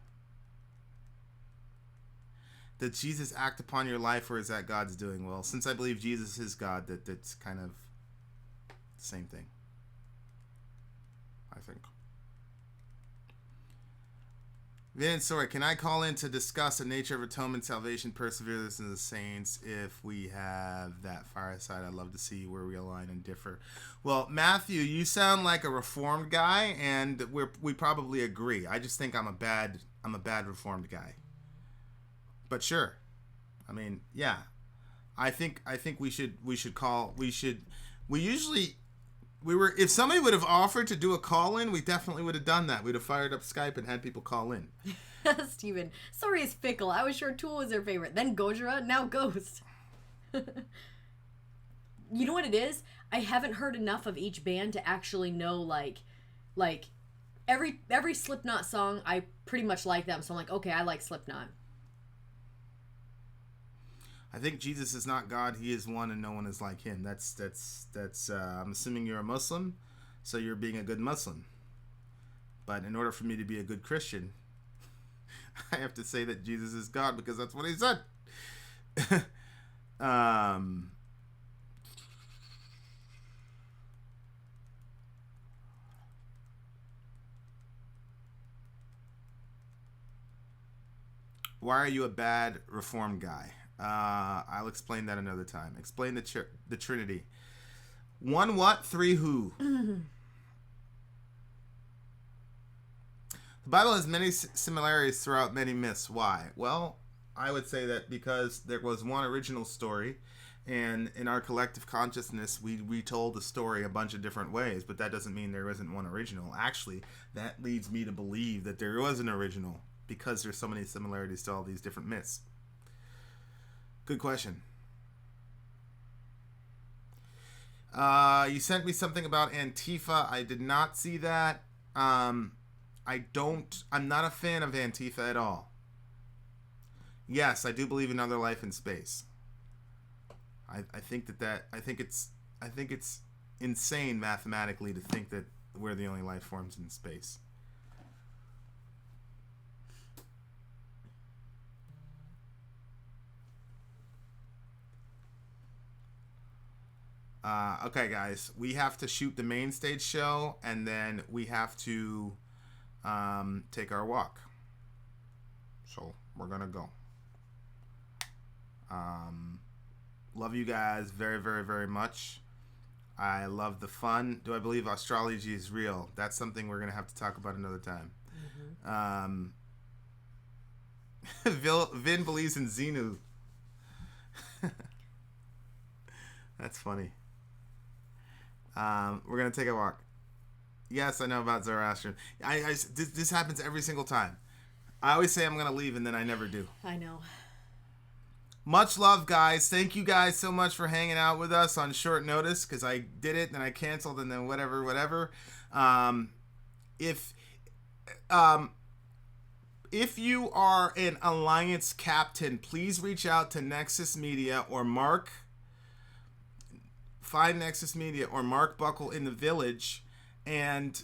Did Jesus act upon your life, or is that God's doing? Well, since I believe Jesus is God, that's kind of the same thing, I think. Vin and Sori, can I call in to discuss the nature of atonement, salvation, perseverance in the saints? If we have that Fireside, I'd love to see where we align and differ. Well, Matthew, you sound like a reformed guy, and we probably agree. I just think I'm a bad reformed guy. But sure, I mean, yeah, I think if somebody would have offered to do a call in, we definitely would have done that. We'd have fired up Skype and had people call in. Steven, Sori is fickle. I was sure Tool was their favorite. Then Gojira, now Ghost. You know what it is? I haven't heard enough of each band to actually know, like every Slipknot song, I pretty much like them. So I'm like, okay, I like Slipknot. I think Jesus is not God. He is one, and no one is like him. That's. I'm assuming you're a Muslim, so you're being a good Muslim. But in order for me to be a good Christian, I have to say that Jesus is God because that's what he said. Why are you a bad reformed guy? I'll explain that another time. Explain the Trinity. One what? Three who? The Bible has many similarities throughout many myths. Why? Well, I would say that because there was one original story, and in our collective consciousness, we retold the story a bunch of different ways, but that doesn't mean there isn't one original. Actually, that leads me to believe that there was an original because there's so many similarities to all these different myths. Good question. You sent me something about Antifa. I did not see that. I'm not a fan of Antifa at all. Yes, I do believe in other life in space. I think it's insane mathematically to think that we're the only life forms in space. Okay, guys, we have to shoot the main stage show, and then we have to take our walk. So we're gonna go. Love you guys very, very, very much. I love the fun. Do I believe astrology is real? That's something we're gonna have to talk about another time. Vin believes in Xenu. That's funny. We're gonna take a walk. Yes, I know about Zoroastrian. This happens every single time. I always say I'm gonna leave, and then I never do. I know. Much love, guys. Thank you guys so much for hanging out with us on short notice, because I did it, and then I canceled, and then whatever. If you are an Alliance captain, please reach out to Nexus Media or Mark. Find Nexus Media or Mark Buckle in the Village, and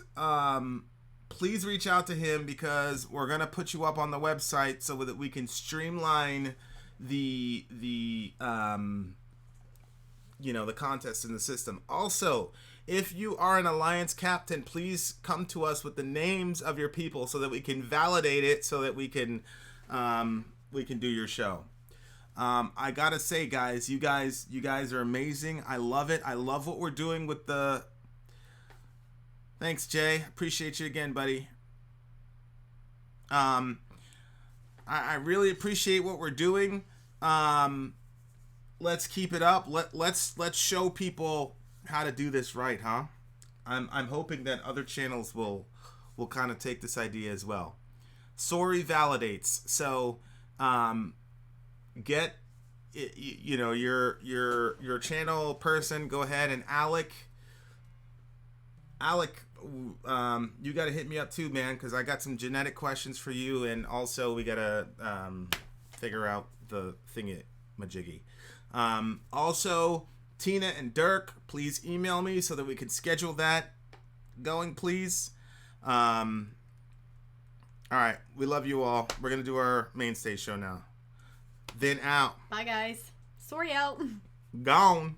please reach out to him, because we're gonna put you up on the website so that we can streamline the contest in the system. Also, if you are an Alliance captain, please come to us with the names of your people so that we can validate it, so that we can do your show. I gotta say, guys, you guys are amazing. I love it. I love what we're doing with the. Thanks, Jay. Appreciate you again, buddy. I really appreciate what we're doing. Let's keep it up. Let's show people how to do this right, huh? I'm hoping that other channels will kind of take this idea as well. Sori validates. So get you know, your channel person, go ahead, and Alec, you got to hit me up too, man, because I got some genetic questions for you, and also we got to figure out the thingy-majiggy. Also, Tina and Dirk, please email me so that we can schedule that going, please. All right, we love you all. We're going to do our main stage show now. Then out. Bye, guys. Sori out. Gone.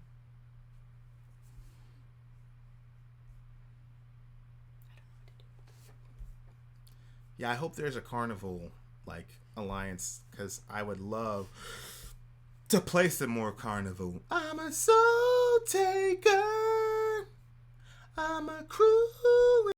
Yeah, I hope there's a carnival, like, alliance, because I would love to play some more carnival. I'm a soul taker. I'm a cruise.